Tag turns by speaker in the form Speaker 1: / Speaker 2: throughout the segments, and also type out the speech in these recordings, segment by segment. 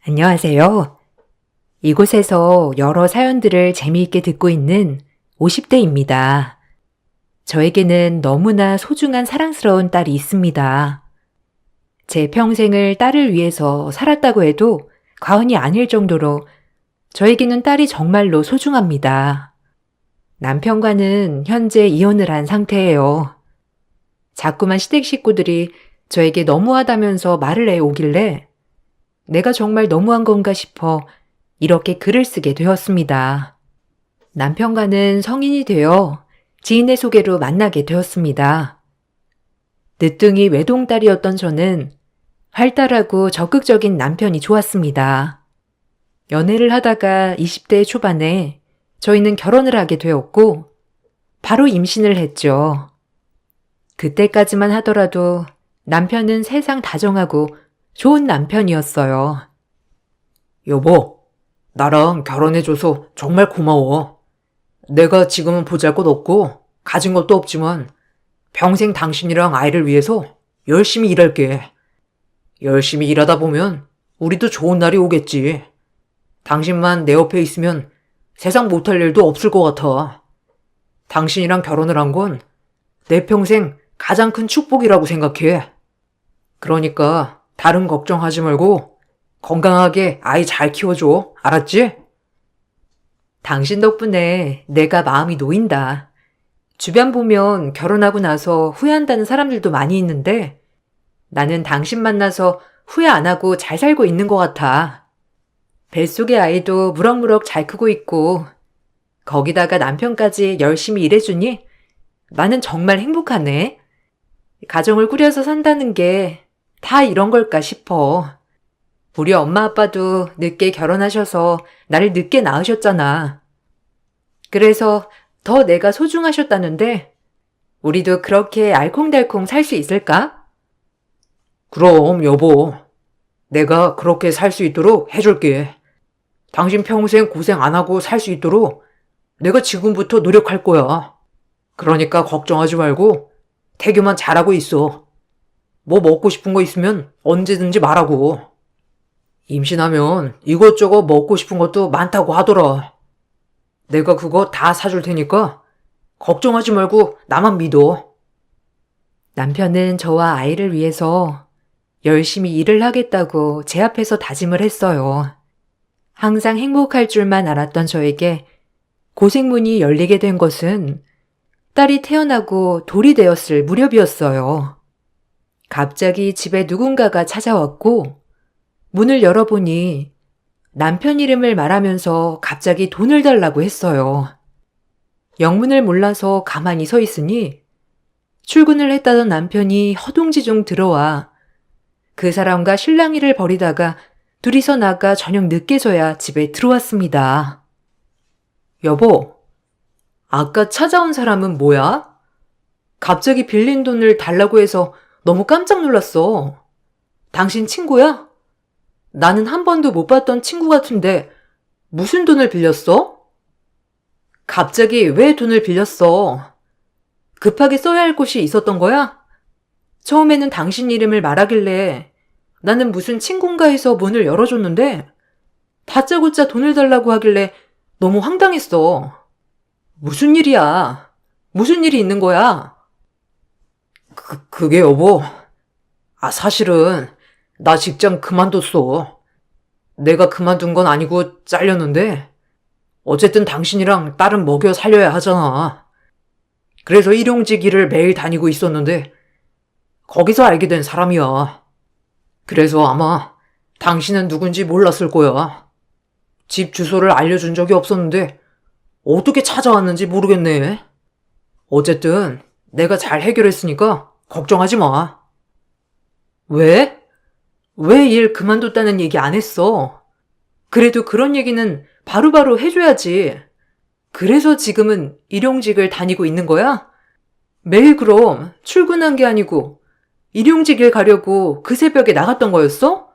Speaker 1: 안녕하세요. 이곳에서 여러 사연들을 재미있게 듣고 있는 50대입니다. 저에게는 너무나 소중한 사랑스러운 딸이 있습니다. 제 평생을 딸을 위해서 살았다고 해도 과언이 아닐 정도로 저에게는 딸이 정말로 소중합니다. 남편과는 현재 이혼을 한 상태예요. 자꾸만 시댁 식구들이 저에게 너무하다면서 말을 해오길래 내가 정말 너무한 건가 싶어 이렇게 글을 쓰게 되었습니다. 남편과는 성인이 되어 지인의 소개로 만나게 되었습니다. 늦둥이 외동딸이었던 저는 활달하고 적극적인 남편이 좋았습니다. 연애를 하다가 20대 초반에 저희는 결혼을 하게 되었고 바로 임신을 했죠. 그때까지만 하더라도 남편은 세상 다정하고 좋은 남편이었어요.
Speaker 2: 여보, 나랑 결혼해줘서 정말 고마워. 내가 지금은 보잘것 없고 가진 것도 없지만 평생 당신이랑 아이를 위해서 열심히 일할게. 열심히 일하다 보면 우리도 좋은 날이 오겠지. 당신만 내 옆에 있으면 세상 못할 일도 없을 것 같아. 당신이랑 결혼을 한 건 내 평생 가장 큰 축복이라고 생각해. 그러니까 다른 걱정하지 말고 건강하게 아이 잘 키워줘. 알았지?
Speaker 1: 당신 덕분에 내가 마음이 놓인다. 주변 보면 결혼하고 나서 후회한다는 사람들도 많이 있는데 나는 당신 만나서 후회 안 하고 잘 살고 있는 것 같아. 뱃속의 아이도 무럭무럭 잘 크고 있고 거기다가 남편까지 열심히 일해주니 나는 정말 행복하네. 가정을 꾸려서 산다는 게 다 이런 걸까 싶어. 우리 엄마 아빠도 늦게 결혼하셔서 나를 늦게 낳으셨잖아. 그래서 더 내가 소중하셨다는데 우리도 그렇게 알콩달콩 살 수 있을까?
Speaker 2: 그럼 여보, 내가 그렇게 살 수 있도록 해줄게. 당신 평생 고생 안 하고 살 수 있도록 내가 지금부터 노력할 거야. 그러니까 걱정하지 말고 태교만 잘하고 있어. 뭐 먹고 싶은 거 있으면 언제든지 말하고. 임신하면 이것저것 먹고 싶은 것도 많다고 하더라. 내가 그거 다 사줄 테니까 걱정하지 말고 나만 믿어.
Speaker 1: 남편은 저와 아이를 위해서 열심히 일을 하겠다고 제 앞에서 다짐을 했어요. 항상 행복할 줄만 알았던 저에게 고생문이 열리게 된 것은 딸이 태어나고 돌이 되었을 무렵이었어요. 갑자기 집에 누군가가 찾아왔고 문을 열어보니 남편 이름을 말하면서 갑자기 돈을 달라고 했어요. 영문을 몰라서 가만히 서 있으니 출근을 했다던 남편이 허둥지둥 들어와 그 사람과 실랑이를 벌이다가 둘이서 나가 저녁 늦게서야 집에 들어왔습니다.
Speaker 2: 여보, 아까 찾아온 사람은 뭐야? 갑자기 빌린 돈을 달라고 해서 너무 깜짝 놀랐어. 당신 친구야? 나는 한 번도 못 봤던 친구 같은데 무슨 돈을 빌렸어? 갑자기 왜 돈을 빌렸어? 급하게 써야 할 곳이 있었던 거야? 처음에는 당신 이름을 말하길래 나는 무슨 친구인가 해서 문을 열어줬는데 다짜고짜 돈을 달라고 하길래 너무 황당했어. 무슨 일이야? 무슨 일이 있는 거야? 그게 여보. 사실은 나 직장 그만뒀어. 내가 그만둔 건 아니고 잘렸는데 어쨌든 당신이랑 딸은 먹여 살려야 하잖아. 그래서 일용직 일을 매일 다니고 있었는데 거기서 알게 된 사람이야. 그래서 아마 당신은 누군지 몰랐을 거야. 집 주소를 알려준 적이 없었는데 어떻게 찾아왔는지 모르겠네. 어쨌든 내가 잘 해결했으니까 걱정하지 마. 왜? 왜 일 그만뒀다는 얘기 안 했어? 그래도 그런 얘기는 바로바로 해줘야지. 그래서 지금은 일용직을 다니고 있는 거야? 매일 그럼 출근한 게 아니고 일용직일 가려고 그 새벽에 나갔던 거였어?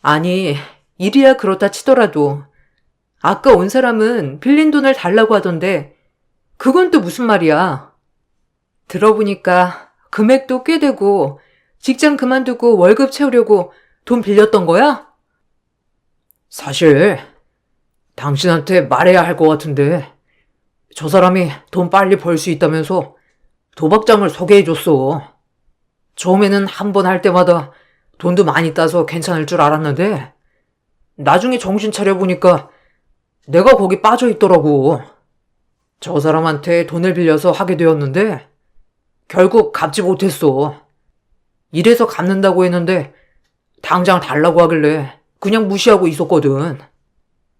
Speaker 2: 아니, 일이야 그렇다 치더라도 아까 온 사람은 빌린 돈을 달라고 하던데 그건 또 무슨 말이야? 들어보니까 금액도 꽤 되고 직장 그만두고 월급 채우려고 돈 빌렸던 거야? 사실 당신한테 말해야 할 것 같은데 저 사람이 돈 빨리 벌 수 있다면서 도박장을 소개해줬어. 처음에는 한 번 할 때마다 돈도 많이 따서 괜찮을 줄 알았는데 나중에 정신 차려보니까 내가 거기 빠져 있더라고. 저 사람한테 돈을 빌려서 하게 되었는데 결국 갚지 못했어. 이래서 갚는다고 했는데 당장 달라고 하길래 그냥 무시하고 있었거든.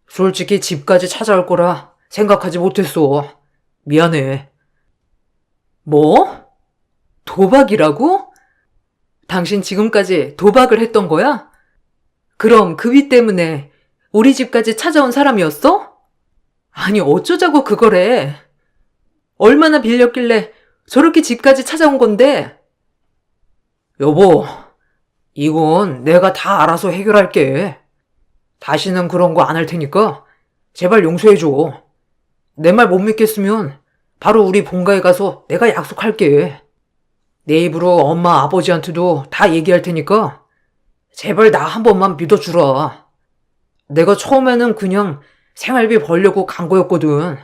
Speaker 2: 솔직히 집까지 찾아올 거라 생각하지 못했어. 미안해.
Speaker 1: 뭐? 도박이라고? 당신 지금까지 도박을 했던 거야? 그럼 그 빚 때문에 우리 집까지 찾아온 사람이었어? 아니, 어쩌자고 그거래. 얼마나 빌렸길래 저렇게 집까지 찾아온 건데?
Speaker 2: 여보, 이건 내가 다 알아서 해결할게. 다시는 그런 거 안 할 테니까 제발 용서해줘. 내 말 못 믿겠으면 바로 우리 본가에 가서 내가 약속할게. 내 입으로 엄마 아버지한테도 다 얘기할 테니까 제발 나 한 번만 믿어주라. 내가 처음에는 그냥 생활비 벌려고 간 거였거든.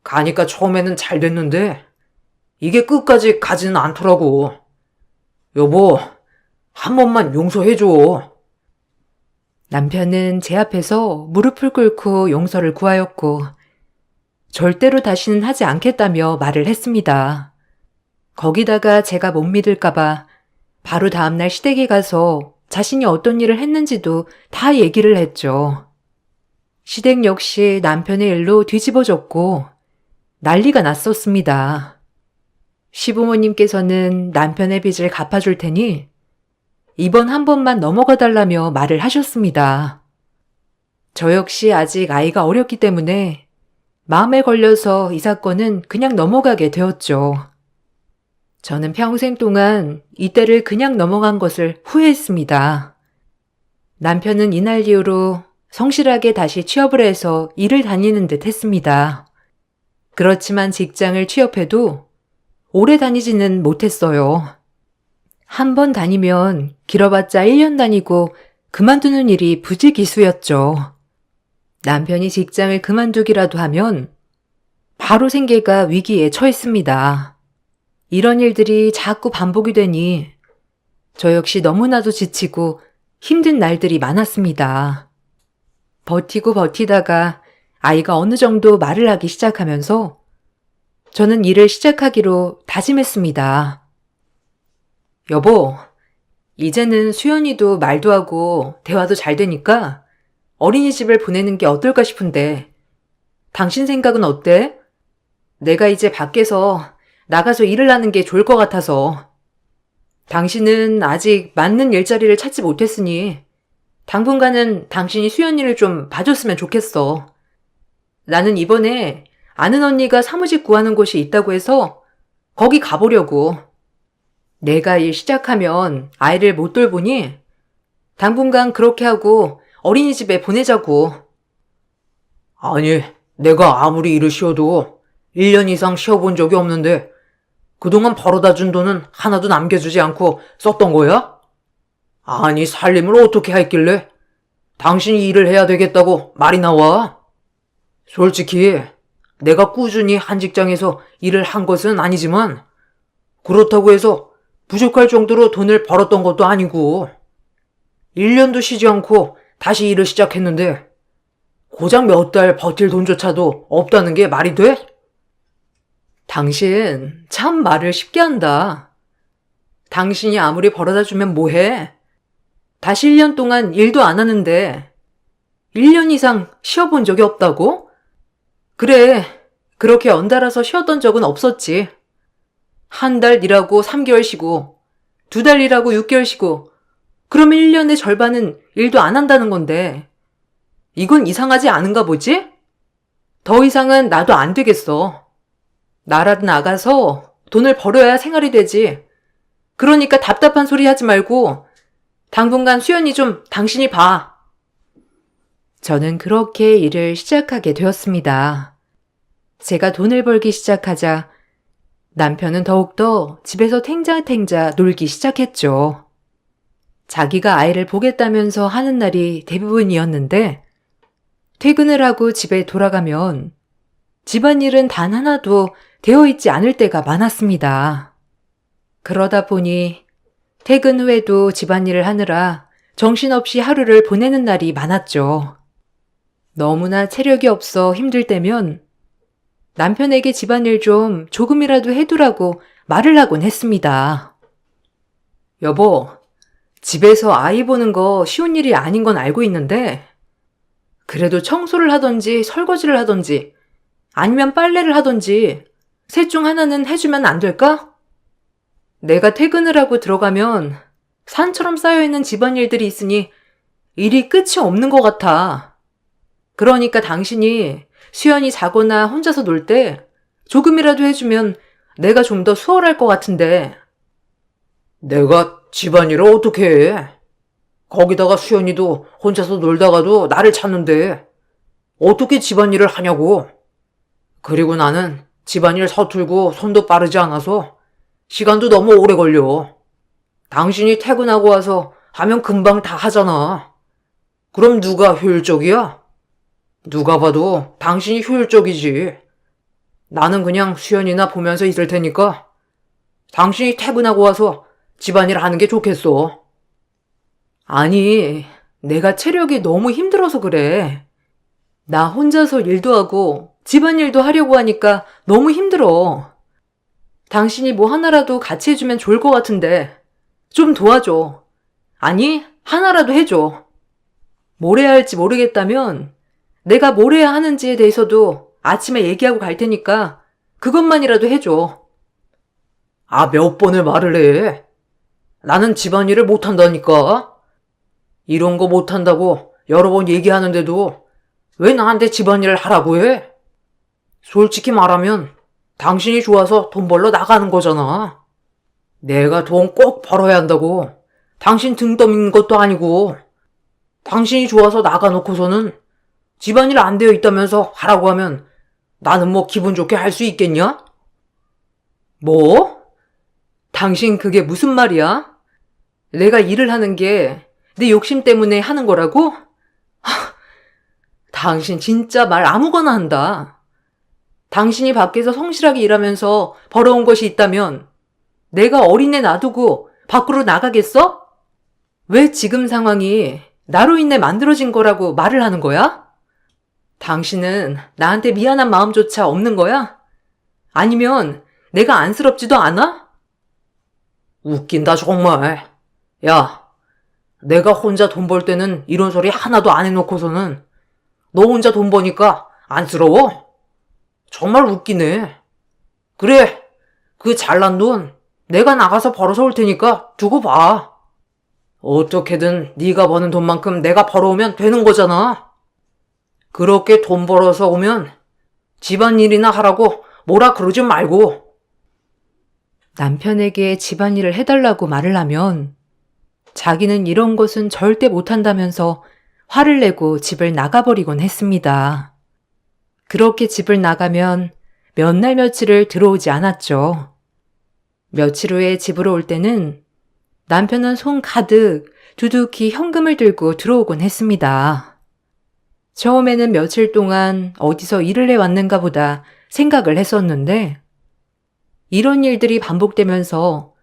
Speaker 2: 가니까 처음에는 잘 됐는데 이게 끝까지 가지는 않더라고. 여보, 한 번만 용서해줘.
Speaker 1: 남편은 제 앞에서 무릎을 꿇고 용서를 구하였고, 절대로 다시는 하지 않겠다며 말을 했습니다. 거기다가 제가 못 믿을까봐 바로 다음날 시댁에 가서 자신이 어떤 일을 했는지도 다 얘기를 했죠. 시댁 역시 남편의 일로 뒤집어졌고 난리가 났었습니다. 시부모님께서는 남편의 빚을 갚아줄 테니 이번 한 번만 넘어가 달라며 말을 하셨습니다. 저 역시 아직 아이가 어렸기 때문에 마음에 걸려서 이 사건은 그냥 넘어가게 되었죠. 저는 평생 동안 이때를 그냥 넘어간 것을 후회했습니다. 남편은 이날 이후로 성실하게 다시 취업을 해서 일을 다니는 듯 했습니다. 그렇지만 직장을 취업해도 오래 다니지는 못했어요. 한 번 다니면 길어봤자 1년 다니고 그만두는 일이 부지기수였죠. 남편이 직장을 그만두기라도 하면 바로 생계가 위기에 처했습니다. 이런 일들이 자꾸 반복이 되니 저 역시 너무나도 지치고 힘든 날들이 많았습니다. 버티고 버티다가 아이가 어느 정도 말을 하기 시작하면서 저는 일을 시작하기로 다짐했습니다. 여보, 이제는 수연이도 말도 하고 대화도 잘 되니까 어린이집을 보내는 게 어떨까 싶은데 당신 생각은 어때? 내가 이제 밖에서 나가서 일을 하는 게 좋을 것 같아서. 당신은 아직 맞는 일자리를 찾지 못했으니 당분간은 당신이 수연이를 좀 봐줬으면 좋겠어. 나는 이번에 아는 언니가 사무직 구하는 곳이 있다고 해서 거기 가보려고. 내가 일 시작하면 아이를 못 돌보니 당분간 그렇게 하고 어린이집에 보내자고.
Speaker 2: 아니, 내가 아무리 일을 쉬어도 1년 이상 쉬어본 적이 없는데 그동안 벌어다 준 돈은 하나도 남겨주지 않고 썼던 거야? 아니, 살림을 어떻게 했길래 당신이 일을 해야 되겠다고 말이 나와? 솔직히 내가 꾸준히 한 직장에서 일을 한 것은 아니지만 그렇다고 해서 부족할 정도로 돈을 벌었던 것도 아니고 1년도 쉬지 않고 다시 일을 시작했는데 고작 몇 달 버틸 돈조차도 없다는 게 말이 돼?
Speaker 1: 당신 참 말을 쉽게 한다. 당신이 아무리 벌어다 주면 뭐해? 다시 1년 동안 일도 안 하는데 1년 이상 쉬어본 적이 없다고? 그래, 그렇게 연달아서 쉬었던 적은 없었지. 한 달 일하고 3개월 쉬고 2달 일하고 6개월 쉬고 그러면 1년의 절반은 일도 안 한다는 건데 이건 이상하지 않은가 보지? 더 이상은 나도 안 되겠어. 나라도 나가서 돈을 벌어야 생활이 되지. 그러니까 답답한 소리 하지 말고 당분간 수연이 좀 당신이 봐. 저는 그렇게 일을 시작하게 되었습니다. 제가 돈을 벌기 시작하자 남편은 더욱더 집에서 탱자탱자 놀기 시작했죠. 자기가 아이를 보겠다면서 하는 날이 대부분이었는데 퇴근을 하고 집에 돌아가면 집안일은 단 하나도 되어 있지 않을 때가 많았습니다. 그러다 보니 퇴근 후에도 집안일을 하느라 정신없이 하루를 보내는 날이 많았죠. 너무나 체력이 없어 힘들 때면 남편에게 집안일 좀 조금이라도 해두라고 말을 하곤 했습니다.
Speaker 2: 여보, 집에서 아이 보는 거 쉬운 일이 아닌 건 알고 있는데, 그래도 청소를 하던지 설거지를 하던지 아니면 빨래를 하던지 셋 중 하나는 해주면 안 될까? 내가 퇴근을 하고 들어가면 산처럼 쌓여있는 집안일들이 있으니 일이 끝이 없는 것 같아. 그러니까 당신이 수연이 자거나 혼자서 놀 때 조금이라도 해주면 내가 좀 더 수월할 것 같은데. 내가 집안일을 어떻게 해? 거기다가 수연이도 혼자서 놀다가도 나를 찾는데 어떻게 집안일을 하냐고. 그리고 나는 집안일 서툴고 손도 빠르지 않아서 시간도 너무 오래 걸려. 당신이 퇴근하고 와서 하면 금방 다 하잖아. 그럼 누가 효율적이야? 누가 봐도 당신이 효율적이지. 나는 그냥 수연이나 보면서 있을 테니까 당신이 퇴근하고 와서 집안일 하는 게 좋겠어. 아니, 내가 체력이 너무 힘들어서 그래. 나 혼자서 일도 하고 집안일도 하려고 하니까 너무 힘들어. 당신이 뭐 하나라도 같이 해주면 좋을 것 같은데 좀 도와줘. 아니, 하나라도 해줘. 뭘 해야 할지 모르겠다면 내가 뭘 해야 하는지에 대해서도 아침에 얘기하고 갈 테니까 그것만이라도 해줘. 아, 몇 번을 말을 해. 나는 집안일을 못한다니까. 이런 거 못한다고 여러 번 얘기하는데도 왜 나한테 집안일을 하라고 해? 솔직히 말하면 당신이 좋아서 돈 벌러 나가는 거잖아. 내가 돈 꼭 벌어야 한다고 당신 등 떠미는 것도 아니고, 당신이 좋아서 나가놓고서는 집안일 안 되어 있다면서 하라고 하면 나는 뭐 기분 좋게 할 수 있겠냐? 뭐? 당신 그게 무슨 말이야? 내가 일을 하는 게 내 욕심 때문에 하는 거라고? 당신 진짜 말 아무거나 한다. 당신이 밖에서 성실하게 일하면서 벌어온 것이 있다면 내가 어린애 놔두고 밖으로 나가겠어? 왜 지금 상황이 나로 인해 만들어진 거라고 말을 하는 거야? 당신은 나한테 미안한 마음조차 없는 거야? 아니면 내가 안쓰럽지도 않아? 웃긴다 정말. 야, 내가 혼자 돈 벌 때는 이런 소리 하나도 안 해놓고서는 너 혼자 돈 버니까 안쓰러워? 정말 웃기네. 그래, 그 잘난 돈 내가 나가서 벌어서 올 테니까 두고 봐. 어떻게든 네가 버는 돈만큼 내가 벌어오면 되는 거잖아. 그렇게 돈 벌어서 오면 집안일이나 하라고 뭐라 그러지 말고.
Speaker 1: 남편에게 집안일을 해달라고 말을 하면 자기는 이런 것은 절대 못한다면서 화를 내고 집을 나가버리곤 했습니다. 그렇게 집을 나가면 몇 날 며칠을 들어오지 않았죠. 며칠 후에 집으로 올 때는 남편은 손 가득 두둑히 현금을 들고 들어오곤 했습니다. 처음에는 며칠 동안 어디서 일을 해왔는가 보다 생각을 했었는데 이런 일들이 반복되면서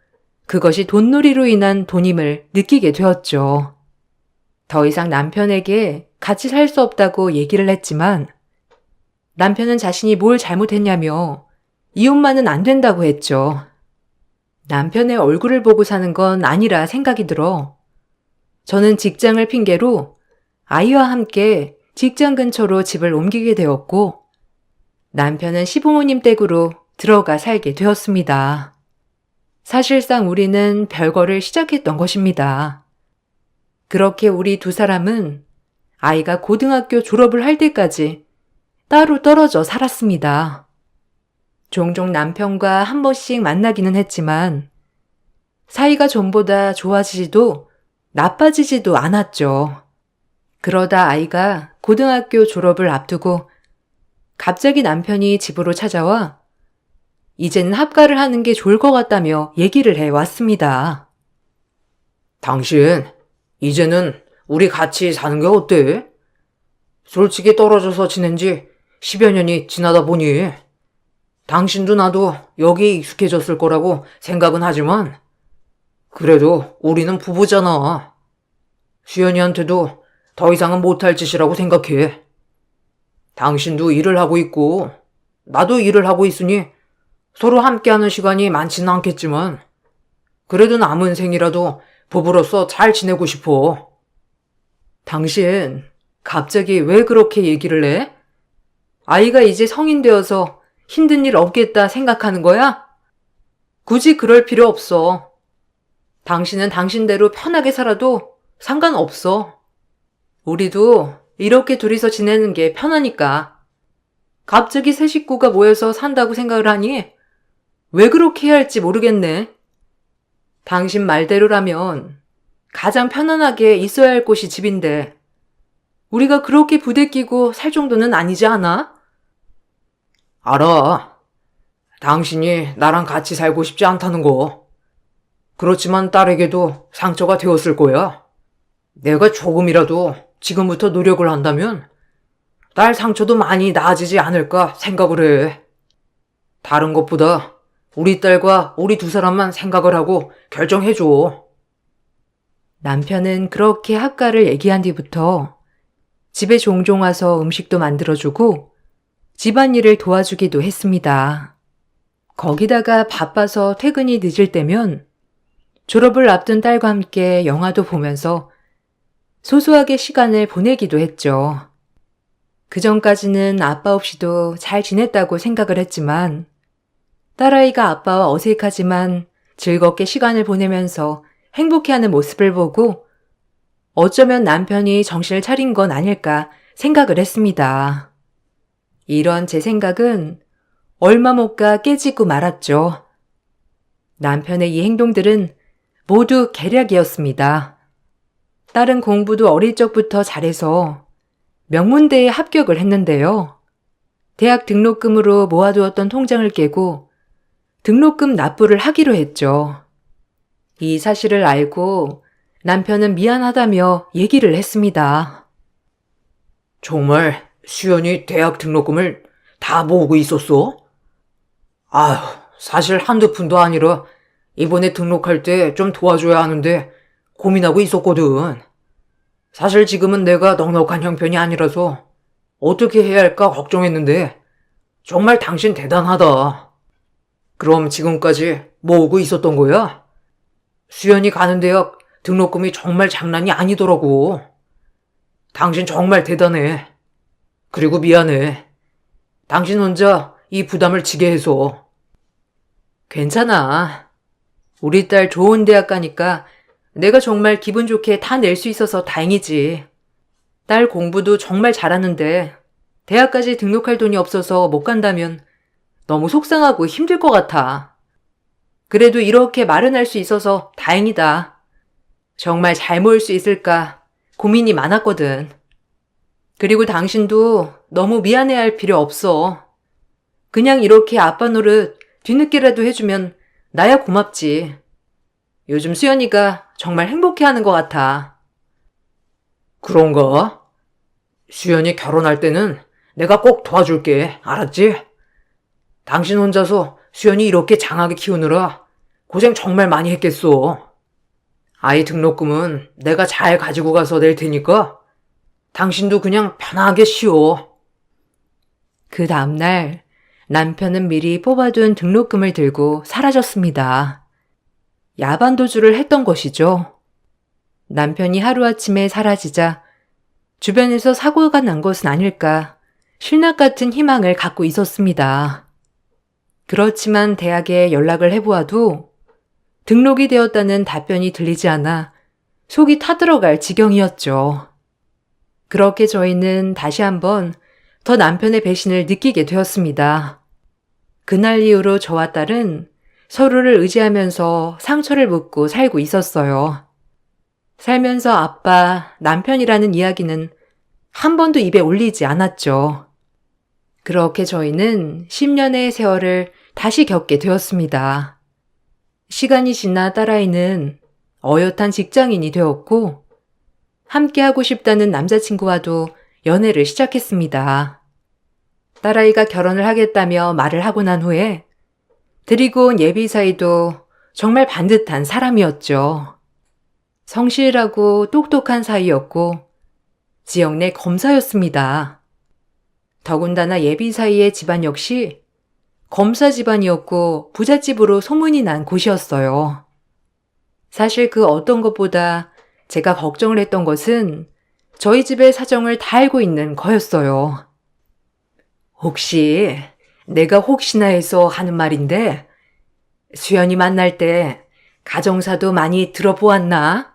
Speaker 1: 그것이 돈놀이로 인한 돈임을 느끼게 되었죠. 더 이상 남편에게 같이 살 수 없다고 얘기를 했지만 남편은 자신이 뭘 잘못했냐며 이혼만은 안 된다고 했죠. 남편의 얼굴을 보고 사는 건 아니라 생각이 들어 저는 직장을 핑계로 아이와 함께 직장 근처로 집을 옮기게 되었고 남편은 시부모님 댁으로 들어가 살게 되었습니다. 사실상 우리는 별거를 시작했던 것입니다. 그렇게 우리 두 사람은 아이가 고등학교 졸업을 할 때까지 따로 떨어져 살았습니다. 종종 남편과 한 번씩 만나기는 했지만 사이가 전보다 좋아지지도 나빠지지도 않았죠. 그러다 아이가 고등학교 졸업을 앞두고 갑자기 남편이 집으로 찾아와 이제는 합가를 하는 게 좋을 것 같다며 얘기를 해왔습니다.
Speaker 2: 당신 이제는 우리 같이 사는 게 어때? 솔직히 떨어져서 지낸 지 10여 년이 지나다 보니 당신도 나도 여기에 익숙해졌을 거라고 생각은 하지만 그래도 우리는 부부잖아. 수연이한테도 더 이상은 못할 짓이라고 생각해. 당신도 일을 하고 있고 나도 일을 하고 있으니 서로 함께하는 시간이 많지는 않겠지만 그래도 남은 생이라도 부부로서 잘 지내고 싶어.
Speaker 1: 당신, 갑자기 왜 그렇게 얘기를 해? 아이가 이제 성인 되어서 힘든 일 없겠다 생각하는 거야? 굳이 그럴 필요 없어. 당신은 당신대로 편하게 살아도 상관없어. 우리도 이렇게 둘이서 지내는 게 편하니까. 갑자기 새 식구가 모여서 산다고 생각을 하니 왜 그렇게 해야 할지 모르겠네. 당신 말대로라면 가장 편안하게 있어야 할 곳이 집인데 우리가 그렇게 부대끼고 살 정도는 아니지 않아?
Speaker 2: 알아. 당신이 나랑 같이 살고 싶지 않다는 거. 그렇지만 딸에게도 상처가 되었을 거야. 내가 조금이라도 지금부터 노력을 한다면 딸 상처도 많이 나아지지 않을까 생각을 해. 다른 것보다 우리 딸과 우리 두 사람만 생각을 하고 결정해줘.
Speaker 1: 남편은 그렇게 학가를 얘기한 뒤부터 집에 종종 와서 음식도 만들어주고 집안일을 도와주기도 했습니다. 거기다가 바빠서 퇴근이 늦을 때면 졸업을 앞둔 딸과 함께 영화도 보면서 소소하게 시간을 보내기도 했죠. 그전까지는 아빠 없이도 잘 지냈다고 생각을 했지만 딸아이가 아빠와 어색하지만 즐겁게 시간을 보내면서 행복해하는 모습을 보고 어쩌면 남편이 정신을 차린 건 아닐까 생각을 했습니다. 이런 제 생각은 얼마 못 가 깨지고 말았죠. 남편의 이 행동들은 모두 계략이었습니다. 딸은 공부도 어릴 적부터 잘해서 명문대에 합격을 했는데요. 대학 등록금으로 모아두었던 통장을 깨고 등록금 납부를 하기로 했죠. 이 사실을 알고 남편은 미안하다며 얘기를 했습니다.
Speaker 2: 정말 수연이 대학 등록금을 다 모으고 있었어? 아휴, 사실 한두 푼도 아니라 이번에 등록할 때 좀 도와줘야 하는데 고민하고 있었거든. 사실 지금은 내가 넉넉한 형편이 아니라서 어떻게 해야 할까 걱정했는데 정말 당신 대단하다. 그럼 지금까지 모으고 있었던 거야? 수연이 가는 대학 등록금이 정말 장난이 아니더라고. 당신 정말 대단해. 그리고 미안해. 당신 혼자 이 부담을 지게 해서.
Speaker 1: 괜찮아. 우리 딸 좋은 대학 가니까 내가 정말 기분 좋게 다 낼 수 있어서 다행이지. 딸 공부도 정말 잘하는데 대학까지 등록할 돈이 없어서 못 간다면 너무 속상하고 힘들 것 같아. 그래도 이렇게 마련할 수 있어서 다행이다. 정말 잘 모을 수 있을까 고민이 많았거든. 그리고 당신도 너무 미안해할 필요 없어. 그냥 이렇게 아빠 노릇 뒤늦게라도 해주면 나야 고맙지. 요즘 수연이가 정말 행복해하는 것 같아.
Speaker 2: 그런가? 수연이 결혼할 때는 내가 꼭 도와줄게. 알았지? 당신 혼자서 수연이 이렇게 장하게 키우느라 고생 정말 많이 했겠어. 아이 등록금은 내가 잘 가지고 가서 낼 테니까 당신도 그냥 편하게 쉬어.
Speaker 1: 그 다음날 남편은 미리 뽑아둔 등록금을 들고 사라졌습니다. 야반도주를 했던 것이죠. 남편이 하루아침에 사라지자 주변에서 사고가 난 것은 아닐까 신락 같은 희망을 갖고 있었습니다. 그렇지만 대학에 연락을 해보아도 등록이 되었다는 답변이 들리지 않아 속이 타들어갈 지경이었죠. 그렇게 저희는 다시 한번 더 남편의 배신을 느끼게 되었습니다. 그날 이후로 저와 딸은 서로를 의지하면서 상처를 묻고 살고 있었어요. 살면서 아빠, 남편이라는 이야기는 한 번도 입에 올리지 않았죠. 그렇게 저희는 10년의 세월을 다시 겪게 되었습니다. 시간이 지나 딸아이는 어엿한 직장인이 되었고 함께 하고 싶다는 남자친구와도 연애를 시작했습니다. 딸아이가 결혼을 하겠다며 말을 하고 난 후에 데리고 온 예비사이도 정말 반듯한 사람이었죠. 성실하고 똑똑한 사이였고 지역 내 검사였습니다. 더군다나 예비사이의 집안 역시 검사 집안이었고 부잣집으로 소문이 난 곳이었어요. 사실 그 어떤 것보다 제가 걱정을 했던 것은 저희 집의 사정을 다 알고 있는 거였어요. 혹시 내가 혹시나 해서 하는 말인데 수연이 만날 때 가정사도 많이 들어보았나?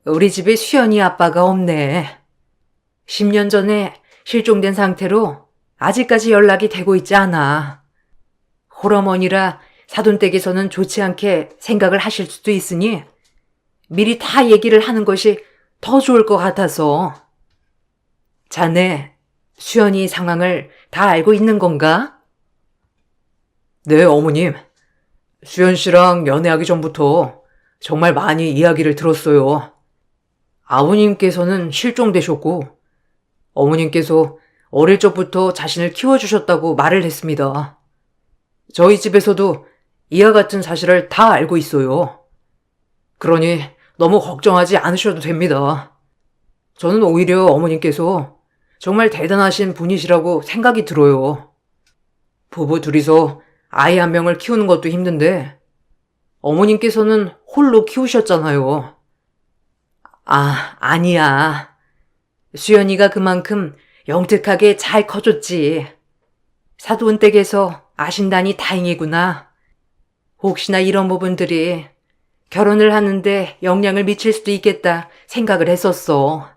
Speaker 1: 우리 집에 수연이 아빠가 없네. 10년 전에 실종된 상태로 아직까지 연락이 되고 있지 않아. 홀어머니라 사돈댁에서는 좋지 않게 생각을 하실 수도 있으니 미리 다 얘기를 하는 것이 더 좋을 것 같아서. 자네, 수연이 상황을 다 알고 있는 건가?
Speaker 2: 네, 어머님. 수연 씨랑 연애하기 전부터 정말 많이 이야기를 들었어요. 아버님께서는 실종되셨고, 어머님께서 어릴 적부터 자신을 키워주셨다고 말을 했습니다. 저희 집에서도 이와 같은 사실을 다 알고 있어요. 그러니 너무 걱정하지 않으셔도 됩니다. 저는 오히려 어머님께서 정말 대단하신 분이시라고 생각이 들어요. 부부 둘이서 아이 한 명을 키우는 것도 힘든데 어머님께서는 홀로 키우셨잖아요. 아니야. 수연이가 그만큼 영특하게 잘 커졌지. 사돈댁에서 아신다니 다행이구나. 혹시나 이런 부분들이 결혼을 하는데 영향을 미칠 수도 있겠다 생각을 했었어.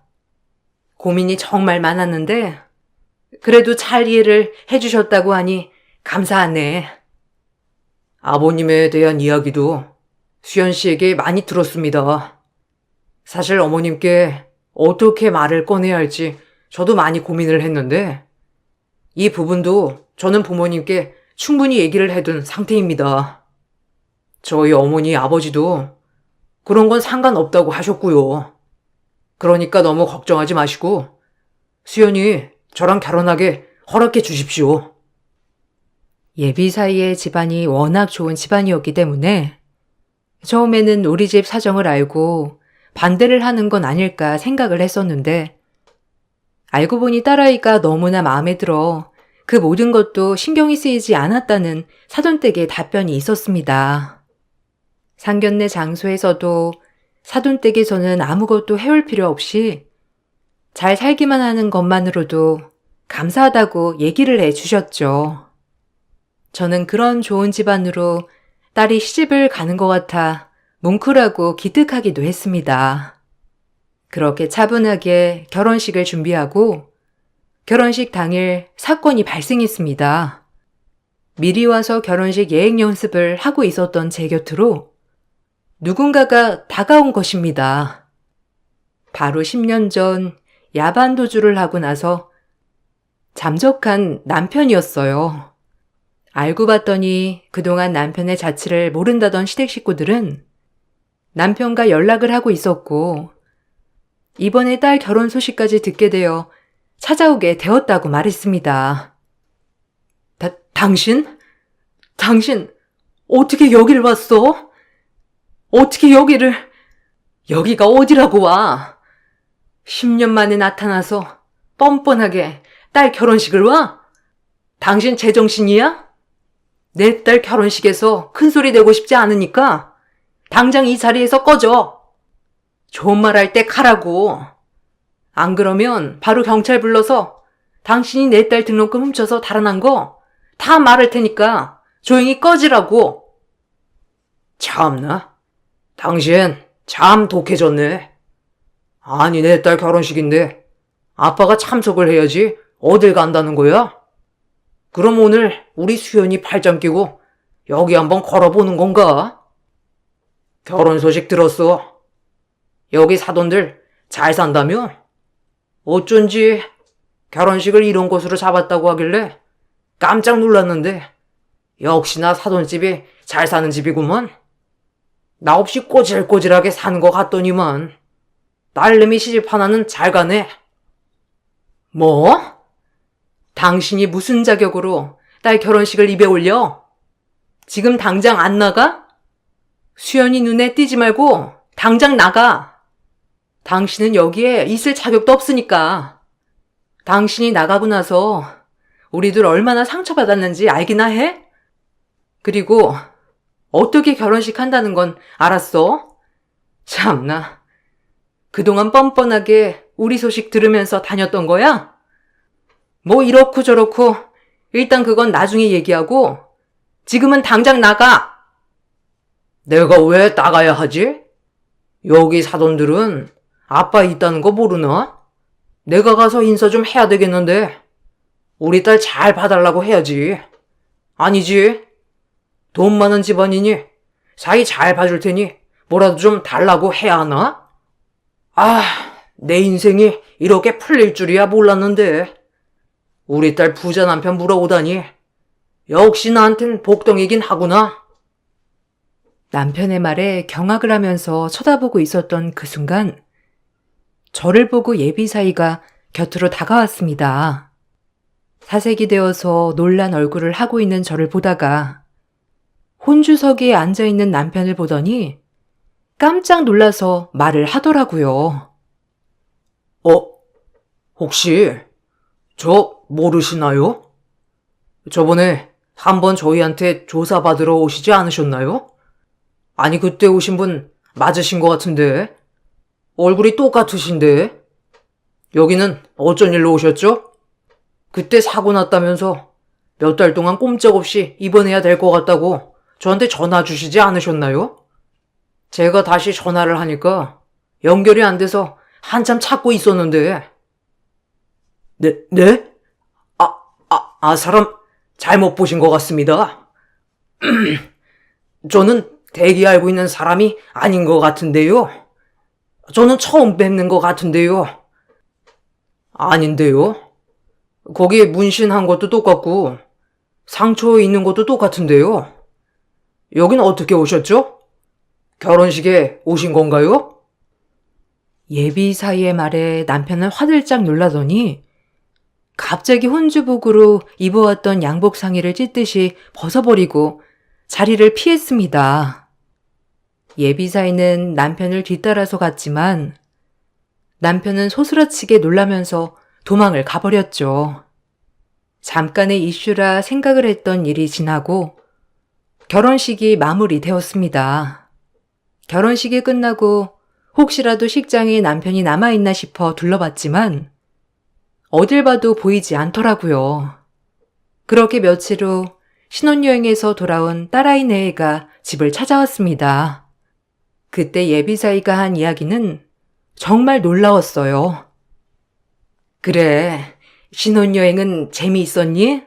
Speaker 2: 고민이 정말 많았는데 그래도 잘 이해를 해주셨다고 하니 감사하네. 아버님에 대한 이야기도 수연 씨에게 많이 들었습니다. 사실 어머님께 어떻게 말을 꺼내야 할지 저도 많이 고민을 했는데 이 부분도 저는 부모님께 충분히 얘기를 해둔 상태입니다. 저희 어머니 아버지도 그런 건 상관없다고 하셨고요. 그러니까 너무 걱정하지 마시고 수연이 저랑 결혼하게 허락해 주십시오.
Speaker 1: 예비사이의 집안이 워낙 좋은 집안이었기 때문에 처음에는 우리 집 사정을 알고 반대를 하는 건 아닐까 생각을 했었는데 알고 보니 딸아이가 너무나 마음에 들어 그 모든 것도 신경이 쓰이지 않았다는 사돈댁의 답변이 있었습니다. 상견례 장소에서도 사돈댁에서는 아무것도 해올 필요 없이 잘 살기만 하는 것만으로도 감사하다고 얘기를 해 주셨죠. 저는 그런 좋은 집안으로 딸이 시집을 가는 것 같아 뭉클하고 기특하기도 했습니다. 그렇게 차분하게 결혼식을 준비하고 결혼식 당일 사건이 발생했습니다. 미리 와서 결혼식 예행 연습을 하고 있었던 제 곁으로 누군가가 다가온 것입니다. 바로 10년 전 야반 도주를 하고 나서 잠적한 남편이었어요. 알고 봤더니 그동안 남편의 자취를 모른다던 시댁 식구들은 남편과 연락을 하고 있었고 이번에 딸 결혼 소식까지 듣게 되어 찾아오게 되었다고 말했습니다.
Speaker 2: 당신? 당신 어떻게 여길 왔어? 어떻게 여기가 어디라고 와? 10년 만에 나타나서 뻔뻔하게 딸 결혼식을 와? 당신 제정신이야? 내 딸 결혼식에서 큰 소리 내고 싶지 않으니까 당장 이 자리에서 꺼져. 좋은 말 할 때 가라고. 안 그러면 바로 경찰 불러서 당신이 내 딸 등록금 훔쳐서 달아난 거 다 말할 테니까 조용히 꺼지라고. 참나. 당신 참 독해졌네. 아니 내 딸 결혼식인데 아빠가 참석을 해야지 어딜 간다는 거야? 그럼 오늘 우리 수연이 팔짱 끼고 여기 한번 걸어보는 건가? 결혼 소식 들었어. 여기 사돈들 잘 산다며? 어쩐지 결혼식을 이런 곳으로 잡았다고 하길래 깜짝 놀랐는데 역시나 사돈집이 잘 사는 집이구먼. 나 없이 꼬질꼬질하게 사는 것 같더니만. 딸내미 시집 하나는 잘 가네.
Speaker 1: 뭐? 당신이 무슨 자격으로 딸 결혼식을 입에 올려? 지금 당장 안 나가? 수연이 눈에 띄지 말고 당장 나가. 당신은 여기에 있을 자격도 없으니까. 당신이 나가고 나서 우리들 얼마나 상처받았는지 알기나 해? 그리고 어떻게 결혼식 한다는 건 알았어? 참나. 그동안 뻔뻔하게 우리 소식 들으면서 다녔던 거야? 뭐 이렇고 저렇고 일단 그건 나중에 얘기하고 지금은 당장 나가.
Speaker 2: 내가 왜 나가야 하지? 여기 사돈들은 아빠 있다는 거 모르나? 내가 가서 인사 좀 해야 되겠는데. 우리 딸 잘 봐달라고 해야지. 아니지. 돈 많은 집안이니 사이 잘 봐줄 테니 뭐라도 좀 달라고 해야 하나? 아, 내 인생이 이렇게 풀릴 줄이야 몰랐는데. 우리 딸 부자 남편 물어오다니. 역시 나한텐 복덩이긴 하구나.
Speaker 1: 남편의 말에 경악을 하면서 쳐다보고 있었던 그 순간 저를 보고 예비사이가 곁으로 다가왔습니다. 사색이 되어서 놀란 얼굴을 하고 있는 저를 보다가 혼주석에 앉아있는 남편을 보더니 깜짝 놀라서 말을 하더라고요.
Speaker 2: 혹시 저 모르시나요? 저번에 한번 저희한테 조사받으러 오시지 않으셨나요? 아니 그때 오신 분 맞으신 것 같은데. 얼굴이 똑같으신데. 여기는 어쩐 일로 오셨죠? 그때 사고 났다면서 몇 달 동안 꼼짝없이 입원해야 될 것 같다고 저한테 전화 주시지 않으셨나요? 제가 다시 전화를 하니까 연결이 안 돼서 한참 찾고 있었는데. 네? 사람 잘못 보신 것 같습니다. 저는 대기 알고 있는 사람이 아닌 것 같은데요. 저는 처음 뵙는 것 같은데요. 아닌데요. 거기에 문신한 것도 똑같고 상처 있는 것도 똑같은데요. 여긴 어떻게 오셨죠? 결혼식에 오신 건가요?
Speaker 1: 예비사이의 말에 남편은 화들짝 놀라더니 갑자기 혼주복으로 입어왔던 양복 상의를 찢듯이 벗어버리고 자리를 피했습니다. 예비사이는 남편을 뒤따라서 갔지만 남편은 소스라치게 놀라면서 도망을 가버렸죠. 잠깐의 이슈라 생각을 했던 일이 지나고 결혼식이 마무리되었습니다. 결혼식이 끝나고 혹시라도 식장에 남편이 남아있나 싶어 둘러봤지만 어딜 봐도 보이지 않더라고요. 그렇게 며칠 후 신혼여행에서 돌아온 딸아이 네애가 집을 찾아왔습니다. 그때 예비사이가 한 이야기는 정말 놀라웠어요. 그래, 신혼여행은 재미있었니?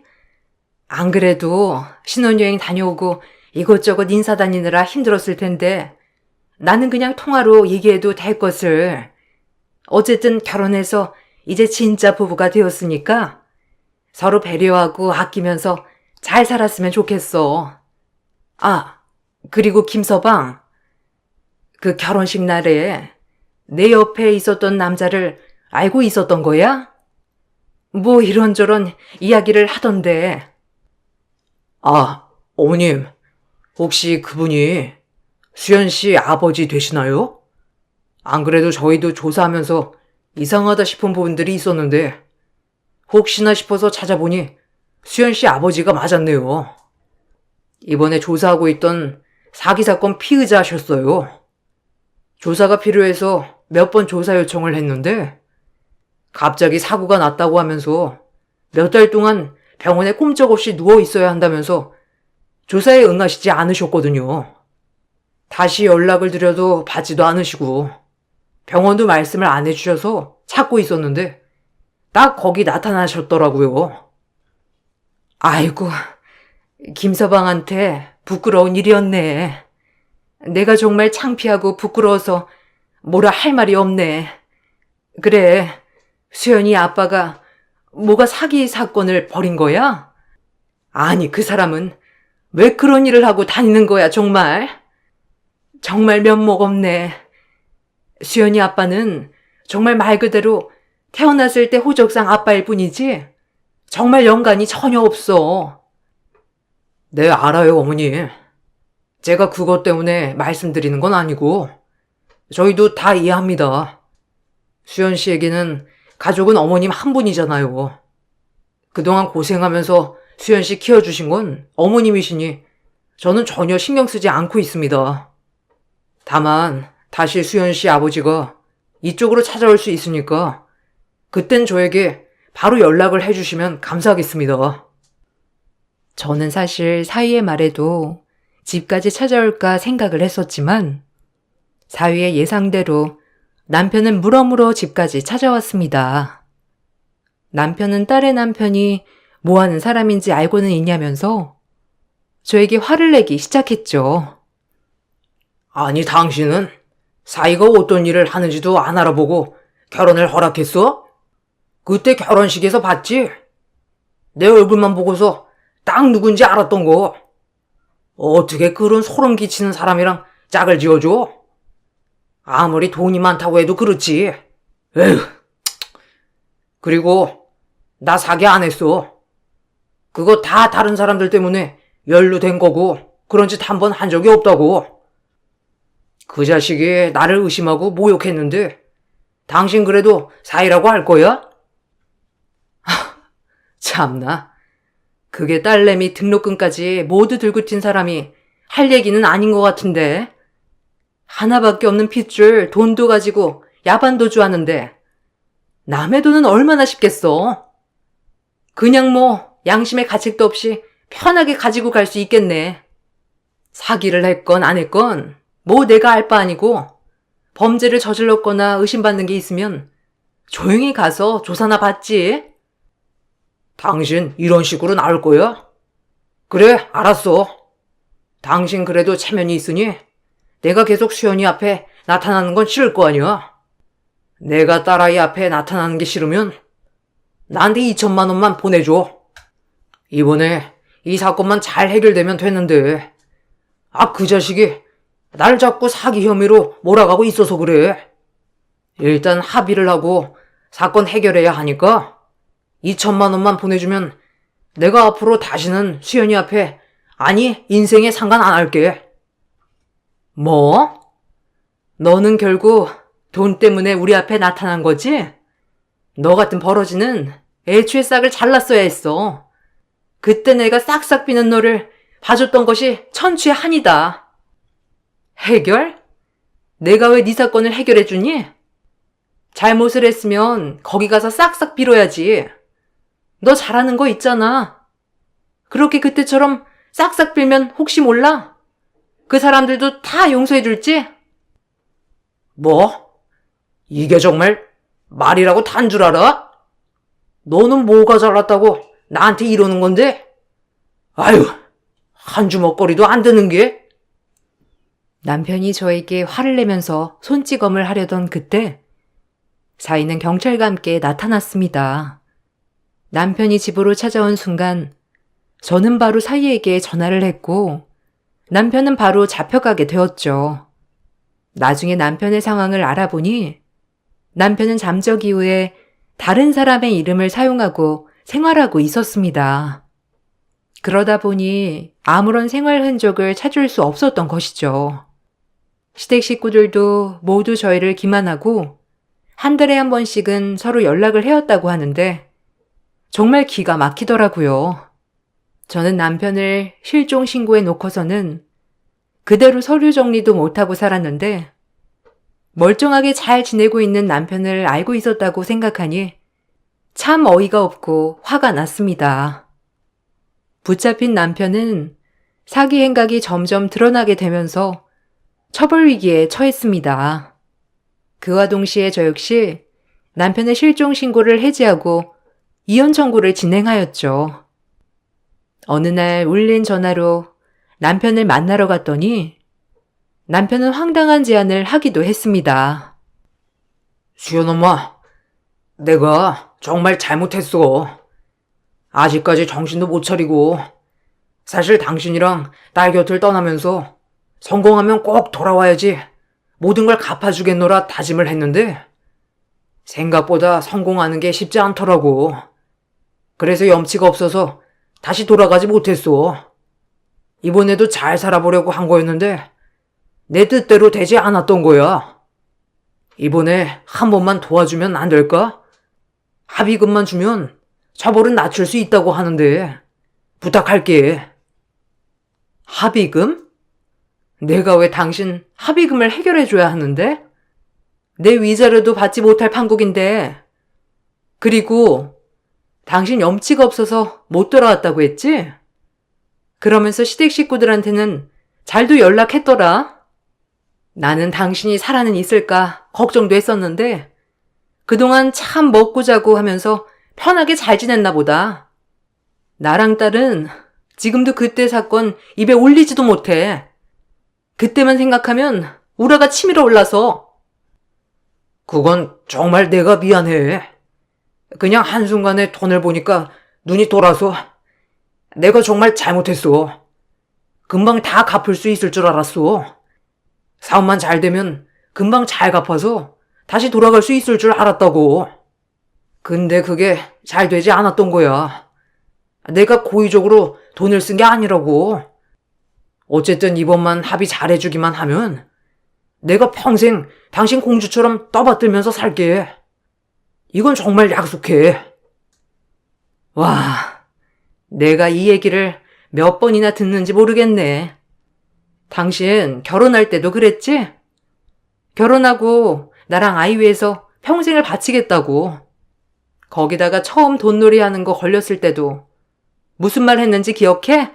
Speaker 1: 안 그래도 신혼여행 다녀오고 이것저것 인사 다니느라 힘들었을 텐데 나는 그냥 통화로 얘기해도 될 것을. 어쨌든 결혼해서 이제 진짜 부부가 되었으니까 서로 배려하고 아끼면서 잘 살았으면 좋겠어. 그리고 김서방, 그 결혼식 날에 내 옆에 있었던 남자를 알고 있었던 거야? 뭐 이런저런 이야기를 하던데.
Speaker 2: 어머님, 혹시 그분이 수연 씨 아버지 되시나요? 안 그래도 저희도 조사하면서 이상하다 싶은 부분들이 있었는데 혹시나 싶어서 찾아보니 수연 씨 아버지가 맞았네요. 이번에 조사하고 있던 사기 사건 피의자셨어요. 조사가 필요해서 몇 번 조사 요청을 했는데 갑자기 사고가 났다고 하면서 몇 달 동안 병원에 꼼짝없이 누워 있어야 한다면서 조사에 응하시지 않으셨거든요. 다시 연락을 드려도 받지도 않으시고 병원도 말씀을 안 해주셔서 찾고 있었는데 딱 거기 나타나셨더라고요. 아이고, 김서방한테 부끄러운 일이었네. 내가 정말 창피하고 부끄러워서 뭐라 할 말이 없네. 그래, 수연이 아빠가 뭐가 사기 사건을 벌인 거야? 아니, 그 사람은 왜 그런 일을 하고 다니는 거야, 정말? 정말 면목 없네. 수연이 아빠는
Speaker 1: 정말 말 그대로 태어났을 때 호적상 아빠일 뿐이지 정말 연관이 전혀 없어.
Speaker 2: 네, 알아요, 어머니. 제가 그것 때문에 말씀드리는 건 아니고, 저희도 다 이해합니다. 수연 씨에게는 가족은 어머님 한 분이잖아요. 그동안 고생하면서 수연 씨 키워주신 건 어머님이시니 저는 전혀 신경 쓰지 않고 있습니다. 다만 다시 수연 씨 아버지가 이쪽으로 찾아올 수 있으니까 그땐 저에게 바로 연락을 해주시면 감사하겠습니다.
Speaker 1: 저는 사실 사위의 말에도 집까지 찾아올까 생각을 했었지만 사위의 예상대로 남편은 물어물어 집까지 찾아왔습니다. 남편은 딸의 남편이 뭐 하는 사람인지 알고는 있냐면서 저에게 화를 내기 시작했죠.
Speaker 2: 아니, 당신은 사이가 어떤 일을 하는지도 안 알아보고 결혼을 허락했어? 그때 결혼식에서 봤지? 내 얼굴만 보고서 딱 누군지 알았던 거. 어떻게 그런 소름 끼치는 사람이랑 짝을 지어줘? 아무리 돈이 많다고 해도 그렇지. 에휴. 그리고 나 사기 안 했어. 그거 다 다른 사람들 때문에 연루된 거고 그런 짓 한 번 한 적이 없다고. 그 자식이 나를 의심하고 모욕했는데 당신 그래도 사이라고 할 거야?
Speaker 1: 참나. 그게 딸내미 등록금까지 모두 들고 튄 사람이 할 얘기는 아닌 것 같은데. 하나밖에 없는 핏줄 돈도 가지고 야반도 좋아하는데 남의 돈은 얼마나 쉽겠어. 그냥 뭐 양심의 가책도 없이 편하게 가지고 갈 수 있겠네. 사기를 했건 안 했건 뭐 내가 알 바 아니고 범죄를 저질렀거나 의심받는 게 있으면 조용히 가서 조사나 받지.
Speaker 2: 당신 이런 식으로 나올 거야? 그래, 알았어. 당신 그래도 체면이 있으니 내가 계속 수연이 앞에 나타나는 건 싫을 거 아니야. 내가 딸아이 앞에 나타나는 게 싫으면 나한테 2천만 원만 보내줘. 이번에 이 사건만 잘 해결되면 됐는데. 그 자식이 날 자꾸 사기 혐의로 몰아가고 있어서 그래. 일단 합의를 하고 사건 해결해야 하니까 2천만 원만 보내주면 내가 앞으로 다시는 수연이 앞에, 아니 인생에 상관 안 할게.
Speaker 1: 뭐? 너는 결국 돈 때문에 우리 앞에 나타난 거지? 너 같은 버러지는 애초에 싹을 잘랐어야 했어. 그때 내가 싹싹 비는 너를 봐줬던 것이 천추의 한이다. 해결? 내가 왜 네 사건을 해결해주니? 잘못을 했으면 거기 가서 싹싹 빌어야지. 너 잘하는 거 있잖아. 그렇게 그때처럼 싹싹 빌면 혹시 몰라? 그 사람들도 다 용서해줄지?
Speaker 2: 뭐? 이게 정말 말이라고 탄 줄 알아? 너는 뭐가 잘났다고 나한테 이러는 건데? 아유, 한 주먹거리도 안 되는 게?
Speaker 1: 남편이 저에게 화를 내면서 손찌검을 하려던 그때 사위는 경찰과 함께 나타났습니다. 남편이 집으로 찾아온 순간 저는 바로 사위에게 전화를 했고 남편은 바로 잡혀가게 되었죠. 나중에 남편의 상황을 알아보니 남편은 잠적 이후에 다른 사람의 이름을 사용하고 생활하고 있었습니다. 그러다 보니 아무런 생활 흔적을 찾을 수 없었던 것이죠. 시댁 식구들도 모두 저희를 기만하고 한 달에 한 번씩은 서로 연락을 해왔다고 하는데 정말 기가 막히더라고요. 저는 남편을 실종 신고해 놓고서는 그대로 서류 정리도 못하고 살았는데 멀쩡하게 잘 지내고 있는 남편을 알고 있었다고 생각하니 참 어이가 없고 화가 났습니다. 붙잡힌 남편은 사기 행각이 점점 드러나게 되면서 처벌 위기에 처했습니다. 그와 동시에 저 역시 남편의 실종 신고를 해지하고 이혼 청구를 진행하였죠. 어느 날 울린 전화로 남편을 만나러 갔더니 남편은 황당한 제안을 하기도 했습니다.
Speaker 2: 수연 엄마, 내가 정말 잘못했어. 아직까지 정신도 못 차리고 사실 당신이랑 딸 곁을 떠나면서 성공하면 꼭 돌아와야지 모든 걸 갚아주겠노라 다짐을 했는데 생각보다 성공하는 게 쉽지 않더라고. 그래서 염치가 없어서 다시 돌아가지 못했어. 이번에도 잘 살아보려고 한 거였는데 내 뜻대로 되지 않았던 거야. 이번에 한 번만 도와주면 안 될까? 합의금만 주면 처벌은 낮출 수 있다고 하는데 부탁할게.
Speaker 1: 합의금? 내가 왜 당신 합의금을 해결해줘야 하는데? 내 위자료도 받지 못할 판국인데. 그리고 당신 염치가 없어서 못 돌아왔다고 했지? 그러면서 시댁 식구들한테는 잘도 연락했더라. 나는 당신이 살아는 있을까 걱정도 했었는데 그동안 참 먹고 자고 하면서 편하게 잘 지냈나 보다. 나랑 딸은 지금도 그때 사건 입에 올리지도 못해. 그때만 생각하면 우라가 치밀어 올라서.
Speaker 2: 그건 정말 내가 미안해. 그냥 한순간에 돈을 보니까 눈이 돌아서 내가 정말 잘못했어. 금방 다 갚을 수 있을 줄 알았어. 사업만 잘 되면 금방 잘 갚아서 다시 돌아갈 수 있을 줄 알았다고. 근데 그게 잘 되지 않았던 거야. 내가 고의적으로 돈을 쓴 게 아니라고. 어쨌든 이번만 합의 잘해주기만 하면 내가 평생 당신 공주처럼 떠받들면서 살게. 이건 정말 약속해.
Speaker 1: 와, 내가 이 얘기를 몇 번이나 듣는지 모르겠네. 당신 결혼할 때도 그랬지? 결혼하고 나랑 아이 위해서 평생을 바치겠다고. 거기다가 처음 돈놀이 하는 거 걸렸을 때도 무슨 말 했는지 기억해?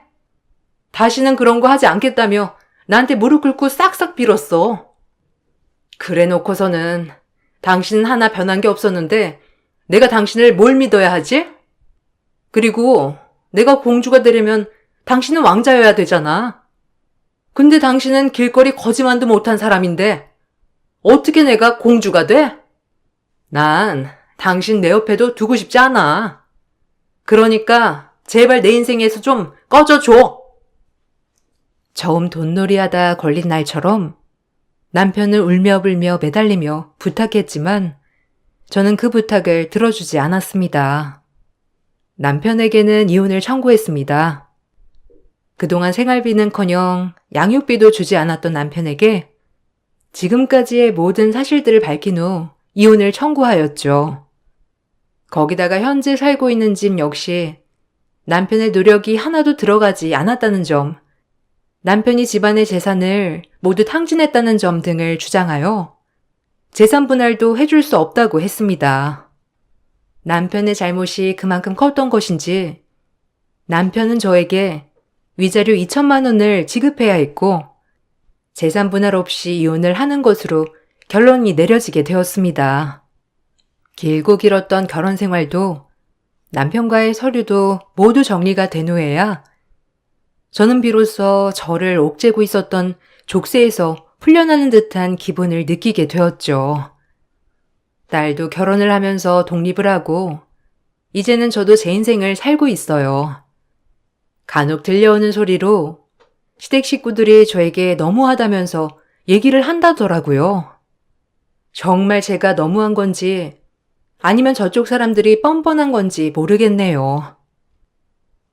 Speaker 1: 다시는 그런 거 하지 않겠다며 나한테 무릎 꿇고 싹싹 빌었어. 그래 놓고서는 당신은 하나 변한 게 없었는데 내가 당신을 뭘 믿어야 하지? 그리고 내가 공주가 되려면 당신은 왕자여야 되잖아. 근데 당신은 길거리 거지만도 못한 사람인데 어떻게 내가 공주가 돼? 난 당신 내 옆에도 두고 싶지 않아. 그러니까 제발 내 인생에서 좀 꺼져줘. 처음 돈놀이 하다 걸린 날처럼 남편을 울며불며 매달리며 부탁했지만 저는 그 부탁을 들어주지 않았습니다. 남편에게는 이혼을 청구했습니다. 그동안 생활비는커녕 양육비도 주지 않았던 남편에게 지금까지의 모든 사실들을 밝힌 후 이혼을 청구하였죠. 거기다가 현재 살고 있는 집 역시 남편의 노력이 하나도 들어가지 않았다는 점, 남편이 집안의 재산을 모두 탕진했다는 점 등을 주장하여 재산 분할도 해줄 수 없다고 했습니다. 남편의 잘못이 그만큼 컸던 것인지 남편은 저에게 위자료 2천만 원을 지급해야 했고 재산 분할 없이 이혼을 하는 것으로 결론이 내려지게 되었습니다. 길고 길었던 결혼 생활도 남편과의 서류도 모두 정리가 된 후에야 저는 비로소 저를 옥죄고 있었던 족쇄에서 풀려나는 듯한 기분을 느끼게 되었죠. 딸도 결혼을 하면서 독립을 하고 이제는 저도 제 인생을 살고 있어요. 간혹 들려오는 소리로 시댁 식구들이 저에게 너무하다면서 얘기를 한다더라고요. 정말 제가 너무한 건지 아니면 저쪽 사람들이 뻔뻔한 건지 모르겠네요.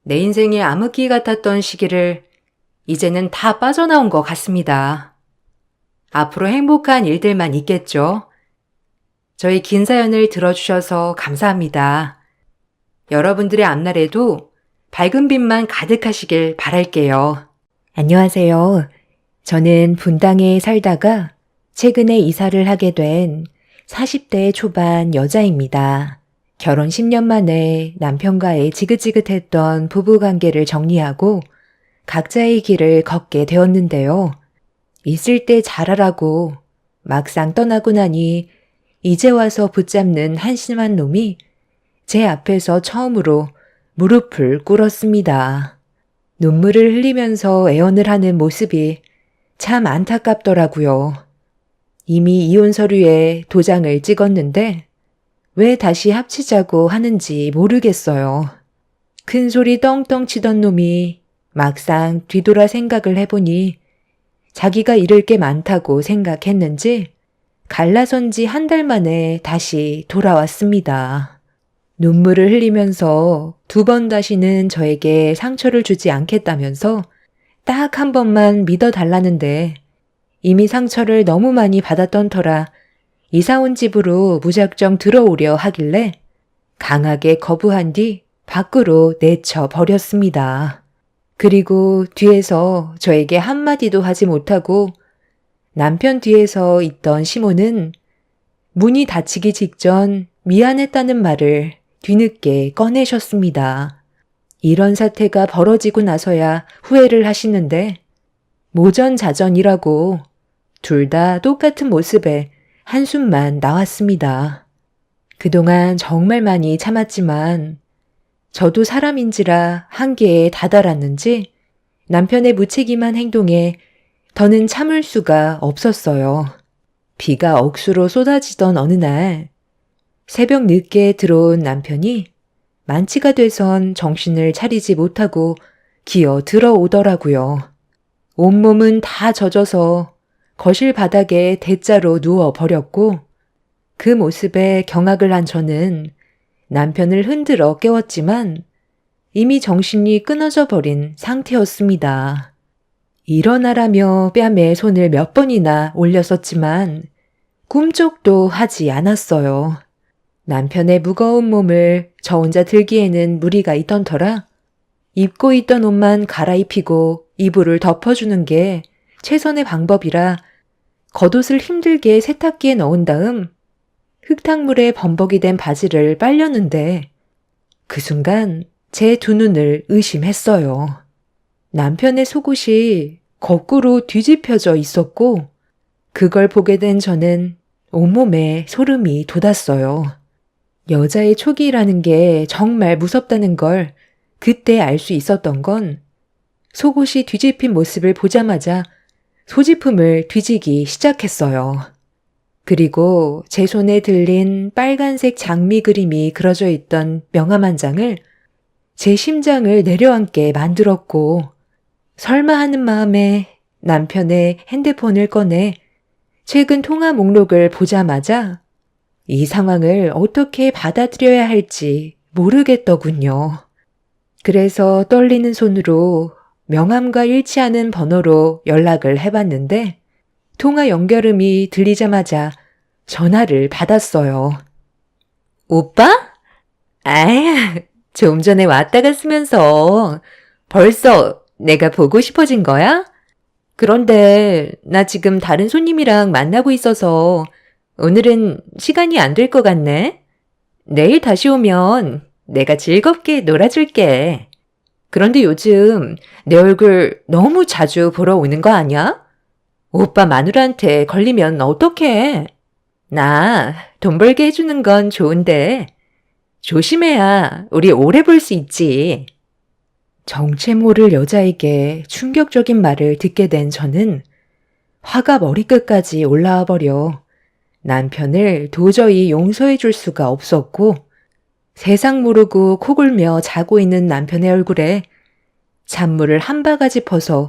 Speaker 1: 내 인생의 암흑기 같았던 시기를 이제는 다 빠져나온 것 같습니다. 앞으로 행복한 일들만 있겠죠. 저희 긴 사연을 들어주셔서 감사합니다. 여러분들의 앞날에도 밝은 빛만 가득하시길 바랄게요. 안녕하세요. 저는 분당에 살다가 최근에 이사를 하게 된 40대 초반 여자입니다. 결혼 10년 만에 남편과의 지긋지긋했던 부부관계를 정리하고 각자의 길을 걷게 되었는데요. 있을 때 잘하라고 막상 떠나고 나니 이제 와서 붙잡는 한심한 놈이 제 앞에서 처음으로 무릎을 꿇었습니다. 눈물을 흘리면서 애원을 하는 모습이 참 안타깝더라고요. 이미 이혼 서류에 도장을 찍었는데 왜 다시 합치자고 하는지 모르겠어요. 큰 소리 떵떵 치던 놈이 막상 뒤돌아 생각을 해보니 자기가 잃을 게 많다고 생각했는지 갈라선 지 한 달 만에 다시 돌아왔습니다. 눈물을 흘리면서 2번 다시는 저에게 상처를 주지 않겠다면서 딱 한 번만 믿어달라는데 이미 상처를 너무 많이 받았던 터라 이사 온 집으로 무작정 들어오려 하길래 강하게 거부한 뒤 밖으로 내쳐 버렸습니다. 그리고 뒤에서 저에게 한마디도 하지 못하고 남편 뒤에서 있던 시모는 문이 닫히기 직전 미안했다는 말을 뒤늦게 꺼내셨습니다. 이런 사태가 벌어지고 나서야 후회를 하시는데 모전자전이라고 둘 다 똑같은 모습에 한숨만 나왔습니다. 그동안 정말 많이 참았지만 저도 사람인지라 한계에 다다랐는지 남편의 무책임한 행동에 더는 참을 수가 없었어요. 비가 억수로 쏟아지던 어느 날 새벽 늦게 들어온 남편이 만취가 돼선 정신을 차리지 못하고 기어 들어오더라고요. 온몸은 다 젖어서 거실 바닥에 대자로 누워버렸고 그 모습에 경악을 한 저는 남편을 흔들어 깨웠지만 이미 정신이 끊어져 버린 상태였습니다. 일어나라며 뺨에 손을 몇 번이나 올렸었지만 꿈쩍도 하지 않았어요. 남편의 무거운 몸을 저 혼자 들기에는 무리가 있던 터라 입고 있던 옷만 갈아입히고 이불을 덮어주는 게 최선의 방법이라 겉옷을 힘들게 세탁기에 넣은 다음 흙탕물에 범벅이 된 바지를 빨렸는데 그 순간 제 2눈을 의심했어요. 남편의 속옷이 거꾸로 뒤집혀져 있었고 그걸 보게 된 저는 온몸에 소름이 돋았어요. 여자의 초기라는 게 정말 무섭다는 걸 그때 알 수 있었던 건 속옷이 뒤집힌 모습을 보자마자 소지품을 뒤지기 시작했어요. 그리고 제 손에 들린 빨간색 장미 그림이 그려져 있던 명함 한 장을 제 심장을 내려앉게 만들었고 설마 하는 마음에 남편의 핸드폰을 꺼내 최근 통화 목록을 보자마자 이 상황을 어떻게 받아들여야 할지 모르겠더군요. 그래서 떨리는 손으로 명함과 일치하는 번호로 연락을 해봤는데 통화 연결음이 들리자마자 전화를 받았어요. 오빠? 좀 전에 왔다 갔으면서 벌써 내가 보고 싶어진 거야? 그런데 나 지금 다른 손님이랑 만나고 있어서 오늘은 시간이 안 될 것 같네. 내일 다시 오면 내가 즐겁게 놀아줄게. 그런데 요즘 내 얼굴 너무 자주 보러 오는 거 아니야? 오빠 마누라한테 걸리면 어떡해? 나 돈 벌게 해주는 건 좋은데 조심해야 우리 오래 볼 수 있지. 정체 모를 여자에게 충격적인 말을 듣게 된 저는 화가 머리끝까지 올라와 버려 남편을 도저히 용서해 줄 수가 없었고 세상 모르고 코골며 자고 있는 남편의 얼굴에 잔물을 한 바가지 퍼서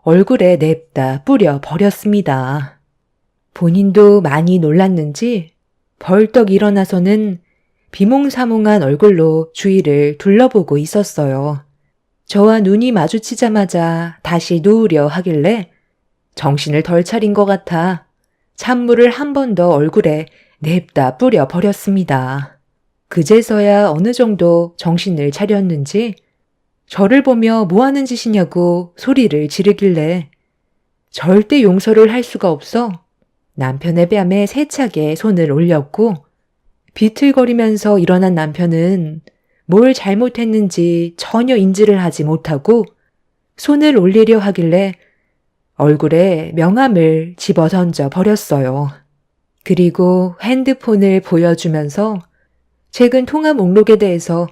Speaker 1: 얼굴에 냅다 뿌려 버렸습니다. 본인도 많이 놀랐는지 벌떡 일어나서는 비몽사몽한 얼굴로 주위를 둘러보고 있었어요. 저와 눈이 마주치자마자 다시 누우려 하길래 정신을 덜 차린 것 같아 찬물을 한 번 더 얼굴에 냅다 뿌려 버렸습니다. 그제서야 어느 정도 정신을 차렸는지 저를 보며 뭐 하는 짓이냐고 소리를 지르길래 절대 용서를 할 수가 없어 남편의 뺨에 세차게 손을 올렸고 비틀거리면서 일어난 남편은 뭘 잘못했는지 전혀 인지를 하지 못하고 손을 올리려 하길래 얼굴에 명함을 집어던져 버렸어요. 그리고 핸드폰을 보여주면서 최근 통화 목록에 대해서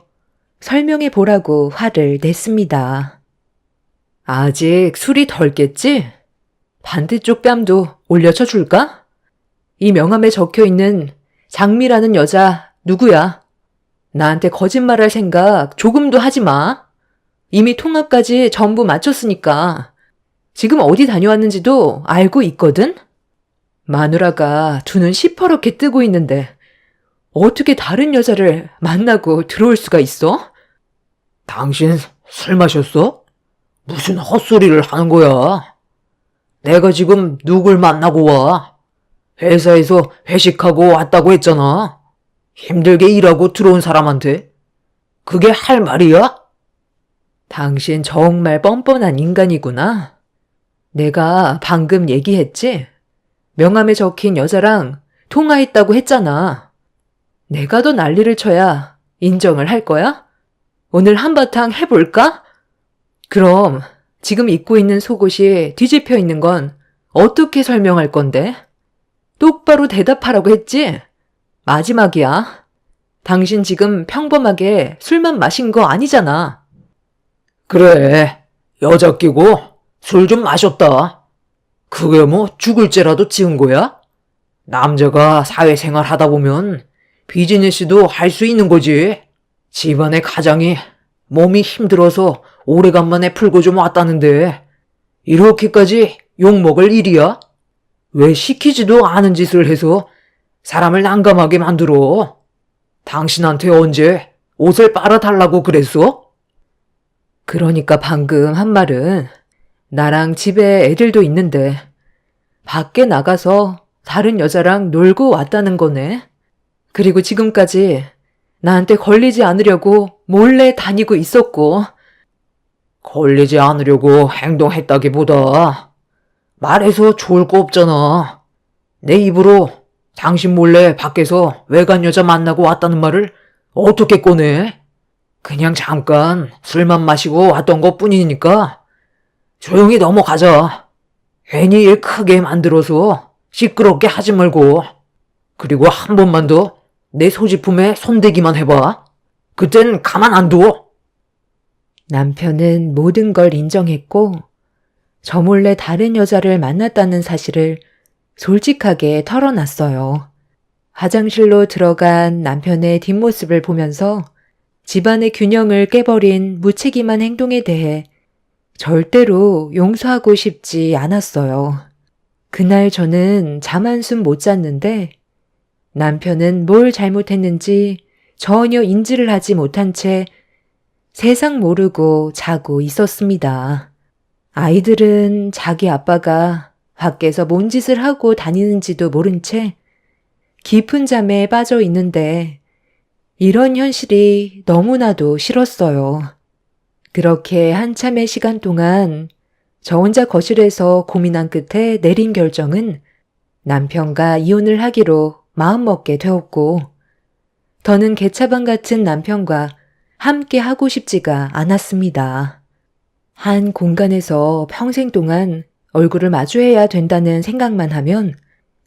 Speaker 1: 설명해 보라고 화를 냈습니다. 아직 술이 덜 깼지? 반대쪽 뺨도 올려쳐 줄까? 이 명함에 적혀 있는 장미라는 여자 누구야? 나한테 거짓말할 생각 조금도 하지 마. 이미 통화까지 전부 마쳤으니까. 지금 어디 다녀왔는지도 알고 있거든? 마누라가 두 눈 시퍼렇게 뜨고 있는데 어떻게 다른 여자를 만나고 들어올 수가 있어?
Speaker 2: 당신 술 마셨어? 무슨 헛소리를 하는 거야? 내가 지금 누굴 만나고 와? 회사에서 회식하고 왔다고 했잖아. 힘들게 일하고 들어온 사람한테. 그게 할 말이야?
Speaker 1: 당신 정말 뻔뻔한 인간이구나. 내가 방금 얘기했지? 명함에 적힌 여자랑 통화했다고 했잖아. 내가 더 난리를 쳐야 인정을 할 거야? 오늘 한바탕 해볼까? 그럼 지금 입고 있는 속옷이 뒤집혀 있는 건 어떻게 설명할 건데? 똑바로 대답하라고 했지? 마지막이야. 당신 지금 평범하게 술만 마신 거 아니잖아.
Speaker 2: 그래, 여자 끼고 술 좀 마셨다. 그게 뭐 죽을 죄라도 지은 거야? 남자가 사회생활 하다 보면 비즈니스도 할 수 있는 거지. 집안의 가장이 몸이 힘들어서 오래간만에 풀고 좀 왔다는데 이렇게까지 욕먹을 일이야? 왜 시키지도 않은 짓을 해서 사람을 난감하게 만들어? 당신한테 언제 옷을 빨아달라고 그랬어?
Speaker 1: 그러니까 방금 한 말은 나랑 집에 애들도 있는데 밖에 나가서 다른 여자랑 놀고 왔다는 거네. 그리고 지금까지 나한테 걸리지 않으려고 몰래 다니고 있었고.
Speaker 2: 걸리지 않으려고 행동했다기보다 말해서 좋을 거 없잖아. 내 입으로 당신 몰래 밖에서 외간 여자 만나고 왔다는 말을 어떻게 꺼내? 그냥 잠깐 술만 마시고 왔던 것 뿐이니까 조용히 넘어가자. 괜히 일 크게 만들어서 시끄럽게 하지 말고. 그리고 한 번만 더 내 소지품에 손대기만 해봐. 그땐 가만 안 둬.
Speaker 1: 남편은 모든 걸 인정했고 저 몰래 다른 여자를 만났다는 사실을 솔직하게 털어놨어요. 화장실로 들어간 남편의 뒷모습을 보면서 집안의 균형을 깨버린 무책임한 행동에 대해 절대로 용서하고 싶지 않았어요. 그날 저는 잠 한숨 못 잤는데 남편은 뭘 잘못했는지 전혀 인지를 하지 못한 채 세상 모르고 자고 있었습니다. 아이들은 자기 아빠가 밖에서 뭔 짓을 하고 다니는지도 모른 채 깊은 잠에 빠져 있는데 이런 현실이 너무나도 싫었어요. 그렇게 한참의 시간 동안 저 혼자 거실에서 고민한 끝에 내린 결정은 남편과 이혼을 하기로 마음먹게 되었고 더는 개차반 같은 남편과 함께 하고 싶지가 않았습니다. 한 공간에서 평생 동안 얼굴을 마주해야 된다는 생각만 하면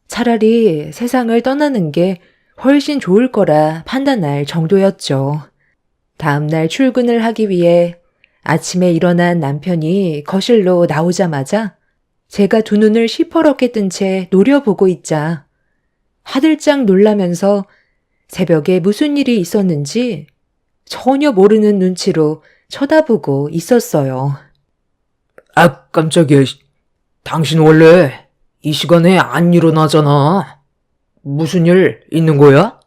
Speaker 1: 차라리 세상을 떠나는 게 훨씬 좋을 거라 판단할 정도였죠. 다음날 출근을 하기 위해 아침에 일어난 남편이 거실로 나오자마자 제가 두 눈을 시퍼렇게 뜬 채 노려보고 있자 화들짝 놀라면서 새벽에 무슨 일이 있었는지 전혀 모르는 눈치로 쳐다보고 있었어요.
Speaker 2: 아, 깜짝이야. 당신 원래 이 시간에 안 일어나잖아. 무슨 일 있는 거야?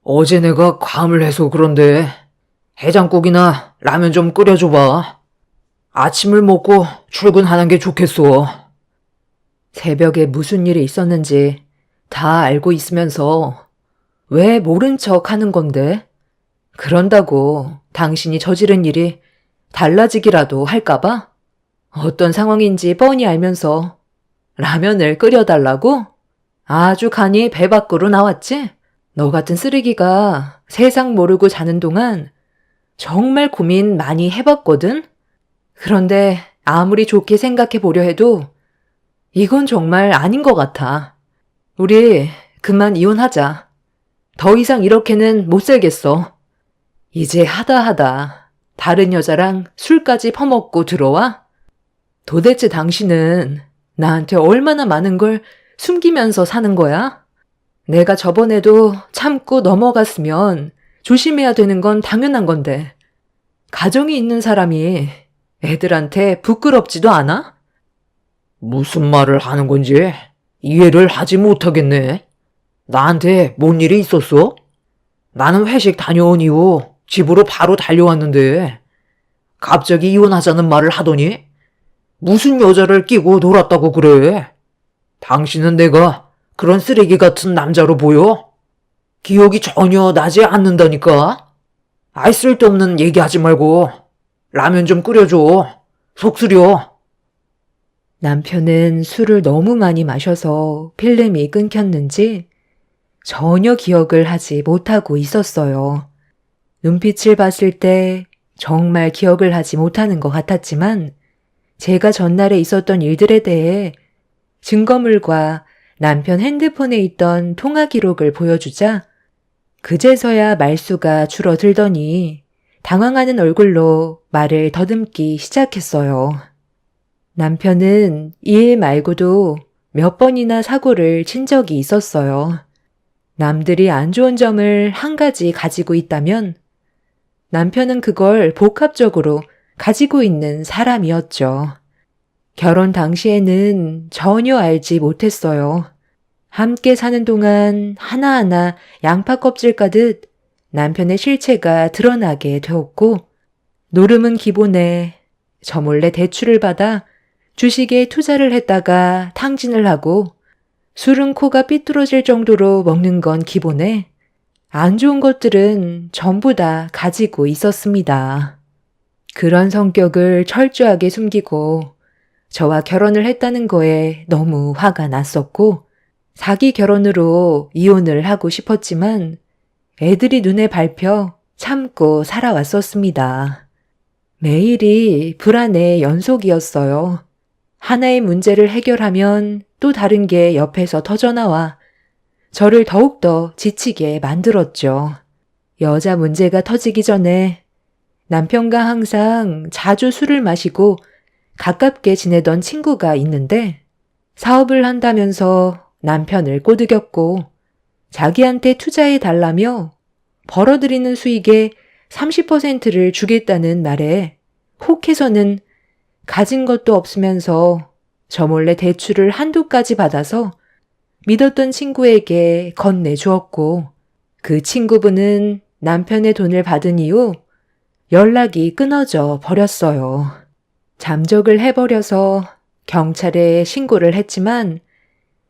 Speaker 2: 어제 내가 과음을 해서 그런데 해장국이나 라면 좀 끓여줘봐. 아침을 먹고 출근하는 게 좋겠어.
Speaker 1: 새벽에 무슨 일이 있었는지 다 알고 있으면서 왜 모른 척 하는 건데? 그런다고 당신이 저지른 일이 달라지기라도 할까봐? 어떤 상황인지 뻔히 알면서 라면을 끓여달라고? 아주 간이 배 밖으로 나왔지? 너 같은 쓰레기가 세상 모르고 자는 동안 정말 고민 많이 해봤거든? 그런데 아무리 좋게 생각해 보려 해도 이건 정말 아닌 것 같아. 우리 그만 이혼하자. 더 이상 이렇게는 못 살겠어. 이제 하다 다른 여자랑 술까지 퍼먹고 들어와? 도대체 당신은 나한테 얼마나 많은 걸 숨기면서 사는 거야? 내가 저번에도 참고 넘어갔으면 조심해야 되는 건 당연한 건데 가정이 있는 사람이 애들한테 부끄럽지도 않아?
Speaker 2: 무슨 말을 하는 건지 이해를 하지 못하겠네. 나한테 뭔 일이 있었어? 나는 회식 다녀온 이후 집으로 바로 달려왔는데 갑자기 이혼하자는 말을 하더니 무슨 여자를 끼고 놀았다고 그래? 당신은 내가 그런 쓰레기 같은 남자로 보여? 기억이 전혀 나지 않는다니까? 아이 쓸데없는 얘기하지 말고 라면 좀 끓여줘. 속 쓰려.
Speaker 1: 남편은 술을 너무 많이 마셔서 필름이 끊겼는지 전혀 기억을 하지 못하고 있었어요. 눈빛을 봤을 때 정말 기억을 하지 못하는 것 같았지만 제가 전날에 있었던 일들에 대해 증거물과 남편 핸드폰에 있던 통화 기록을 보여주자 그제서야 말수가 줄어들더니 당황하는 얼굴로 말을 더듬기 시작했어요. 남편은 이 일 말고도 몇 번이나 사고를 친 적이 있었어요. 남들이 안 좋은 점을 한 가지 가지고 있다면 남편은 그걸 복합적으로 가지고 있는 사람이었죠. 결혼 당시에는 전혀 알지 못했어요. 함께 사는 동안 하나하나 양파 껍질 까듯 남편의 실체가 드러나게 되었고 노름은 기본에 저 몰래 대출을 받아 주식에 투자를 했다가 탕진을 하고 술은 코가 삐뚤어질 정도로 먹는 건 기본에 안 좋은 것들은 전부 다 가지고 있었습니다. 그런 성격을 철저하게 숨기고 저와 결혼을 했다는 거에 너무 화가 났었고 사기 결혼으로 이혼을 하고 싶었지만 애들이 눈에 밟혀 참고 살아왔었습니다. 매일이 불안의 연속이었어요. 하나의 문제를 해결하면 또 다른 게 옆에서 터져나와 저를 더욱더 지치게 만들었죠. 여자 문제가 터지기 전에 남편과 항상 자주 술을 마시고 가깝게 지내던 친구가 있는데 사업을 한다면서 남편을 꼬드겼고 자기한테 투자해 달라며 벌어들이는 수익의 30%를 주겠다는 말에 혹해서는 가진 것도 없으면서 저 몰래 대출을 한두 가지 받아서 믿었던 친구에게 건네주었고 그 친구분은 남편의 돈을 받은 이후 연락이 끊어져 버렸어요. 잠적을 해버려서 경찰에 신고를 했지만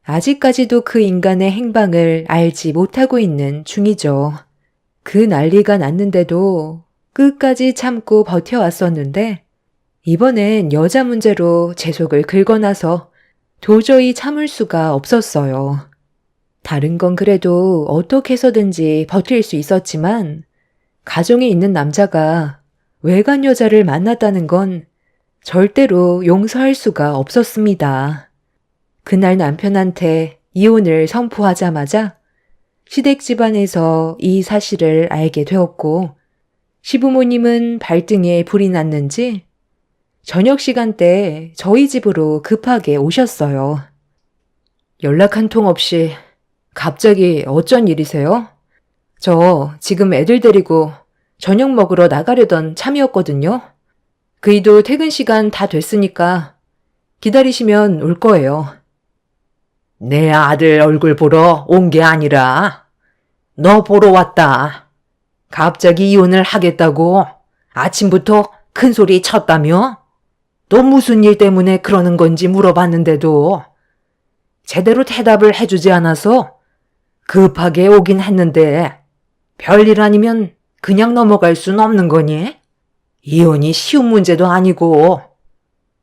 Speaker 1: 아직까지도 그 인간의 행방을 알지 못하고 있는 중이죠. 그 난리가 났는데도 끝까지 참고 버텨왔었는데 이번엔 여자 문제로 제 속을 긁어놔서 도저히 참을 수가 없었어요. 다른 건 그래도 어떻게 해서든지 버틸 수 있었지만 가정에 있는 남자가 외간 여자를 만났다는 건 절대로 용서할 수가 없었습니다. 그날 남편한테 이혼을 선포하자마자 시댁 집안에서 이 사실을 알게 되었고 시부모님은 발등에 불이 났는지 저녁 시간대에 저희 집으로 급하게 오셨어요. 연락 한 통 없이 갑자기 어쩐 일이세요? 저 지금 애들 데리고 저녁 먹으러 나가려던 참이었거든요. 그이도 퇴근 시간 다 됐으니까 기다리시면 올 거예요.
Speaker 2: 내 아들 얼굴 보러 온 게 아니라 너 보러 왔다. 갑자기 이혼을 하겠다고 아침부터 큰 소리 쳤다며? 또 무슨 일 때문에 그러는 건지 물어봤는데도 제대로 대답을 해주지 않아서 급하게 오긴 했는데 별일 아니면 그냥 넘어갈 순 없는 거니? 이혼이 쉬운 문제도 아니고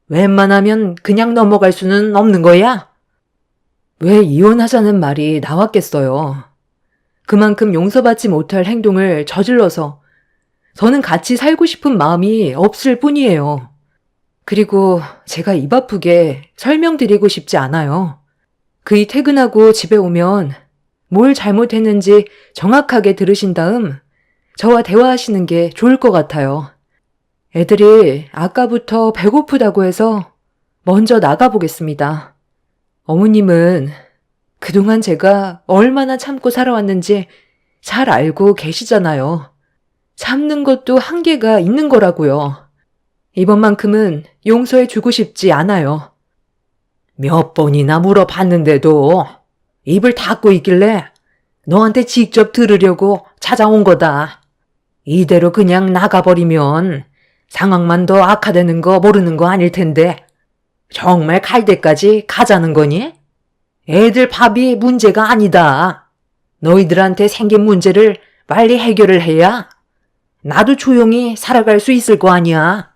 Speaker 2: 웬만하면 그냥 넘어갈 수는 없는 거야?
Speaker 1: 왜 이혼하자는 말이 나왔겠어요. 그만큼 용서받지 못할 행동을 저질러서 저는 같이 살고 싶은 마음이 없을 뿐이에요. 그리고 제가 입 아프게 설명드리고 싶지 않아요. 그이 퇴근하고 집에 오면 뭘 잘못했는지 정확하게 들으신 다음 저와 대화하시는 게 좋을 것 같아요. 애들이 아까부터 배고프다고 해서 먼저 나가보겠습니다. 어머님은 그동안 제가 얼마나 참고 살아왔는지 잘 알고 계시잖아요. 참는 것도 한계가 있는 거라고요. 이번만큼은 용서해 주고 싶지 않아요.
Speaker 2: 몇 번이나 물어봤는데도 입을 닫고 있길래 너한테 직접 들으려고 찾아온 거다. 이대로 그냥 나가버리면 상황만 더 악화되는 거 모르는 거 아닐 텐데 정말 갈 때까지 가자는 거니? 애들 밥이 문제가 아니다. 너희들한테 생긴 문제를 빨리 해결을 해야 나도 조용히 살아갈 수 있을 거 아니야.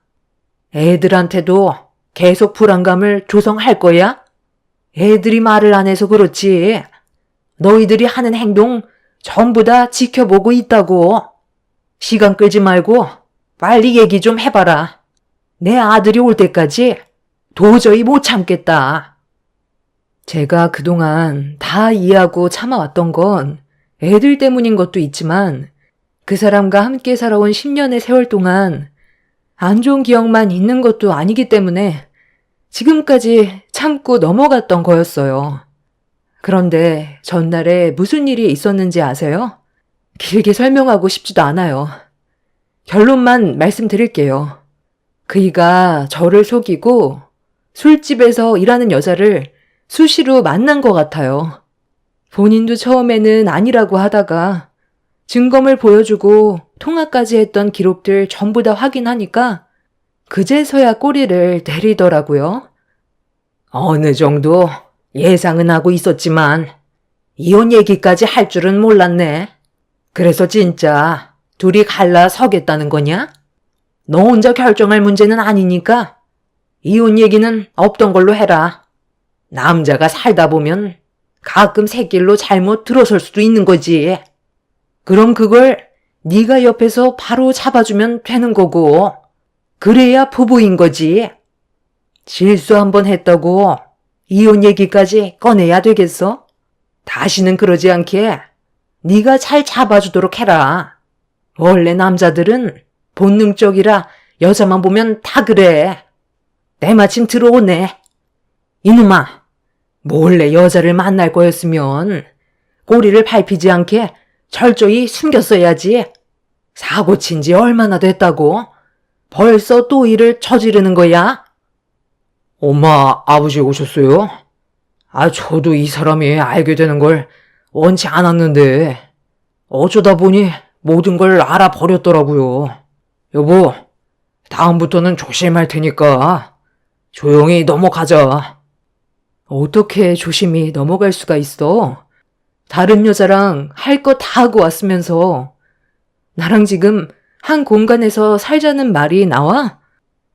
Speaker 2: 애들한테도 계속 불안감을 조성할 거야? 애들이 말을 안 해서 그렇지. 너희들이 하는 행동 전부 다 지켜보고 있다고. 시간 끌지 말고 빨리 얘기 좀 해봐라. 내 아들이 올 때까지 도저히 못 참겠다.
Speaker 1: 제가 그동안 다 이해하고 참아왔던 건 애들 때문인 것도 있지만 그 사람과 함께 살아온 10년의 세월 동안 안 좋은 기억만 있는 것도 아니기 때문에 지금까지 참고 넘어갔던 거였어요. 그런데 전날에 무슨 일이 있었는지 아세요? 길게 설명하고 싶지도 않아요. 결론만 말씀드릴게요. 그이가 저를 속이고 술집에서 일하는 여자를 수시로 만난 것 같아요. 본인도 처음에는 아니라고 하다가 증거물 보여주고 통화까지 했던 기록들 전부 다 확인하니까 그제서야 꼬리를 내리더라고요.
Speaker 2: 어느 정도 예상은 하고 있었지만 이혼 얘기까지 할 줄은 몰랐네. 그래서 진짜 둘이 갈라서겠다는 거냐? 너 혼자 결정할 문제는 아니니까 이혼 얘기는 없던 걸로 해라. 남자가 살다 보면 가끔 새길로 잘못 들어설 수도 있는 거지. 그럼 그걸 네가 옆에서 바로 잡아주면 되는 거고 그래야 부부인 거지. 실수 한번 했다고 이혼 얘기까지 꺼내야 되겠어? 다시는 그러지 않게 네가 잘 잡아주도록 해라. 원래 남자들은 본능적이라 여자만 보면 다 그래. 때마침 들어오네. 이놈아, 몰래 여자를 만날 거였으면 꼬리를 밟히지 않게 철저히 숨겼어야지. 사고 친 지 얼마나 됐다고? 벌써 또 일을 저지르는 거야? 엄마, 아버지 오셨어요? 저도 이 사람이 알게 되는 걸 원치 않았는데 어쩌다 보니 모든 걸 알아버렸더라고요. 여보, 다음부터는 조심할 테니까 조용히 넘어가자.
Speaker 1: 어떻게 조심히 넘어갈 수가 있어? 다른 여자랑 할 거 다 하고 왔으면서 나랑 지금 한 공간에서 살자는 말이 나와?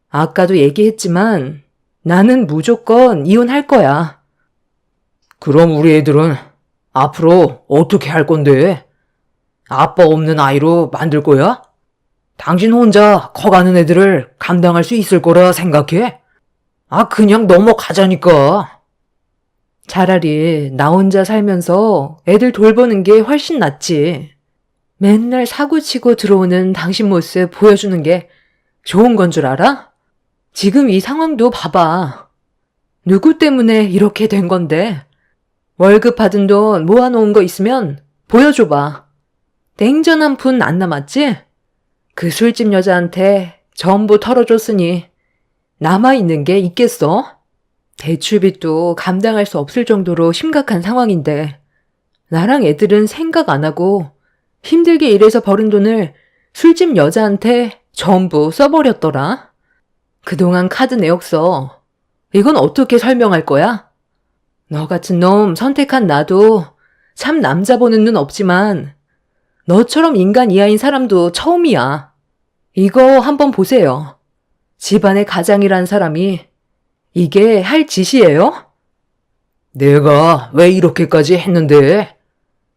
Speaker 1: 아까도 얘기했지만 나는 무조건 이혼할 거야.
Speaker 2: 그럼 우리 애들은 앞으로 어떻게 할 건데? 아빠 없는 아이로 만들 거야? 당신 혼자 커가는 애들을 감당할 수 있을 거라 생각해? 그냥 넘어가자니까.
Speaker 1: 차라리 나 혼자 살면서 애들 돌보는 게 훨씬 낫지. 맨날 사고치고 들어오는 당신 모습 보여주는 게 좋은 건 줄 알아? 지금 이 상황도 봐봐. 누구 때문에 이렇게 된 건데? 월급 받은 돈 모아놓은 거 있으면 보여줘봐. 냉전 한 푼 안 남았지? 그 술집 여자한테 전부 털어줬으니 남아있는 게 있겠어? 대출빚도 감당할 수 없을 정도로 심각한 상황인데 나랑 애들은 생각 안 하고 힘들게 일해서 벌은 돈을 술집 여자한테 전부 써버렸더라. 그동안 카드 내역서 이건 어떻게 설명할 거야? 너 같은 놈 선택한 나도 참 남자 보는 눈 없지만 너처럼 인간 이하인 사람도 처음이야. 이거 한번 보세요. 집안의 가장이란 사람이 이게 할 짓이에요?
Speaker 2: 내가 왜 이렇게까지 했는데?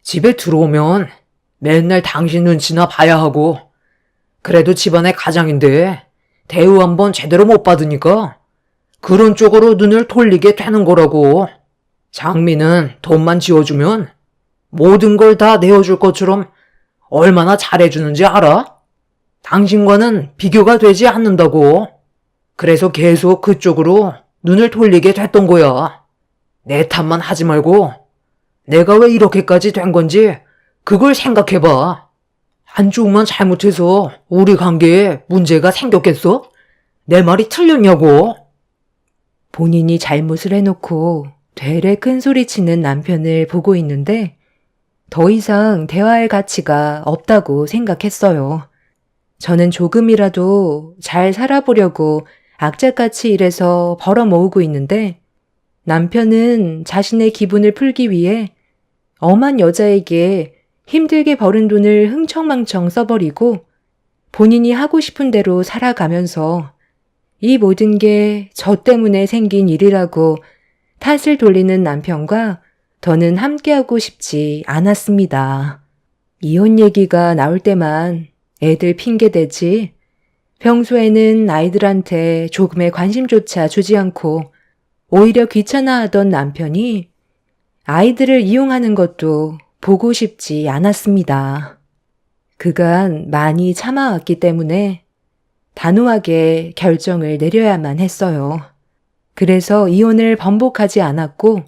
Speaker 2: 집에 들어오면 맨날 당신 눈치나 봐야 하고 그래도 집안의 가장인데 대우 한번 제대로 못 받으니까 그런 쪽으로 눈을 돌리게 되는 거라고. 장미는 돈만 지어주면 모든 걸 다 내어줄 것처럼 얼마나 잘해주는지 알아? 당신과는 비교가 되지 않는다고. 그래서 계속 그쪽으로 눈을 돌리게 됐던 거야. 내 탓만 하지 말고 내가 왜 이렇게까지 된 건지 그걸 생각해봐. 한쪽만 잘못해서 우리 관계에 문제가 생겼겠어? 내 말이 틀렸냐고.
Speaker 1: 본인이 잘못을 해놓고 되레 큰 소리치는 남편을 보고 있는데 더 이상 대화할 가치가 없다고 생각했어요. 저는 조금이라도 잘 살아보려고 악착같이 일해서 벌어 모으고 있는데 남편은 자신의 기분을 풀기 위해 엄한 여자에게 힘들게 벌은 돈을 흥청망청 써버리고 본인이 하고 싶은 대로 살아가면서 이 모든 게 저 때문에 생긴 일이라고 탓을 돌리는 남편과 더는 함께하고 싶지 않았습니다. 이혼 얘기가 나올 때만 애들 핑계대지 평소에는 아이들한테 조금의 관심조차 주지 않고 오히려 귀찮아하던 남편이 아이들을 이용하는 것도 보고 싶지 않았습니다. 그간 많이 참아왔기 때문에 단호하게 결정을 내려야만 했어요. 그래서 이혼을 번복하지 않았고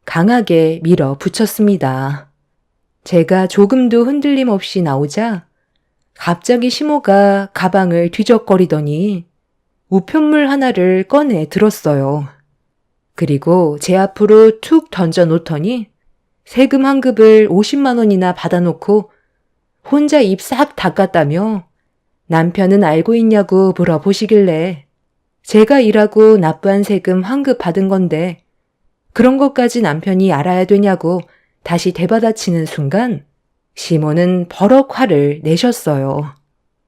Speaker 1: 강하게 밀어붙였습니다. 제가 조금도 흔들림 없이 나오자 갑자기 시모가 가방을 뒤적거리더니 우편물 하나를 꺼내 들었어요. 그리고 제 앞으로 툭 던져 놓더니 세금 환급을 50만 원이나 받아놓고 혼자 입 싹 닦았다며 남편은 알고 있냐고 물어보시길래 제가 일하고 납부한 세금 환급 받은 건데 그런 것까지 남편이 알아야 되냐고 다시 대받아치는 순간 시모는 버럭 화를 내셨어요.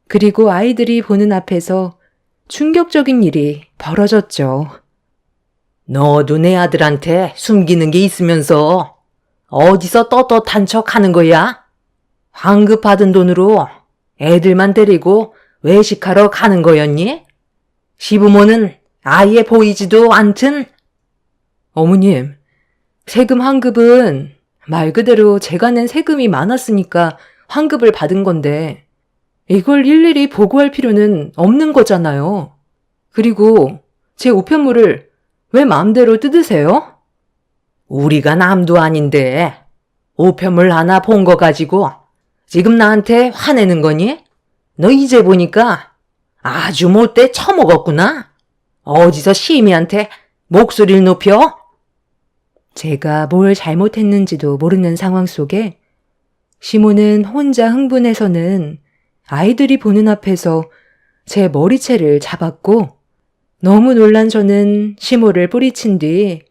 Speaker 1: 그리고 아이들이 보는 앞에서 충격적인 일이 벌어졌죠.
Speaker 2: 너도 내 아들한테 숨기는 게 있으면서 어디서 떳떳한 척 하는 거야? 환급 받은 돈으로 애들만 데리고 외식하러 가는 거였니? 시부모는 아예 보이지도 않든?
Speaker 1: 어머님, 세금 환급은 말 그대로 제가 낸 세금이 많았으니까 환급을 받은 건데 이걸 일일이 보고할 필요는 없는 거잖아요. 그리고 제 우편물을 왜 마음대로 뜯으세요?
Speaker 2: 우리가 남도 아닌데 우편물 하나 본 거 가지고 지금 나한테 화내는 거니? 너 이제 보니까 아주 못돼 처먹었구나. 어디서 시미한테 목소리를 높여?
Speaker 1: 제가 뭘 잘못했는지도 모르는 상황 속에 시모는 혼자 흥분해서는 아이들이 보는 앞에서 제 머리채를 잡았고 너무 놀란 저는 시모를 뿌리친 뒤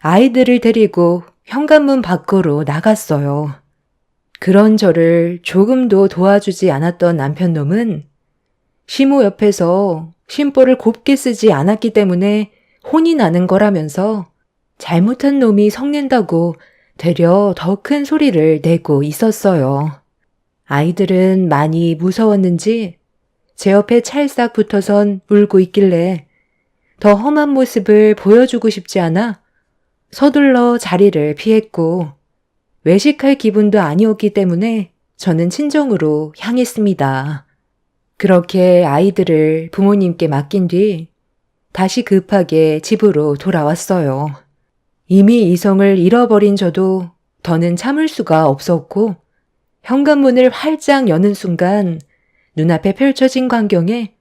Speaker 1: 아이들을 데리고 현관문 밖으로 나갔어요. 그런 저를 조금도 도와주지 않았던 남편놈은 시모 옆에서 심보를 곱게 쓰지 않았기 때문에 혼이 나는 거라면서 잘못한 놈이 성낸다고 되려 더 큰 소리를 내고 있었어요. 아이들은 많이 무서웠는지 제 옆에 찰싹 붙어선 울고 있길래 더 험한 모습을 보여주고 싶지 않아 서둘러 자리를 피했고 외식할 기분도 아니었기 때문에 저는 친정으로 향했습니다. 그렇게 아이들을 부모님께 맡긴 뒤 다시 급하게 집으로 돌아왔어요. 이미 이성을 잃어버린 저도 더는 참을 수가 없었고 현관문을 활짝 여는 순간 눈앞에 펼쳐진 광경에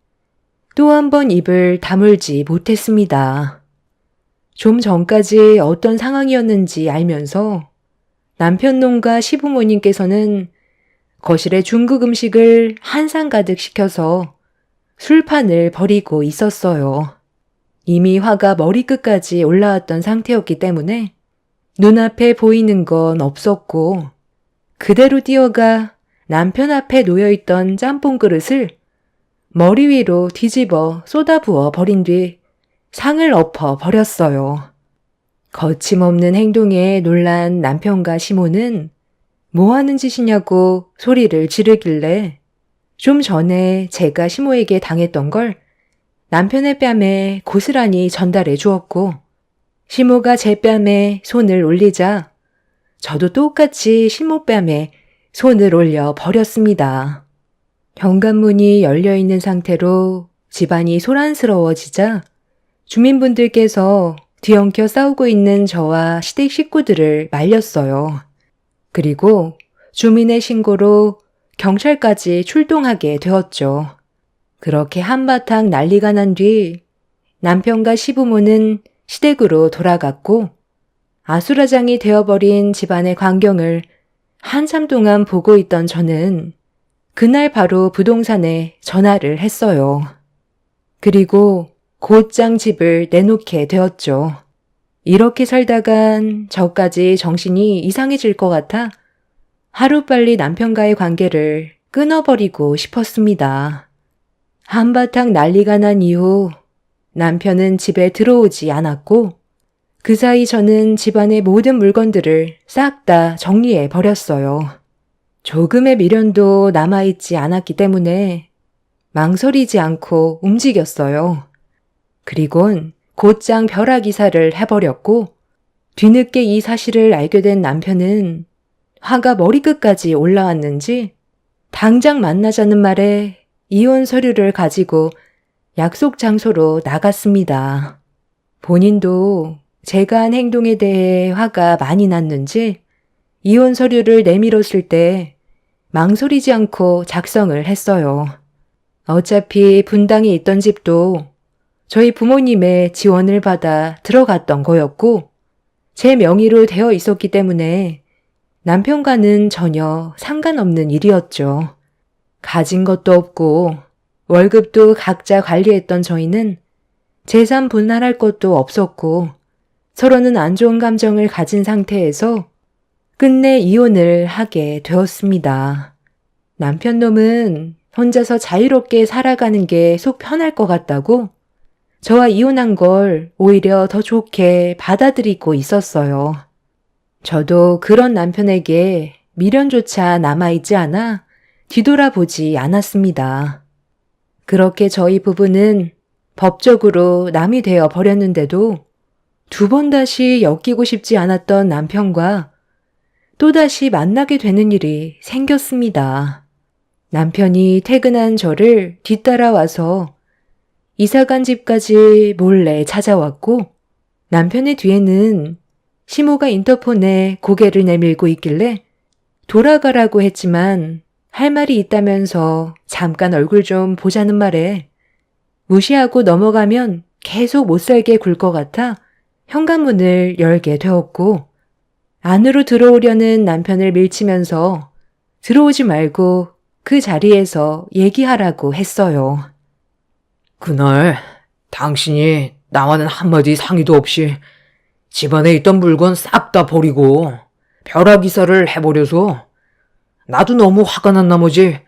Speaker 1: 또 한 번 입을 다물지 못했습니다. 좀 전까지 어떤 상황이었는지 알면서 남편놈과 시부모님께서는 거실에 중국 음식을 한 상 가득 시켜서 술판을 벌이고 있었어요. 이미 화가 머리끝까지 올라왔던 상태였기 때문에 눈앞에 보이는 건 없었고 그대로 뛰어가 남편 앞에 놓여있던 짬뽕 그릇을 머리 위로 뒤집어 쏟아부어 버린 뒤 상을 엎어 버렸어요. 거침없는 행동에 놀란 남편과 시모는 뭐 하는 짓이냐고 소리를 지르길래 좀 전에 제가 시모에게 당했던 걸 남편의 뺨에 고스란히 전달해 주었고 시모가 제 뺨에 손을 올리자 저도 똑같이 시모 뺨에 손을 올려 버렸습니다. 현관문이 열려있는 상태로 집안이 소란스러워지자 주민분들께서 뒤엉켜 싸우고 있는 저와 시댁 식구들을 말렸어요. 그리고 주민의 신고로 경찰까지 출동하게 되었죠. 그렇게 한바탕 난리가 난 뒤 남편과 시부모는
Speaker 3: 시댁으로 돌아갔고 아수라장이 되어버린 집안의 광경을 한참 동안 보고 있던 저는 그날 바로 부동산에 전화를 했어요. 그리고 곧장 집을 내놓게 되었죠. 이렇게 살다간 저까지 정신이 이상해질 것 같아 하루빨리 남편과의 관계를 끊어버리고 싶었습니다. 한바탕 난리가 난 이후 남편은 집에 들어오지 않았고 그 사이 저는 집안의 모든 물건들을 싹 다 정리해 버렸어요. 조금의 미련도 남아있지 않았기 때문에 망설이지 않고 움직였어요. 그리곤 곧장 벼락 이사를 해버렸고 뒤늦게 이 사실을 알게 된 남편은 화가 머리끝까지 올라왔는지 당장 만나자는 말에 이혼 서류를 가지고 약속 장소로 나갔습니다. 본인도 제가 한 행동에 대해 화가 많이 났는지 이혼 서류를 내밀었을 때 망설이지 않고 작성을 했어요. 어차피 분당에 있던 집도 저희 부모님의 지원을 받아 들어갔던 거였고 제 명의로 되어 있었기 때문에 남편과는 전혀 상관없는 일이었죠. 가진 것도 없고 월급도 각자 관리했던 저희는 재산 분할할 것도 없었고 서로는 안 좋은 감정을 가진 상태에서 끝내 이혼을 하게 되었습니다. 남편 놈은 혼자서 자유롭게 살아가는 게 속 편할 것 같다고 저와 이혼한 걸 오히려 더 좋게 받아들이고 있었어요. 저도 그런 남편에게 미련조차 남아있지 않아 뒤돌아보지 않았습니다. 그렇게 저희 부부는 법적으로 남이 되어 버렸는데도 두 번 다시 엮이고 싶지 않았던 남편과 또다시 만나게 되는 일이 생겼습니다. 남편이 퇴근한 저를 뒤따라와서 이사간 집까지 몰래 찾아왔고 남편의 뒤에는 시모가 인터폰에 고개를 내밀고 있길래 돌아가라고 했지만 할 말이 있다면서 잠깐 얼굴 좀 보자는 말에 무시하고 넘어가면 계속 못살게 굴 것 같아 현관문을 열게 되었고 안으로 들어오려는 남편을 밀치면서 들어오지 말고 그 자리에서 얘기하라고 했어요.
Speaker 2: 그날 당신이 나와는 한마디 상의도 없이 집안에 있던 물건 싹 다 버리고 벼락 이사를 해버려서 나도 너무 화가 난 나머지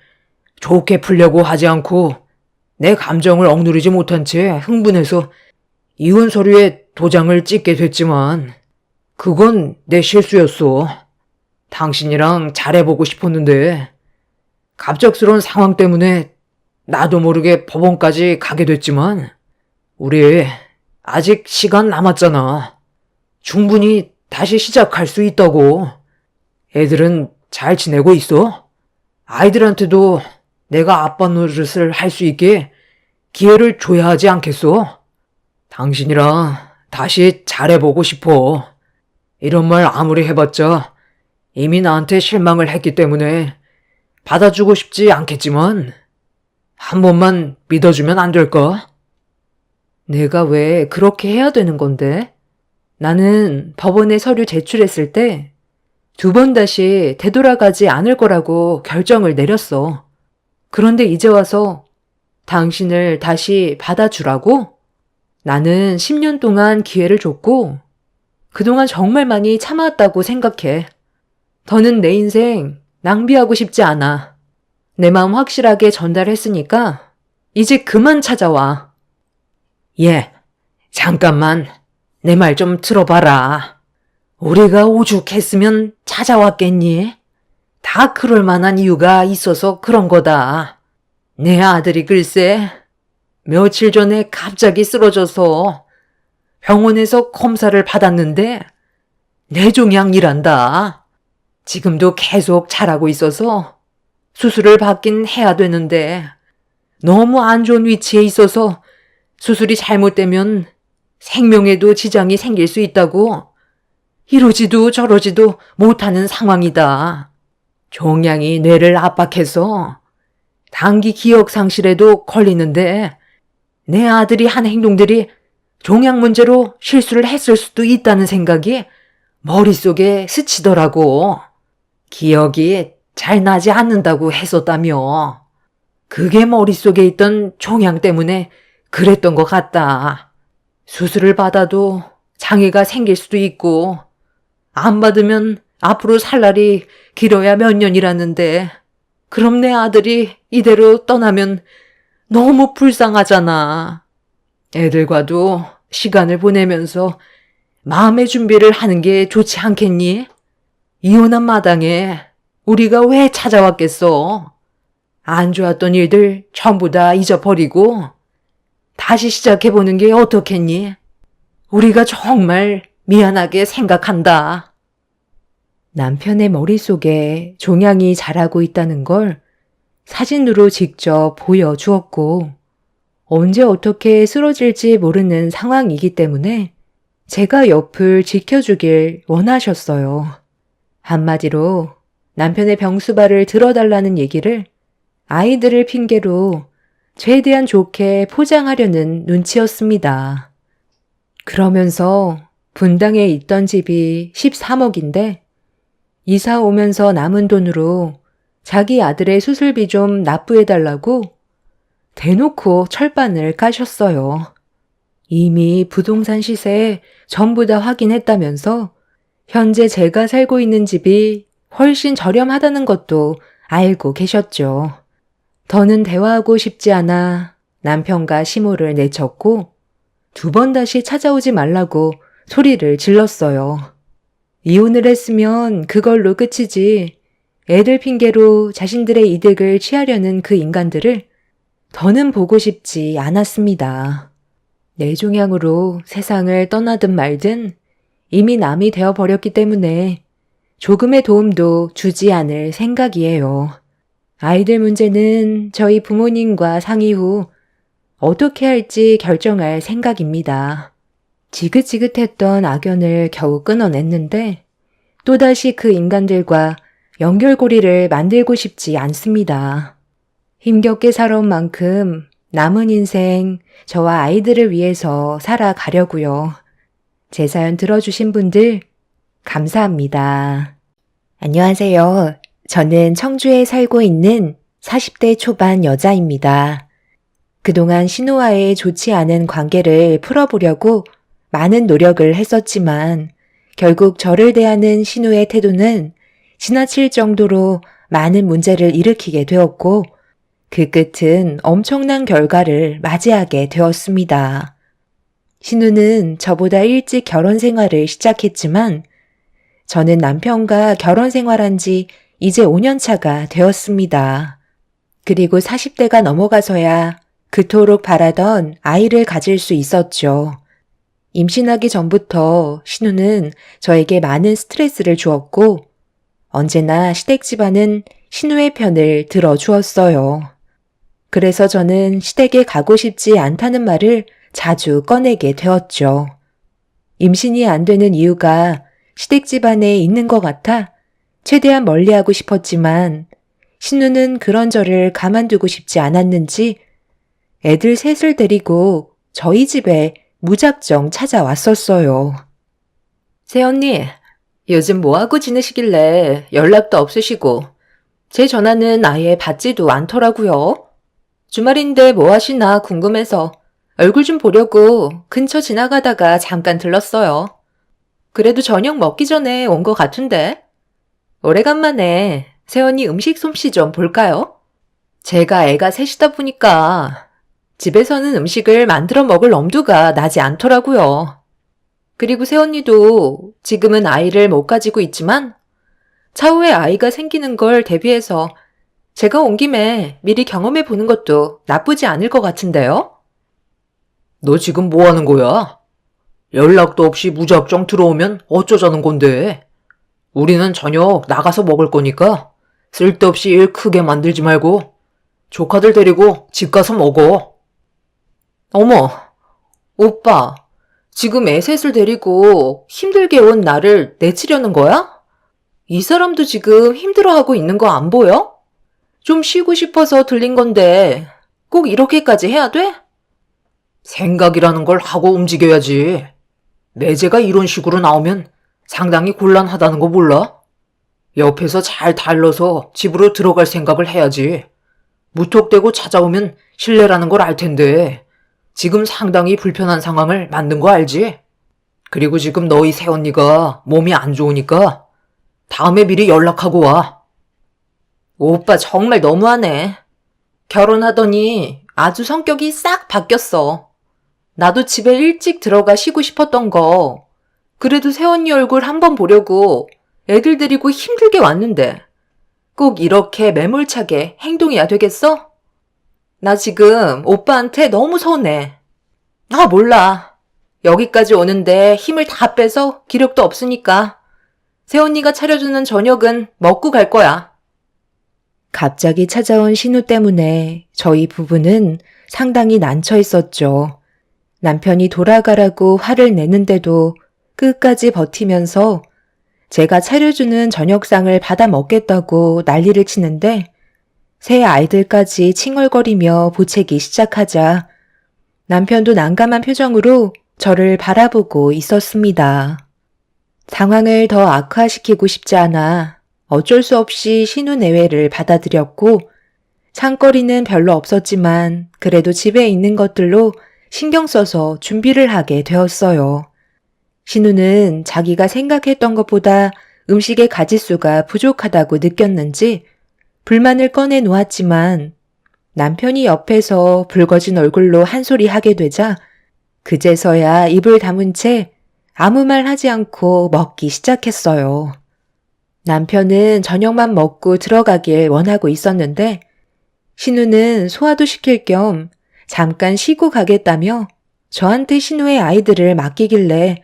Speaker 2: 좋게 풀려고 하지 않고 내 감정을 억누르지 못한 채 흥분해서 이혼 서류에 도장을 찍게 됐지만 그건 내 실수였어. 당신이랑 잘해보고 싶었는데 갑작스러운 상황 때문에 나도 모르게 법원까지 가게 됐지만 우리 아직 시간 남았잖아. 충분히 다시 시작할 수 있다고. 애들은 잘 지내고 있어? 아이들한테도 내가 아빠 노릇을 할 수 있게 기회를 줘야 하지 않겠어? 당신이랑 다시 잘해보고 싶어. 이런 말 아무리 해봤자 이미 나한테 실망을 했기 때문에 받아주고 싶지 않겠지만 한 번만 믿어주면 안 될까?
Speaker 3: 내가 왜 그렇게 해야 되는 건데? 나는 법원에 서류 제출했을 때 두 번 다시 되돌아가지 않을 거라고 결정을 내렸어. 그런데 이제 와서 당신을 다시 받아주라고? 나는 10년 동안 기회를 줬고 그동안 정말 많이 참아왔다고 생각해. 더는 내 인생 낭비하고 싶지 않아. 내 마음 확실하게 전달했으니까 이제 그만 찾아와.
Speaker 2: 예, 잠깐만 내 말 좀 들어봐라. 우리가 오죽했으면 찾아왔겠니? 다 그럴 만한 이유가 있어서 그런 거다. 내 아들이 글쎄 며칠 전에 갑자기 쓰러져서 병원에서 검사를 받았는데 뇌종양이란다. 지금도 계속 자라고 있어서 수술을 받긴 해야 되는데 너무 안 좋은 위치에 있어서 수술이 잘못되면 생명에도 지장이 생길 수 있다고 이러지도 저러지도 못하는 상황이다. 종양이 뇌를 압박해서 단기 기억 상실에도 걸리는데 내 아들이 한 행동들이
Speaker 3: 종양 문제로 실수를 했을 수도 있다는 생각이 머릿속에 스치더라고. 기억이 잘 나지 않는다고 했었다며. 그게 머릿속에 있던 종양 때문에 그랬던 것 같다. 수술을 받아도 장애가 생길 수도 있고, 안 받으면 앞으로 살 날이 길어야 몇 년이라는데, 그럼 내 아들이 이대로 떠나면 너무 불쌍하잖아. 애들과도 시간을 보내면서 마음의 준비를 하는 게 좋지 않겠니? 이혼한 마당에 우리가 왜 찾아왔겠어? 안 좋았던 일들 전부 다 잊어버리고 다시 시작해보는 게 어떻겠니? 우리가 정말 미안하게 생각한다. 남편의 머릿속에 종양이 자라고 있다는 걸 사진으로 직접 보여주었고, 언제 어떻게 쓰러질지 모르는 상황이기 때문에 제가 옆을 지켜주길 원하셨어요. 한마디로 남편의 병수발을 들어달라는 얘기를 아이들을 핑계로 최대한 좋게 포장하려는 눈치였습니다. 그러면서 분당에 있던 집이 13억인데 이사 오면서 남은 돈으로 자기 아들의 수술비 좀 납부해달라고 대놓고 철반을 까셨어요. 이미 부동산 시세 전부 다 확인했다면서 현재 제가 살고 있는 집이 훨씬 저렴하다는 것도 알고 계셨죠. 더는 대화하고 싶지 않아 남편과 시모를 내쳤고 2번 다시 찾아오지 말라고 소리를 질렀어요. 이혼을 했으면 그걸로 끝이지 애들 핑계로 자신들의 이득을 취하려는 그 인간들을 더는 보고 싶지 않았습니다. 뇌종양으로 세상을 떠나든 말든 이미 남이 되어버렸기 때문에 조금의 도움도 주지 않을 생각이에요. 아이들 문제는 저희 부모님과 상의 후 어떻게 할지 결정할 생각입니다. 지긋지긋했던 악연을 겨우 끊어냈는데 또다시 그 인간들과 연결고리를 만들고 싶지 않습니다. 힘겹게 살아온 만큼 남은 인생 저와 아이들을 위해서 살아가려고요. 제 사연 들어주신 분들 감사합니다. 안녕하세요. 저는 청주에 살고 있는 40대 초반 여자입니다. 그동안 신우와의 좋지 않은 관계를 풀어보려고 많은 노력을 했었지만 결국 저를 대하는 신우의 태도는 지나칠 정도로 많은 문제를 일으키게 되었고 그 끝은 엄청난 결과를 맞이하게 되었습니다. 신우는 저보다 일찍 결혼 생활을 시작했지만 저는 남편과 결혼 생활한 지 이제 5년 차가 되었습니다. 그리고 40대가 넘어가서야 그토록 바라던 아이를 가질 수 있었죠. 임신하기 전부터 신우는 저에게 많은 스트레스를 주었고 언제나 시댁 집안은 신우의 편을 들어주었어요. 그래서 저는 시댁에 가고 싶지 않다는 말을 자주 꺼내게 되었죠. 임신이 안 되는 이유가 시댁 집안에 있는 것 같아 최대한 멀리하고 싶었지만 신우는 그런 저를 가만두고 싶지 않았는지 애들 셋을 데리고 저희 집에 무작정 찾아왔었어요. 새언니, 요즘 뭐하고 지내시길래 연락도 없으시고 제 전화는 아예 받지도 않더라고요. 주말인데 뭐 하시나 궁금해서 얼굴 좀 보려고 근처 지나가다가 잠깐 들렀어요. 그래도 저녁 먹기 전에 온 것 같은데. 오래간만에 새언니 음식 솜씨 좀 볼까요? 제가 애가 셋이다 보니까 집에서는 음식을 만들어 먹을 엄두가 나지 않더라고요. 그리고 새언니도 지금은 아이를 못 가지고 있지만 차후에 아이가 생기는 걸 대비해서 제가 온 김에 미리 경험해 보는 것도 나쁘지 않을 것 같은데요?
Speaker 2: 너 지금 뭐 하는 거야? 연락도 없이 무작정 들어오면 어쩌자는 건데? 우리는 저녁 나가서 먹을 거니까 쓸데없이 일 크게 만들지 말고 조카들 데리고 집 가서 먹어.
Speaker 1: 어머, 오빠, 지금 애 셋을 데리고 힘들게 온 나를 내치려는 거야? 이 사람도 지금 힘들어하고 있는 거 안 보여? 좀 쉬고 싶어서 들린 건데 꼭 이렇게까지 해야 돼?
Speaker 2: 생각이라는 걸 하고 움직여야지. 매제가 이런 식으로 나오면 상당히 곤란하다는 거 몰라? 옆에서 잘 달러서 집으로 들어갈 생각을 해야지. 무턱대고 찾아오면 실례라는 걸 알 텐데 지금 상당히 불편한 상황을 만든 거 알지? 그리고 지금 너희 새언니가 몸이 안 좋으니까 다음에 미리 연락하고 와.
Speaker 3: 오빠 정말 너무하네. 결혼하더니 아주 성격이 싹 바뀌었어. 나도 집에 일찍 들어가 쉬고 싶었던 거. 그래도 새언니 얼굴 한번 보려고 애들 데리고 힘들게 왔는데 꼭 이렇게 매몰차게 행동해야 되겠어? 나 지금 오빠한테 너무 서운해. 아, 몰라. 여기까지 오는데 힘을 다 빼서 기력도 없으니까 새언니가 차려주는 저녁은 먹고 갈 거야. 갑자기 찾아온 신우 때문에 저희 부부는 상당히 난처 있었죠. 남편이 돌아가라고 화를 내는데도 끝까지 버티면서 제가 차려주는 저녁상을 받아 먹겠다고 난리를 치는데 새 아이들까지 칭얼거리며 보채기 시작하자 남편도 난감한 표정으로 저를 바라보고 있었습니다. 상황을 더 악화시키고 싶지 않아 어쩔 수 없이 신우 내외를 받아들였고 창거리는 별로 없었지만 그래도 집에 있는 것들로 신경 써서 준비를 하게 되었어요. 신우는 자기가 생각했던 것보다 음식의 가짓수가 부족하다고 느꼈는지 불만을 꺼내 놓았지만 남편이 옆에서 붉어진 얼굴로 한 소리 하게 되자 그제서야 입을 다문 채 아무 말 하지 않고 먹기 시작했어요. 남편은 저녁만 먹고 들어가길 원하고 있었는데 신우는 소화도 시킬 겸 잠깐 쉬고 가겠다며 저한테 신우의 아이들을 맡기길래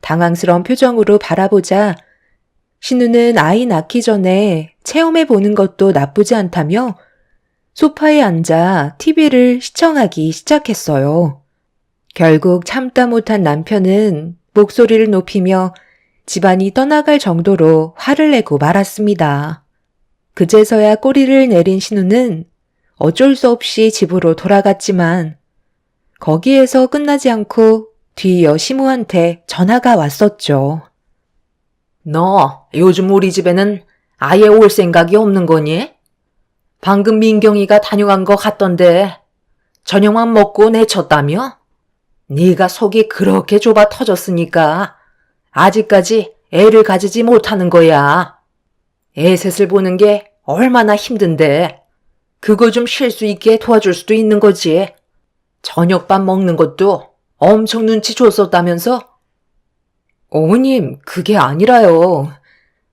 Speaker 3: 당황스러운 표정으로 바라보자 신우는 아이 낳기 전에 체험해 보는 것도 나쁘지 않다며 소파에 앉아 TV를 시청하기 시작했어요. 결국 참다 못한 남편은 목소리를 높이며 집안이 떠나갈 정도로 화를 내고 말았습니다. 그제서야 꼬리를 내린 신우는 어쩔 수 없이 집으로 돌아갔지만 거기에서 끝나지 않고 뒤이어 시무한테 전화가 왔었죠.
Speaker 2: 너 요즘 우리 집에는 아예 올 생각이 없는 거니? 방금 민경이가 다녀간 거 같던데 저녁만 먹고 내쳤다며? 네가 속이 그렇게 좁아 터졌으니까 아직까지 애를 가지지 못하는 거야. 애 셋을 보는 게 얼마나 힘든데 그거 좀 쉴 수 있게 도와줄 수도 있는 거지. 저녁밥 먹는 것도 엄청 눈치 줬었다면서?
Speaker 3: 어머님, 그게 아니라요.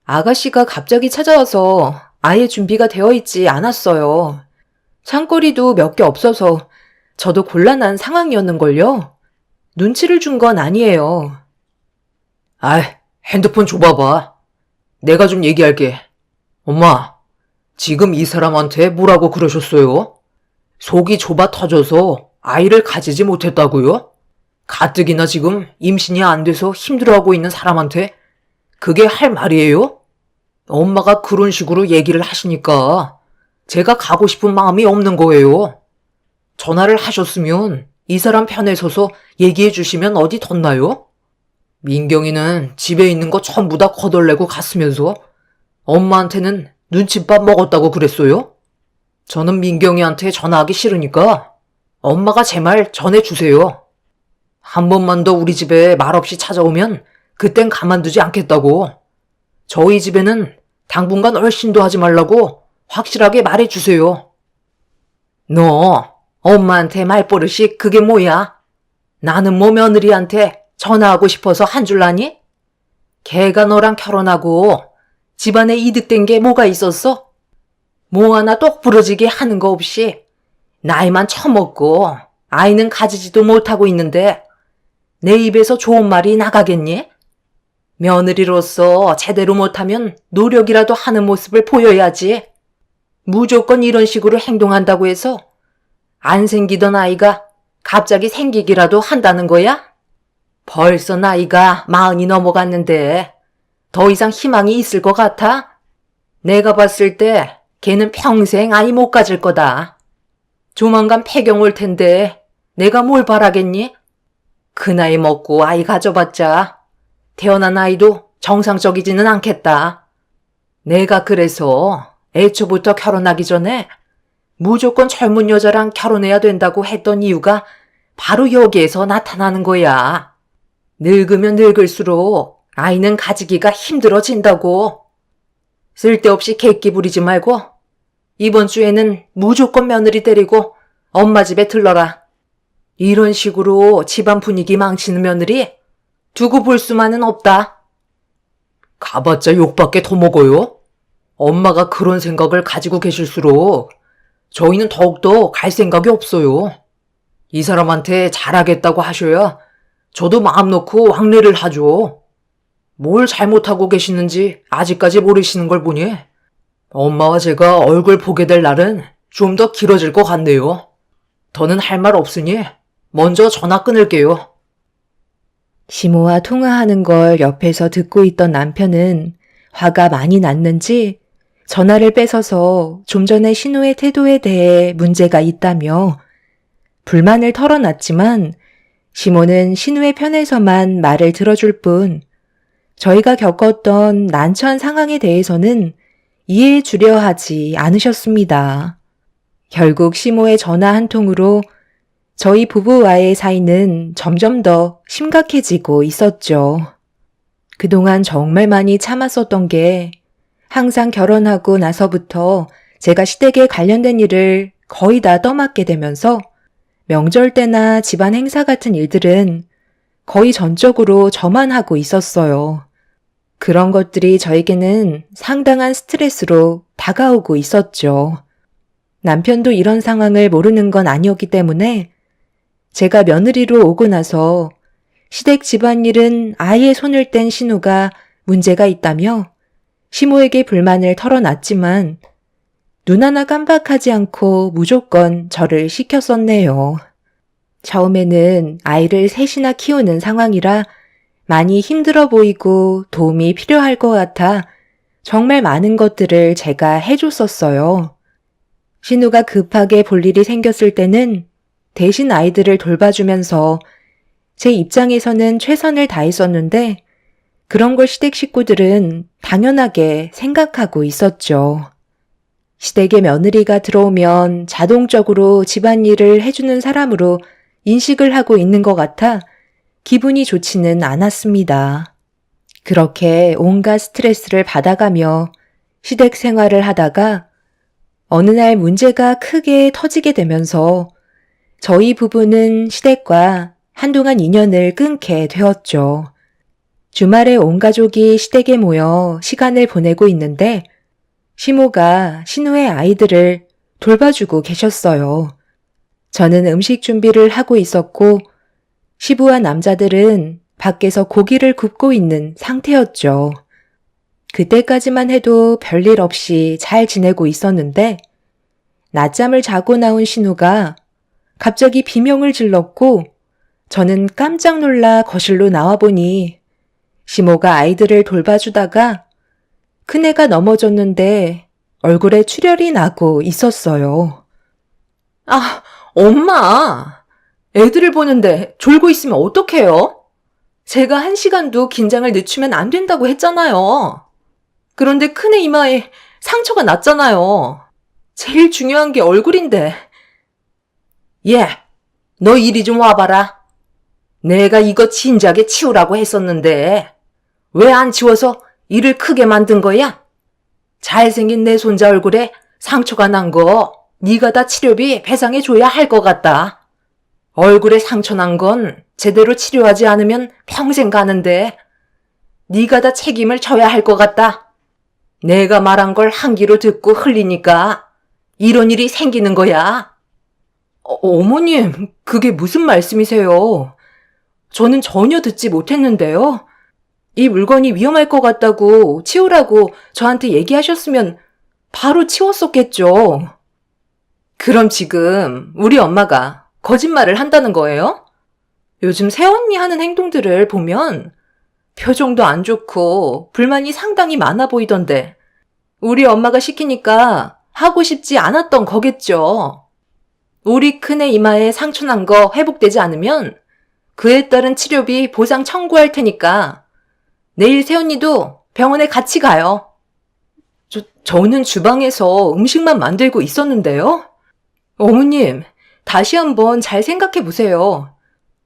Speaker 3: 아가씨가 갑자기 찾아와서 아예 준비가 되어 있지 않았어요. 창거리도 몇 개 없어서 저도 곤란한 상황이었는걸요. 눈치를 준 건 아니에요.
Speaker 2: 아이, 핸드폰 줘봐봐. 내가 좀 얘기할게. 엄마, 지금 이 사람한테 뭐라고 그러셨어요? 속이 좁아 터져서 아이를 가지지 못했다고요? 가뜩이나 지금 임신이 안 돼서 힘들어하고 있는 사람한테 그게 할 말이에요? 엄마가 그런 식으로 얘기를 하시니까 제가 가고 싶은 마음이 없는 거예요. 전화를 하셨으면 이 사람 편에 서서 얘기해 주시면 어디 덧나요? 민경이는 집에 있는 거 전부 다 거덜내고 갔으면서 엄마한테는 눈칫밥 먹었다고 그랬어요? 저는 민경이한테 전화하기 싫으니까 엄마가 제 말 전해주세요. 한 번만 더 우리 집에 말없이 찾아오면 그땐 가만두지 않겠다고. 저희 집에는 당분간 얼씬도 하지 말라고 확실하게 말해주세요. 너 엄마한테 말버릇이 그게 뭐야? 나는 뭐 며느리한테 전화하고 싶어서 한 줄 아니? 걔가 너랑 결혼하고 집안에 이득된 게 뭐가 있었어? 뭐 하나 똑부러지게 하는 거 없이 나이만 처먹고 아이는 가지지도 못하고 있는데 내 입에서 좋은 말이 나가겠니? 며느리로서 제대로 못하면 노력이라도 하는 모습을 보여야지. 무조건 이런 식으로 행동한다고 해서 안 생기던 아이가 갑자기 생기기라도 한다는 거야? 벌써 나이가 40이 넘어갔는데 더 이상 희망이 있을 것 같아? 내가 봤을 때 걔는 평생 아이 못 가질 거다. 조만간 폐경 올 텐데 내가 뭘 바라겠니? 그 나이 먹고 아이 가져봤자 태어난 아이도 정상적이지는 않겠다. 내가 그래서 애초부터 결혼하기 전에 무조건 젊은 여자랑 결혼해야 된다고 했던 이유가 바로 여기에서 나타나는 거야. 늙으면 늙을수록 아이는 가지기가 힘들어진다고. 쓸데없이 객기 부리지 말고 이번 주에는 무조건 며느리 데리고 엄마 집에 들러라. 이런 식으로 집안 분위기 망치는 며느리 두고 볼 수만은 없다. 가봤자 욕밖에 더 먹어요. 엄마가 그런 생각을 가지고 계실수록 저희는 더욱더 갈 생각이 없어요. 이 사람한테 잘하겠다고 하셔야 저도 마음 놓고 왕래를 하죠. 뭘 잘못하고 계시는지 아직까지 모르시는 걸 보니 엄마와 제가 얼굴 보게 될 날은 좀 더 길어질 것 같네요. 더는 할 말 없으니 먼저 전화 끊을게요.
Speaker 3: 시모와 통화하는 걸 옆에서 듣고 있던 남편은 화가 많이 났는지 전화를 뺏어서 좀 전에 신우의 태도에 대해 문제가 있다며 불만을 털어놨지만 시모는 신우의 편에서만 말을 들어줄 뿐 저희가 겪었던 난처한 상황에 대해서는 이해해 주려 하지 않으셨습니다. 결국 시모의 전화 한 통으로 저희 부부와의 사이는 점점 더 심각해지고 있었죠. 그동안 정말 많이 참았었던 게 항상 결혼하고 나서부터 제가 시댁에 관련된 일을 거의 다 떠맡게 되면서 명절 때나 집안 행사 같은 일들은 거의 전적으로 저만 하고 있었어요. 그런 것들이 저에게는 상당한 스트레스로 다가오고 있었죠. 남편도 이런 상황을 모르는 건 아니었기 때문에 제가 며느리로 오고 나서 시댁 집안일은 아예 손을 뗀 신우가 문제가 있다며 시모에게 불만을 털어놨지만 눈 하나 깜박하지 않고 무조건 저를 시켰었네요. 처음에는 아이를 셋이나 키우는 상황이라 많이 힘들어 보이고 도움이 필요할 것 같아 정말 많은 것들을 제가 해줬었어요. 신우가 급하게 볼 일이 생겼을 때는 대신 아이들을 돌봐주면서 제 입장에서는 최선을 다했었는데 그런 걸 시댁 식구들은 당연하게 생각하고 있었죠. 시댁에 며느리가 들어오면 자동적으로 집안일을 해주는 사람으로 인식을 하고 있는 것 같아 기분이 좋지는 않았습니다. 그렇게 온갖 스트레스를 받아가며 시댁 생활을 하다가 어느 날 문제가 크게 터지게 되면서 저희 부부는 시댁과 한동안 인연을 끊게 되었죠. 주말에 온 가족이 시댁에 모여 시간을 보내고 있는데 시모가 신우의 아이들을 돌봐주고 계셨어요. 저는 음식 준비를 하고 있었고 시부와 남자들은 밖에서 고기를 굽고 있는 상태였죠. 그때까지만 해도 별일 없이 잘 지내고 있었는데 낮잠을 자고 나온 신우가 갑자기 비명을 질렀고 저는 깜짝 놀라 거실로 나와보니 시모가 아이들을 돌봐주다가 큰애가 넘어졌는데 얼굴에 출혈이 나고 있었어요.
Speaker 2: 아, 엄마! 애들을 보는데 졸고 있으면 어떡해요? 제가 1시간도 긴장을 늦추면 안 된다고 했잖아요. 그런데 큰애 이마에 상처가 났잖아요. 제일 중요한 게 얼굴인데. 얘, 너 이리 좀 와봐라. 내가 이거 진작에 치우라고 했었는데 왜 안 치워서 일을 크게 만든 거야? 잘생긴 내 손자 얼굴에 상처가 난 거 네가 다 치료비 배상해줘야 할 것 같다. 얼굴에 상처 난 건 제대로 치료하지 않으면 평생 가는데 네가 다 책임을 져야 할 것 같다. 내가 말한 걸 한 귀로 듣고 흘리니까 이런 일이 생기는 거야.
Speaker 1: 어머님, 그게 무슨 말씀이세요? 저는 전혀 듣지 못했는데요. 이 물건이 위험할 것 같다고 치우라고 저한테 얘기하셨으면 바로 치웠었겠죠. 그럼 지금 우리 엄마가 거짓말을 한다는 거예요? 요즘 새언니 하는 행동들을 보면 표정도 안 좋고 불만이 상당히 많아 보이던데 우리 엄마가 시키니까 하고 싶지 않았던 거겠죠.
Speaker 3: 우리 큰애 이마에 상처 난 거 회복되지 않으면 그에 따른 치료비 보상 청구할 테니까 내일 새언니도 병원에 같이 가요. 저는 주방에서 음식만 만들고 있었는데요. 어머님, 다시 한번 잘 생각해 보세요.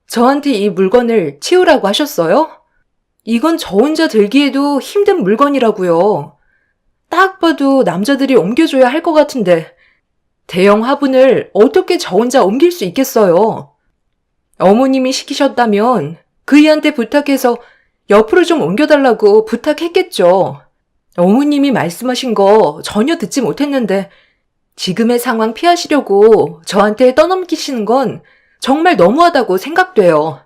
Speaker 3: 저한테 이 물건을 치우라고 하셨어요? 이건 저 혼자 들기에도 힘든 물건이라고요. 딱 봐도 남자들이 옮겨줘야 할 것 같은데 대형 화분을 어떻게 저 혼자 옮길 수 있겠어요? 어머님이 시키셨다면 그이한테 부탁해서 옆으로 좀 옮겨달라고 부탁했겠죠. 어머님이 말씀하신 거 전혀 듣지 못했는데 지금의 상황 피하시려고 저한테 떠넘기시는 건 정말 너무하다고 생각돼요.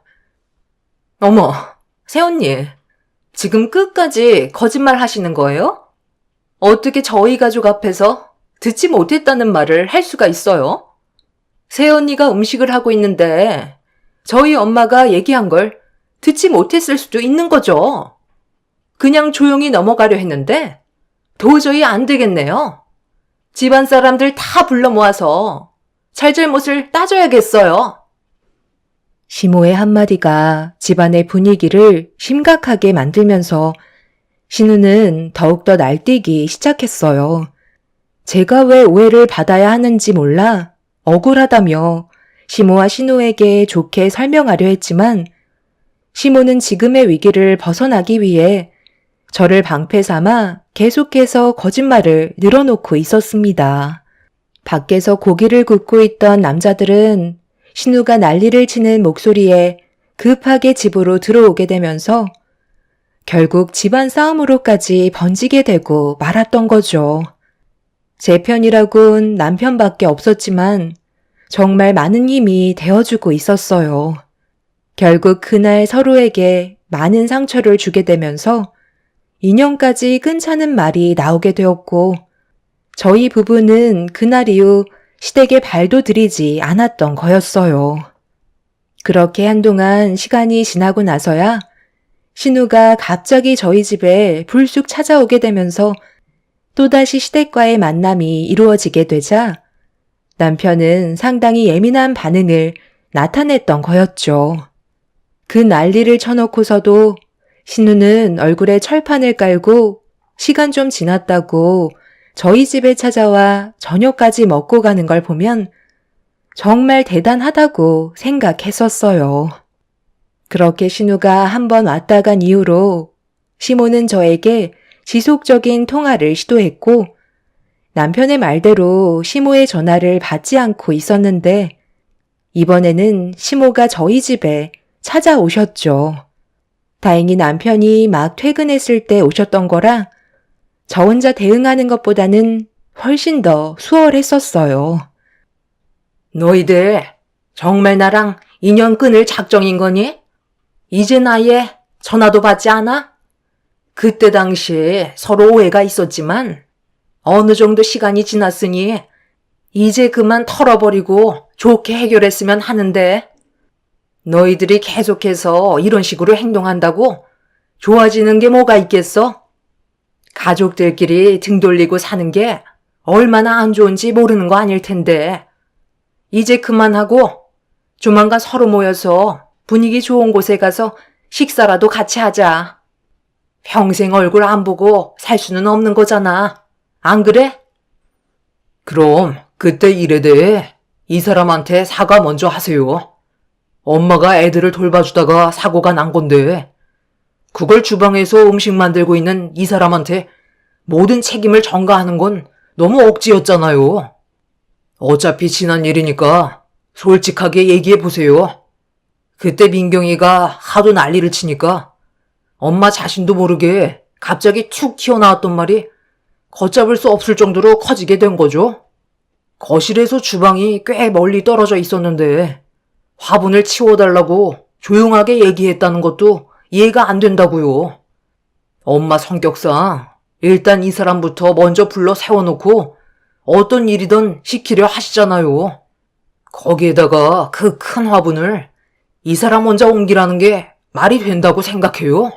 Speaker 3: 어머, 새언니, 지금 끝까지 거짓말 하시는 거예요? 어떻게 저희 가족 앞에서 듣지 못했다는 말을 할 수가 있어요? 새언니가 음식을 하고 있는데 저희 엄마가 얘기한 걸 듣지 못했을 수도 있는 거죠. 그냥 조용히 넘어가려 했는데 도저히 안 되겠네요. 집안 사람들 다 불러 모아서 잘잘못을 따져야겠어요. 시모의 한마디가 집안의 분위기를 심각하게 만들면서 신우는 더욱더 날뛰기 시작했어요. 제가 왜 오해를 받아야 하는지 몰라 억울하다며 시모와 신우에게 좋게 설명하려 했지만 시모는 지금의 위기를 벗어나기 위해 저를 방패 삼아 계속해서 거짓말을 늘어놓고 있었습니다. 밖에서 고기를 굽고 있던 남자들은 신우가 난리를 치는 목소리에 급하게 집으로 들어오게 되면서 결국 집안 싸움으로까지 번지게 되고 말았던 거죠. 제 편이라곤 남편밖에 없었지만 정말 많은 힘이 되어주고 있었어요. 결국 그날 서로에게 많은 상처를 주게 되면서 인연까지 끊자는 말이 나오게 되었고 저희 부부는 그날 이후 시댁에 발도 들이지 않았던 거였어요. 그렇게 한동안 시간이 지나고 나서야 신우가 갑자기 저희 집에 불쑥 찾아오게 되면서 또다시 시댁과의 만남이 이루어지게 되자 남편은 상당히 예민한 반응을 나타냈던 거였죠. 그 난리를 쳐놓고서도 신우는 얼굴에 철판을 깔고 시간 좀 지났다고 저희 집에 찾아와 저녁까지 먹고 가는 걸 보면 정말 대단하다고 생각했었어요. 그렇게 신우가 한 번 왔다 간 이후로 시모는 저에게 지속적인 통화를 시도했고 남편의 말대로 시모의 전화를 받지 않고 있었는데 이번에는 시모가 저희 집에 찾아오셨죠. 다행히 남편이 막 퇴근했을 때 오셨던 거라 저 혼자 대응하는 것보다는 훨씬 더 수월했었어요.
Speaker 2: 너희들 정말 나랑 인연 끊을 작정인 거니? 이젠 아예 전화도 받지 않아? 그때 당시 서로 오해가 있었지만 어느 정도 시간이 지났으니 이제 그만 털어버리고 좋게 해결했으면 하는데 너희들이 계속해서 이런 식으로 행동한다고 좋아지는 게 뭐가 있겠어? 가족들끼리 등 돌리고 사는 게 얼마나 안 좋은지 모르는 거 아닐 텐데 이제 그만하고 조만간 서로 모여서 분위기 좋은 곳에 가서 식사라도 같이 하자. 평생 얼굴 안 보고 살 수는 없는 거잖아. 안 그래? 그럼 그때 일에 대해 이 사람한테 사과 먼저 하세요. 엄마가 애들을 돌봐주다가 사고가 난 건데 그걸 주방에서 음식 만들고 있는 이 사람한테 모든 책임을 전가하는 건 너무 억지였잖아요. 어차피 지난 일이니까 솔직하게 얘기해보세요. 그때 민경이가 하도 난리를 치니까 엄마 자신도 모르게 갑자기 툭 튀어나왔던 말이 걷잡을 수 없을 정도로 커지게 된 거죠. 거실에서 주방이 꽤 멀리 떨어져 있었는데 화분을 치워달라고 조용하게 얘기했다는 것도 이해가 안 된다고요. 엄마 성격상 일단 이 사람부터 먼저 불러 세워놓고 어떤 일이든 시키려 하시잖아요. 거기에다가 그 큰 화분을 이 사람 혼자 옮기라는 게 말이 된다고 생각해요?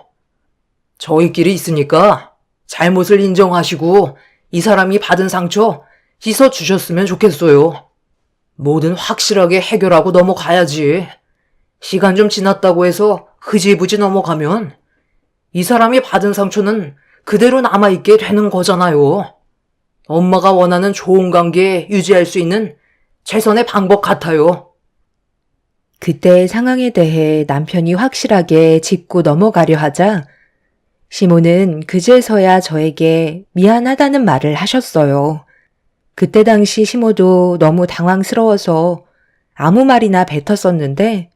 Speaker 2: 저희끼리 있으니까 잘못을 인정하시고 이 사람이 받은 상처 씻어주셨으면 좋겠어요. 뭐든 확실하게 해결하고 넘어가야지. 시간 좀 지났다고 해서 흐지부지 넘어가면 이 사람이 받은 상처는 그대로 남아있게 되는 거잖아요. 엄마가 원하는 좋은 관계 유지할 수 있는 최선의 방법 같아요.
Speaker 3: 그때의 상황에 대해 남편이 확실하게 짚고 넘어가려 하자 시모는 그제서야 저에게 미안하다는 말을 하셨어요. 그때 당시 시모도 너무 당황스러워서 아무 말이나 뱉었었는데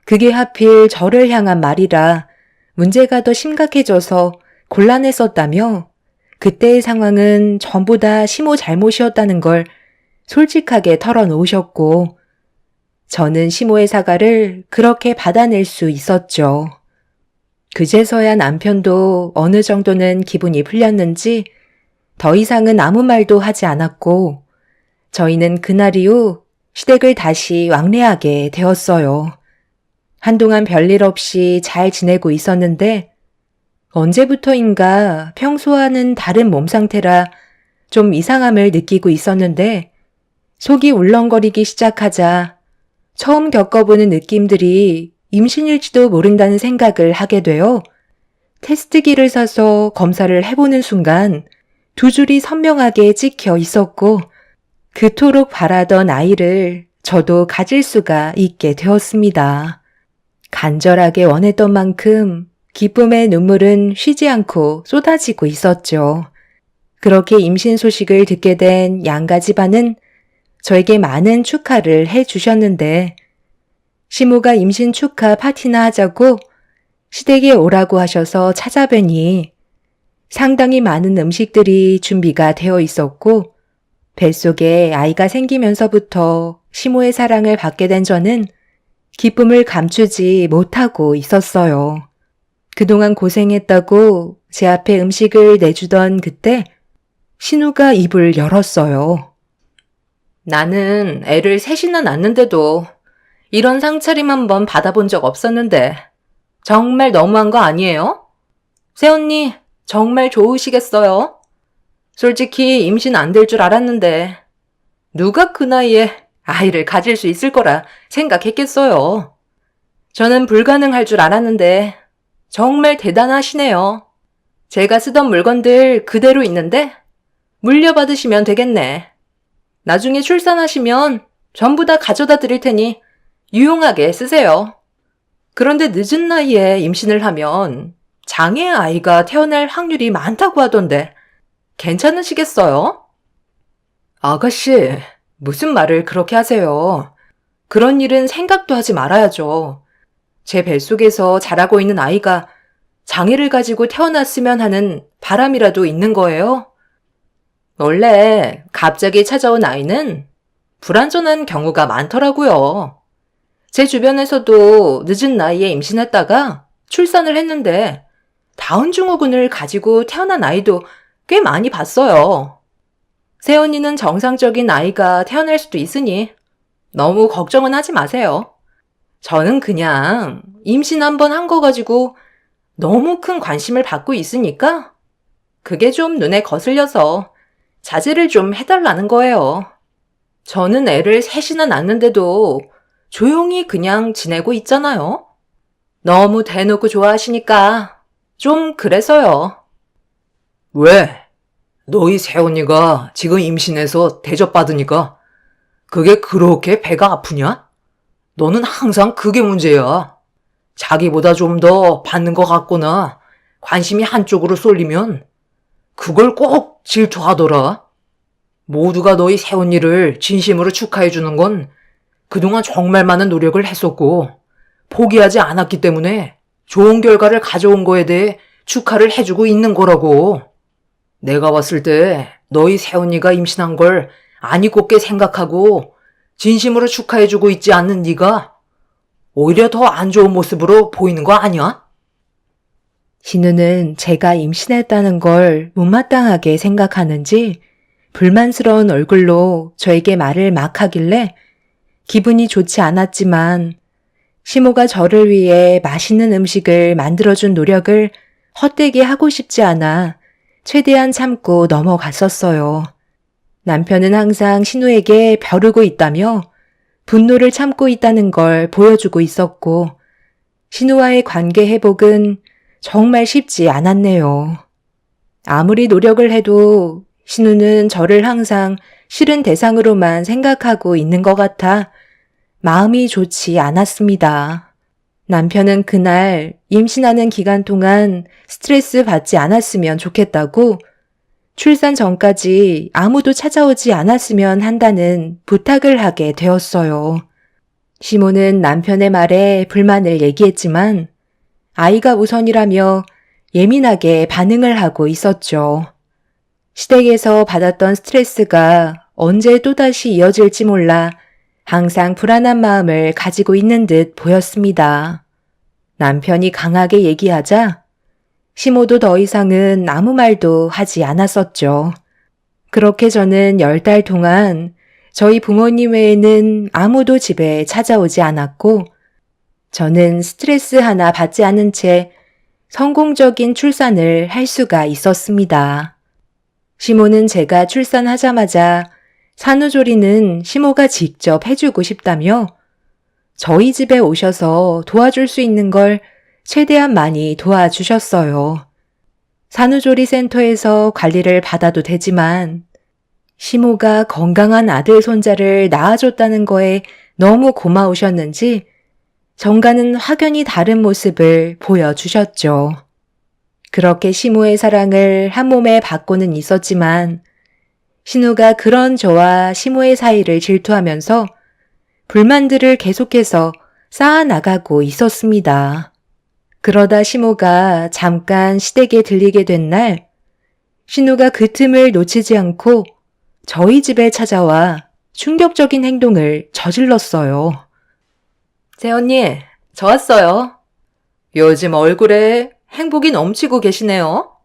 Speaker 3: 그게 하필 저를 향한 말이라 문제가 더 심각해져서 곤란했었다며 그때의 상황은 전부 다 시모 잘못이었다는 걸 솔직하게 털어놓으셨고 저는 시모의 사과를 그렇게 받아낼 수 있었죠. 그제서야 남편도 어느 정도는 기분이 풀렸는지 더 이상은 아무 말도 하지 않았고 저희는 그날 이후 시댁을 다시 왕래하게 되었어요. 한동안 별일 없이 잘 지내고 있었는데 언제부터인가 평소와는 다른 몸 상태라 좀 이상함을 느끼고 있었는데 속이 울렁거리기 시작하자 처음 겪어보는 느낌들이 임신일지도 모른다는 생각을 하게 되어 테스트기를 사서 검사를 해보는 순간 두 줄이 선명하게 찍혀 있었고 그토록 바라던 아이를 저도 가질 수가 있게 되었습니다. 간절하게 원했던 만큼 기쁨의 눈물은 쉬지 않고 쏟아지고 있었죠. 그렇게 임신 소식을 듣게 된 양가 집안은 저에게 많은 축하를 해주셨는데 시모가 임신 축하 파티나 하자고 시댁에 오라고 하셔서 찾아뵈니 상당히 많은 음식들이 준비가 되어 있었고 뱃속에 아이가 생기면서부터 시모의 사랑을 받게 된 저는 기쁨을 감추지 못하고 있었어요. 그동안 고생했다고 제 앞에 음식을 내주던 그때 신우가 입을 열었어요.
Speaker 1: 나는 애를 셋이나 낳는데도 이런 상차림 한번 받아본 적 없었는데 정말 너무한 거 아니에요? 새언니 정말 좋으시겠어요? 솔직히 임신 안 될 줄 알았는데 누가 그 나이에 아이를 가질 수 있을 거라 생각했겠어요. 저는 불가능할 줄 알았는데 정말 대단하시네요. 제가 쓰던 물건들 그대로 있는데 물려받으시면 되겠네. 나중에 출산하시면 전부 다 가져다 드릴 테니 유용하게 쓰세요. 그런데 늦은 나이에 임신을 하면 장애 아이가 태어날 확률이 많다고 하던데 괜찮으시겠어요? 아가씨, 무슨 말을 그렇게 하세요? 그런 일은 생각도 하지 말아야죠. 제 뱃속에서 자라고 있는 아이가 장애를 가지고 태어났으면 하는 바람이라도 있는 거예요. 원래 갑자기 찾아온 아이는 불완전한 경우가 많더라고요. 제 주변에서도 늦은 나이에 임신했다가 출산을 했는데 다운증후군을 가지고 태어난 아이도 꽤 많이 봤어요. 새언니는 정상적인 아이가 태어날 수도 있으니 너무 걱정은 하지 마세요. 저는 그냥 임신 한번 한 거 가지고 너무 큰 관심을 받고 있으니까 그게 좀 눈에 거슬려서 자제를 좀 해달라는 거예요. 저는 애를 셋이나 낳는데도 조용히 그냥 지내고 있잖아요. 너무 대놓고 좋아하시니까 좀 그래서요.
Speaker 2: 왜? 너희 새언니가 지금 임신해서 대접받으니까 그게 그렇게 배가 아프냐? 너는 항상 그게 문제야. 자기보다 좀 더 받는 것 같거나 관심이 한쪽으로 쏠리면 그걸 꼭 질투하더라. 모두가 너희 새언니를 진심으로 축하해주는 건 그동안 정말 많은 노력을 했었고 포기하지 않았기 때문에 좋은 결과를 가져온 거에 대해 축하를 해주고 있는 거라고. 내가 봤을 때 너희 새언니가 임신한 걸 아니 곱게 생각하고 진심으로 축하해주고 있지 않는 네가 오히려 더 안 좋은 모습으로 보이는 거 아니야?
Speaker 3: 신우는 제가 임신했다는 걸 못마땅하게 생각하는지 불만스러운 얼굴로 저에게 말을 막 하길래 기분이 좋지 않았지만 시모가 저를 위해 맛있는 음식을 만들어준 노력을 헛되게 하고 싶지 않아 최대한 참고 넘어갔었어요. 남편은 항상 신우에게 벼르고 있다며 분노를 참고 있다는 걸 보여주고 있었고, 신우와의 관계 회복은 정말 쉽지 않았네요. 아무리 노력을 해도 신우는 저를 항상 싫은 대상으로만 생각하고 있는 것 같아 마음이 좋지 않았습니다. 남편은 그날 임신하는 기간 동안 스트레스 받지 않았으면 좋겠다고 출산 전까지 아무도 찾아오지 않았으면 한다는 부탁을 하게 되었어요. 시모는 남편의 말에 불만을 얘기했지만 아이가 우선이라며 예민하게 반응을 하고 있었죠. 시댁에서 받았던 스트레스가 언제 또다시 이어질지 몰라 항상 불안한 마음을 가지고 있는 듯 보였습니다. 남편이 강하게 얘기하자 시모도 더 이상은 아무 말도 하지 않았었죠. 그렇게 저는 10달 동안 저희 부모님 외에는 아무도 집에 찾아오지 않았고 저는 스트레스 하나 받지 않은 채 성공적인 출산을 할 수가 있었습니다. 시모는 제가 출산하자마자 산후조리는 시모가 직접 해주고 싶다며 저희 집에 오셔서 도와줄 수 있는 걸 최대한 많이 도와주셨어요. 산후조리 센터에서 관리를 받아도 되지만 시모가 건강한 아들 손자를 낳아줬다는 거에 너무 고마우셨는지 정가는 확연히 다른 모습을 보여주셨죠. 그렇게 시모의 사랑을 한 몸에 받고는 있었지만 신우가 그런 저와 시모의 사이를 질투하면서 불만들을 계속해서 쌓아나가고 있었습니다. 그러다 시모가 잠깐 시댁에 들리게 된 날, 신우가 그 틈을 놓치지 않고 저희 집에 찾아와 충격적인 행동을 저질렀어요.
Speaker 1: 새언니, 저 왔어요. 요즘 얼굴에 행복이 넘치고 계시네요.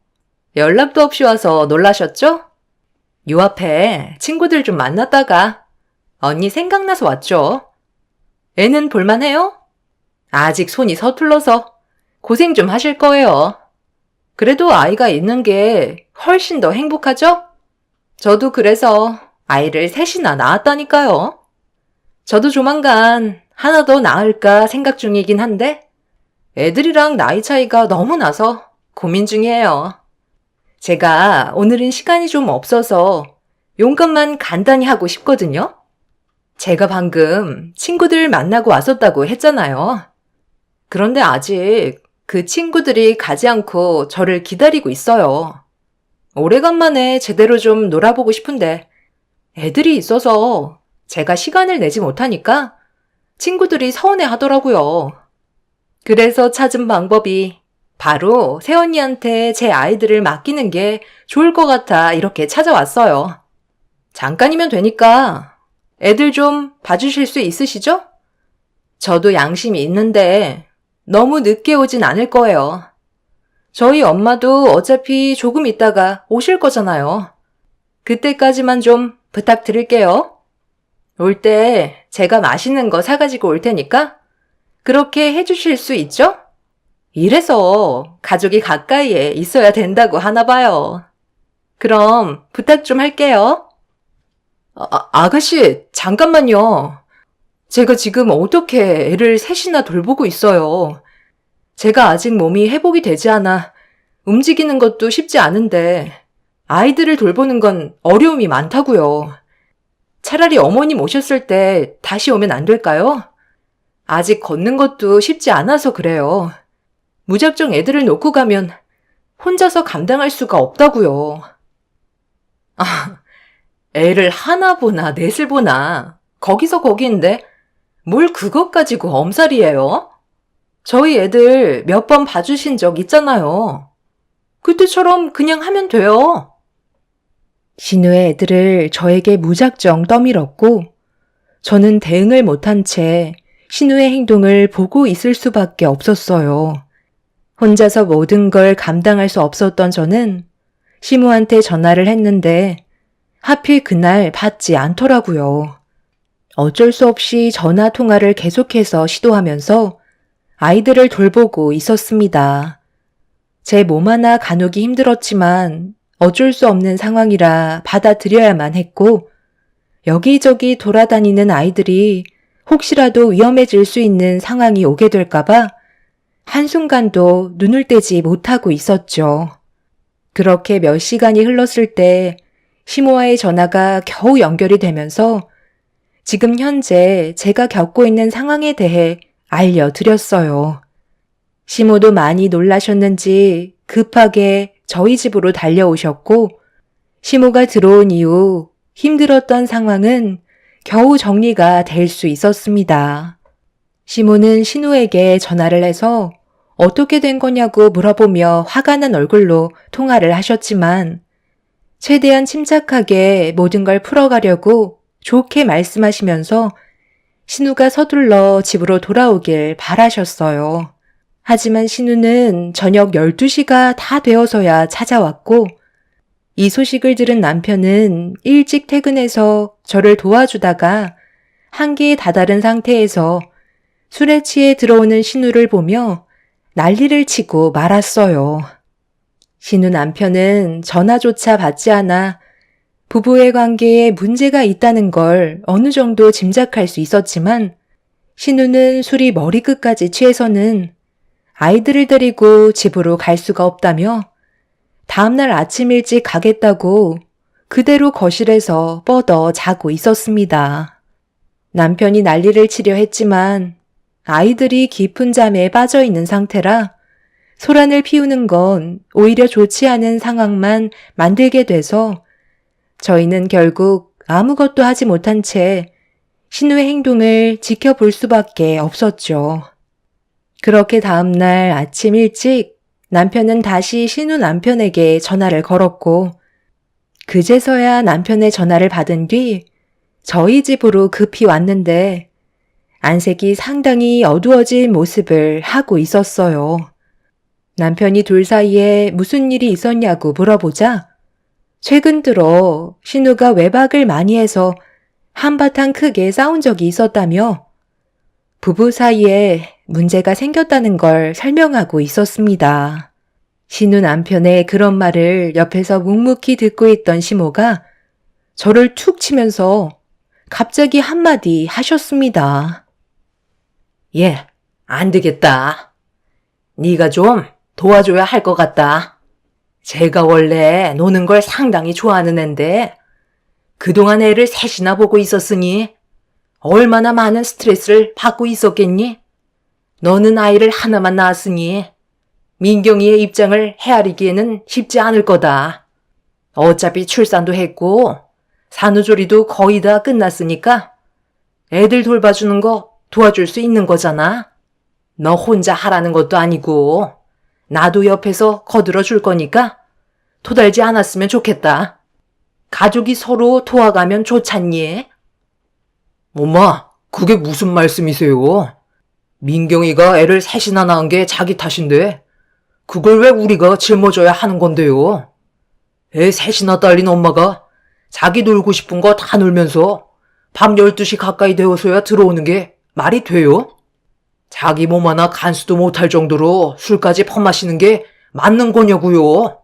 Speaker 1: 연락도 없이 와서 놀라셨죠? 요 앞에 친구들 좀 만났다가 언니 생각나서 왔죠. 애는 볼만해요? 아직 손이 서툴러서 고생 좀 하실 거예요. 그래도 아이가 있는 게 훨씬 더 행복하죠? 저도 그래서 아이를 셋이나 낳았다니까요. 저도 조만간 하나 더 낳을까 생각 중이긴 한데 애들이랑 나이 차이가 너무 나서 고민 중이에요. 제가 오늘은 시간이 좀 없어서 용건만 간단히 하고 싶거든요. 제가 방금 친구들 만나고 왔었다고 했잖아요. 그런데 아직 그 친구들이 가지 않고 저를 기다리고 있어요. 오래간만에 제대로 좀 놀아보고 싶은데 애들이 있어서 제가 시간을 내지 못하니까 친구들이 서운해 하더라고요. 그래서 찾은 방법이 바로 새언니한테 제 아이들을 맡기는 게 좋을 것 같아 이렇게 찾아왔어요. 잠깐이면 되니까 애들 좀 봐주실 수 있으시죠? 저도 양심이 있는데 너무 늦게 오진 않을 거예요. 저희 엄마도 어차피 조금 있다가 오실 거잖아요. 그때까지만 좀 부탁드릴게요. 올 때 제가 맛있는 거 사가지고 올 테니까 그렇게 해주실 수 있죠? 이래서 가족이 가까이에 있어야 된다고 하나 봐요. 그럼 부탁 좀 할게요. 아가씨, 잠깐만요. 제가 지금 어떻게 애를 셋이나 돌보고 있어요. 제가 아직 몸이 회복이 되지 않아 움직이는 것도 쉽지 않은데 아이들을 돌보는 건 어려움이 많다고요. 차라리 어머님 오셨을 때 다시 오면 안 될까요? 아직 걷는 것도 쉽지 않아서 그래요. 무작정 애들을 놓고 가면 혼자서 감당할 수가 없다고요. 애를 하나 보나 넷을 보나 거기서 거기인데 뭘 그것 가지고 엄살이에요? 저희 애들 몇 번 봐주신 적 있잖아요. 그때처럼 그냥 하면 돼요.
Speaker 3: 신우의 애들을 저에게 무작정 떠밀었고 저는 대응을 못한 채 신우의 행동을 보고 있을 수밖에 없었어요. 혼자서 모든 걸 감당할 수 없었던 저는 시무한테 전화를 했는데 하필 그날 받지 않더라고요. 어쩔 수 없이 전화 통화를 계속해서 시도하면서 아이들을 돌보고 있었습니다. 제 몸 하나 가누기 힘들었지만 어쩔 수 없는 상황이라 받아들여야만 했고 여기저기 돌아다니는 아이들이 혹시라도 위험해질 수 있는 상황이 오게 될까봐 한순간도 눈을 떼지 못하고 있었죠. 그렇게 몇 시간이 흘렀을 때 시모와의 전화가 겨우 연결이 되면서 지금 현재 제가 겪고 있는 상황에 대해 알려드렸어요. 시모도 많이 놀라셨는지 급하게 저희 집으로 달려오셨고, 시모가 들어온 이후 힘들었던 상황은 겨우 정리가 될 수 있었습니다. 시모는 신우에게 전화를 해서 어떻게 된 거냐고 물어보며 화가 난 얼굴로 통화를 하셨지만 최대한 침착하게 모든 걸 풀어가려고 좋게 말씀하시면서 신우가 서둘러 집으로 돌아오길 바라셨어요. 하지만 신우는 저녁 12시가 다 되어서야 찾아왔고 이 소식을 들은 남편은 일찍 퇴근해서 저를 도와주다가 한계에 다다른 상태에서 술에 취해 들어오는 신우를 보며 난리를 치고 말았어요. 신우 남편은 전화조차 받지 않아 부부의 관계에 문제가 있다는 걸 어느 정도 짐작할 수 있었지만 신우는 술이 머리끝까지 취해서는 아이들을 데리고 집으로 갈 수가 없다며 다음날 아침 일찍 가겠다고 그대로 거실에서 뻗어 자고 있었습니다. 남편이 난리를 치려 했지만 아이들이 깊은 잠에 빠져 있는 상태라 소란을 피우는 건 오히려 좋지 않은 상황만 만들게 돼서 저희는 결국 아무것도 하지 못한 채 신우의 행동을 지켜볼 수밖에 없었죠. 그렇게 다음날 아침 일찍 남편은 다시 신우 남편에게 전화를 걸었고 그제서야 남편의 전화를 받은 뒤 저희 집으로 급히 왔는데 안색이 상당히 어두워진 모습을 하고 있었어요. 남편이 둘 사이에 무슨 일이 있었냐고 물어보자 최근 들어 신우가 외박을 많이 해서 한바탕 크게 싸운 적이 있었다며 부부 사이에 문제가 생겼다는 걸 설명하고 있었습니다. 신우 남편의 그런 말을 옆에서 묵묵히 듣고 있던 시모가 저를 툭 치면서 갑자기 한마디 하셨습니다.
Speaker 2: 예, 안 되겠다. 네가 좀 도와줘야 할 것 같다. 제가 원래 노는 걸 상당히 좋아하는 앤데 그동안 애를 셋이나 보고 있었으니 얼마나 많은 스트레스를 받고 있었겠니? 너는 아이를 하나만 낳았으니 민경이의 입장을 헤아리기에는 쉽지 않을 거다. 어차피 출산도 했고 산후조리도 거의 다 끝났으니까 애들 돌봐주는 거 도와줄 수 있는 거잖아. 너 혼자 하라는 것도 아니고 나도 옆에서 거들어 줄 거니까 토달지 않았으면 좋겠다. 가족이 서로 도와가면 좋잖니? 엄마, 그게 무슨 말씀이세요? 민경이가 애를 셋이나 낳은 게 자기 탓인데 그걸 왜 우리가 짊어져야 하는 건데요? 애 셋이나 딸린 엄마가 자기 놀고 싶은 거 다 놀면서 밤 12시 가까이 되어서야 들어오는 게 말이 돼요? 자기 몸 하나 간수도 못할 정도로 술까지 퍼마시는 게 맞는 거냐고요?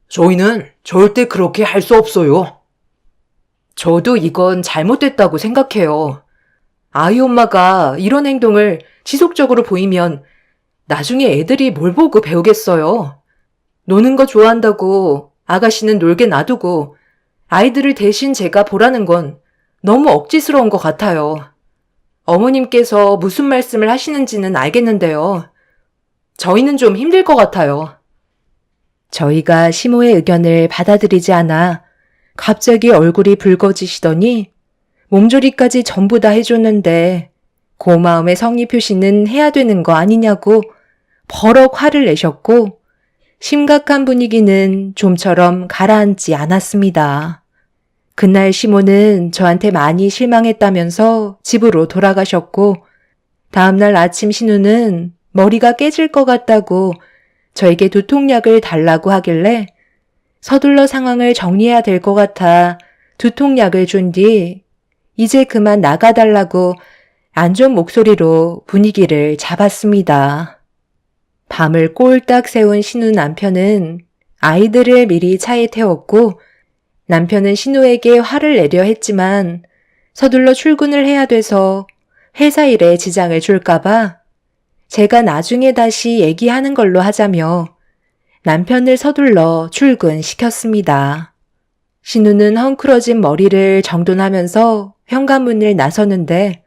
Speaker 2: 저희는 절대 그렇게 할 수 없어요.
Speaker 1: 저도 이건 잘못됐다고 생각해요. 아이 엄마가 이런 행동을 지속적으로 보이면 나중에 애들이 뭘 보고 배우겠어요. 노는 거 좋아한다고 아가씨는 놀게 놔두고 아이들을 대신 제가 보라는 건 너무 억지스러운 것 같아요. 어머님께서 무슨 말씀을 하시는지는 알겠는데요. 저희는 좀 힘들 것 같아요. 저희가 시모의 의견을 받아들이지 않아 갑자기 얼굴이 붉어지시더니 몸조리까지 전부 다 해줬는데 고마움의 성의 표시는 해야 되는 거 아니냐고 버럭 화를 내셨고 심각한 분위기는 좀처럼 가라앉지 않았습니다. 그날 시모는 저한테 많이 실망했다면서 집으로 돌아가셨고 다음날 아침 신우는 머리가 깨질 것 같다고 저에게 두통약을 달라고 하길래 서둘러 상황을 정리해야 될 것 같아 두통약을 준 뒤 이제 그만 나가달라고 안 좋은 목소리로 분위기를 잡았습니다. 밤을 꼴딱 새운 신우 남편은 아이들을 미리 차에 태웠고 남편은 신우에게 화를 내려 했지만 서둘러 출근을 해야 돼서
Speaker 3: 회사 일에 지장을 줄까봐 제가 나중에 다시 얘기하는 걸로 하자며 남편을 서둘러 출근시켰습니다. 신우는 헝클어진 머리를 정돈하면서 현관문을 나서는데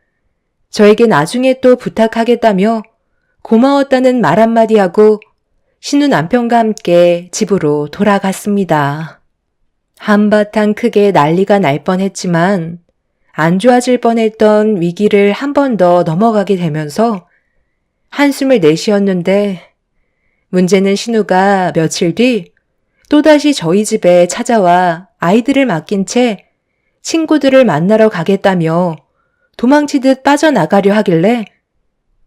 Speaker 3: 저에게 나중에 또 부탁하겠다며 고마웠다는 말 한마디 하고 신우 남편과 함께 집으로 돌아갔습니다. 한바탕 크게 난리가 날 뻔했지만 안 좋아질 뻔했던 위기를 한 번 더 넘어가게 되면서 한숨을 내쉬었는데 문제는 신우가 며칠 뒤 또다시 저희 집에 찾아와 아이들을 맡긴 채 친구들을 만나러 가겠다며 도망치듯 빠져나가려 하길래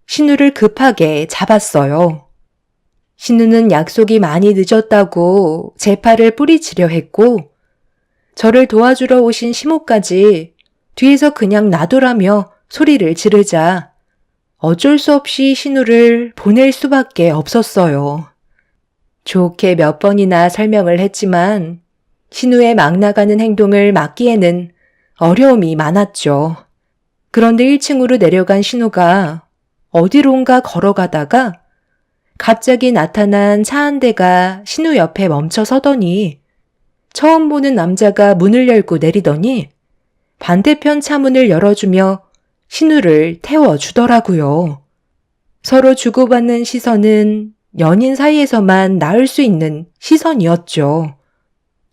Speaker 3: 신우를 급하게 잡았어요. 신우는 약속이 많이 늦었다고 제 팔을 뿌리치려 했고 저를 도와주러 오신 시모까지 뒤에서 그냥 놔두라며 소리를 지르자 어쩔 수 없이 신우를 보낼 수밖에 없었어요. 좋게 몇 번이나 설명을 했지만 신우의 막 나가는 행동을 막기에는 어려움이 많았죠. 그런데 1층으로 내려간 신우가 어디론가 걸어가다가 갑자기 나타난 차 한 대가 신우 옆에 멈춰 서더니 처음 보는 남자가 문을 열고 내리더니 반대편 차문을 열어주며 신우를 태워주더라고요. 서로 주고받는 시선은 연인 사이에서만 나올 수 있는 시선이었죠.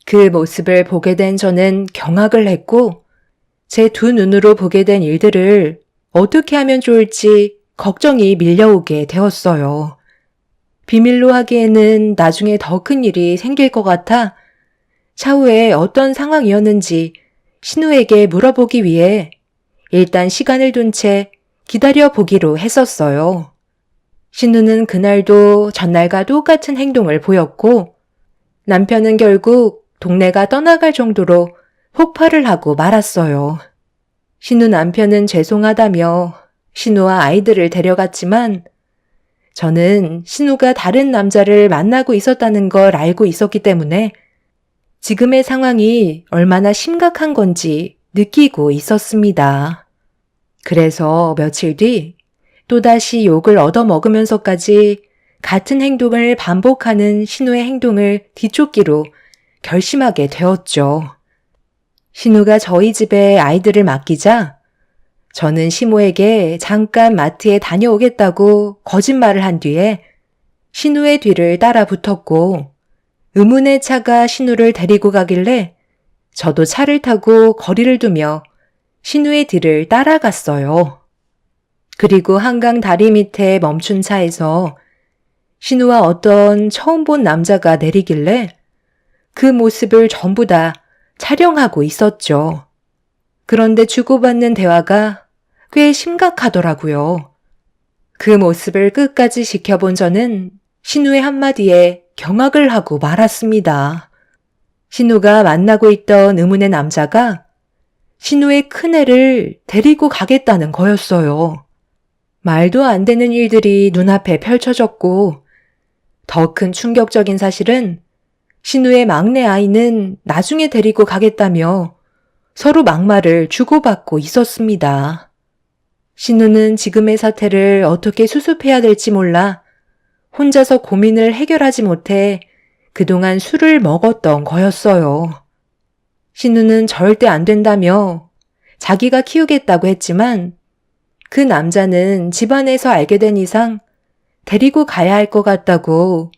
Speaker 3: 그 모습을 보게 된 저는 경악을 했고 제 두 눈으로 보게 된 일들을 어떻게 하면 좋을지 걱정이 밀려오게 되었어요. 비밀로 하기에는 나중에 더 큰 일이 생길 것 같아 차후에 어떤 상황이었는지 신우에게 물어보기 위해 일단 시간을 둔 채 기다려보기로 했었어요. 신우는 그날도 전날과 똑같은 행동을 보였고 남편은 결국 동네가 떠나갈 정도로 폭발을 하고 말았어요. 신우 남편은 죄송하다며 신우와 아이들을 데려갔지만 저는 신우가 다른 남자를 만나고 있었다는 걸 알고 있었기 때문에 지금의 상황이 얼마나 심각한 건지 느끼고 있었습니다. 그래서 며칠 뒤 또다시 욕을 얻어먹으면서까지 같은 행동을 반복하는 신우의 행동을 뒤쫓기로 결심하게 되었죠. 신우가 저희 집에 아이들을 맡기자 저는 시모에게 잠깐 마트에 다녀오겠다고 거짓말을 한 뒤에 신우의 뒤를 따라 붙었고 의문의 차가 신우를 데리고 가길래 저도 차를 타고 거리를 두며 신우의 뒤를 따라갔어요. 그리고 한강 다리 밑에 멈춘 차에서 신우와 어떤 처음 본 남자가 내리길래 그 모습을 전부 다 촬영하고 있었죠. 그런데 주고받는 대화가 꽤 심각하더라고요. 그 모습을 끝까지 지켜본 저는 신우의 한마디에 경악을 하고 말았습니다. 신우가 만나고 있던 의문의 남자가 신우의 큰애를 데리고 가겠다는 거였어요. 말도 안 되는 일들이 눈앞에 펼쳐졌고 더 큰 충격적인 사실은 신우의 막내 아이는 나중에 데리고 가겠다며 서로 막말을 주고받고 있었습니다. 신우는 지금의 사태를 어떻게 수습해야 될지 몰라 혼자서 고민을 해결하지 못해 그동안 술을 먹었던 거였어요. 신우는 절대 안 된다며 자기가 키우겠다고 했지만 그 남자는 집안에서 알게 된 이상 데리고 가야 할 것 같다고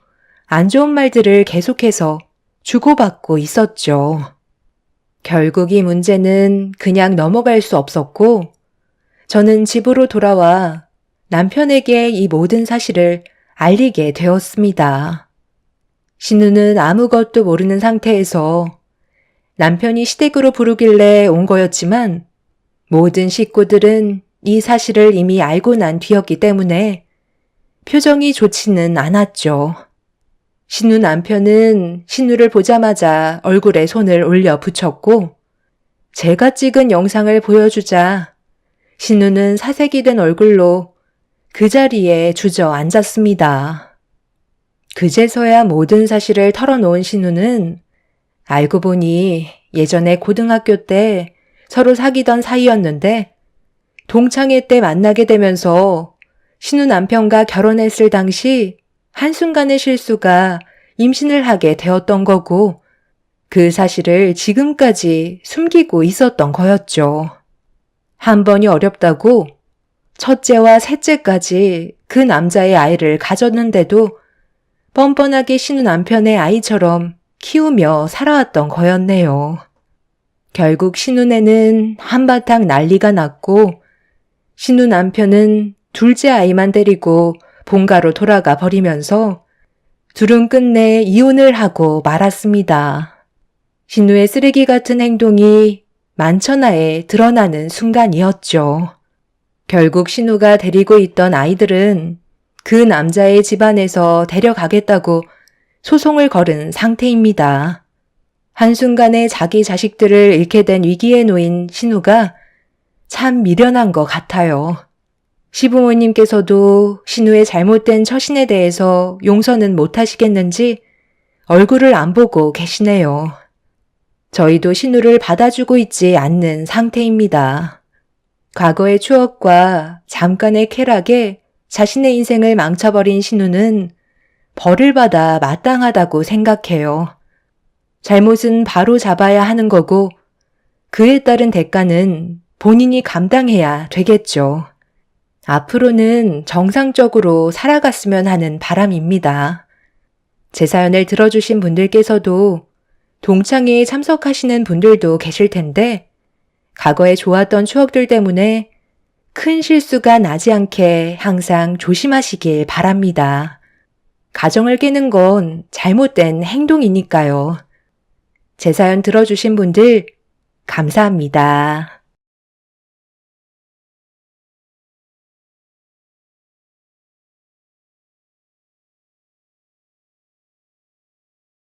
Speaker 3: 안 좋은 말들을 계속해서 주고받고 있었죠. 결국 이 문제는 그냥 넘어갈 수 없었고 저는 집으로 돌아와 남편에게 이 모든 사실을 알리게 되었습니다. 신우는 아무것도 모르는 상태에서 남편이 시댁으로 부르길래 온 거였지만 모든 식구들은 이 사실을 이미 알고 난 뒤였기 때문에 표정이 좋지는 않았죠. 신우 남편은 신우를 보자마자 얼굴에 손을 올려 붙였고 제가 찍은 영상을 보여주자 신우는 사색이 된 얼굴로 그 자리에 주저앉았습니다. 그제서야 모든 사실을 털어놓은 신우는 알고 보니 예전에 고등학교 때 서로 사귀던 사이였는데 동창회 때 만나게 되면서 신우 남편과 결혼했을 당시 한순간의 실수가 임신을 하게 되었던 거고 그 사실을 지금까지 숨기고 있었던 거였죠. 한 번이 어렵다고 첫째와 셋째까지 그 남자의 아이를 가졌는데도 뻔뻔하게 신우 남편의 아이처럼 키우며 살아왔던 거였네요. 결국 신우네는 한바탕 난리가 났고 신우 남편은 둘째 아이만 데리고 본가로 돌아가 버리면서 둘은 끝내 이혼을 하고 말았습니다. 신우의 쓰레기 같은 행동이 만천하에 드러나는 순간이었죠. 결국 신우가 데리고 있던 아이들은 그 남자의 집안에서 데려가겠다고 소송을 걸은 상태입니다. 한순간에 자기 자식들을 잃게 된 위기에 놓인 신우가 참 미련한 것 같아요. 시부모님께서도 신우의 잘못된 처신에 대해서 용서는 못하시겠는지 얼굴을 안 보고 계시네요. 저희도 신우를 받아주고 있지 않는 상태입니다. 과거의 추억과 잠깐의 쾌락에 자신의 인생을 망쳐버린 신우는 벌을 받아 마땅하다고 생각해요. 잘못은 바로 잡아야 하는 거고 그에 따른 대가는 본인이 감당해야 되겠죠. 앞으로는 정상적으로 살아갔으면 하는 바람입니다. 제 사연을 들어주신 분들께서도 동창회에 참석하시는 분들도 계실 텐데 과거에 좋았던 추억들 때문에 큰 실수가 나지 않게 항상 조심하시길 바랍니다. 가정을 깨는 건 잘못된 행동이니까요. 제 사연 들어주신 분들 감사합니다.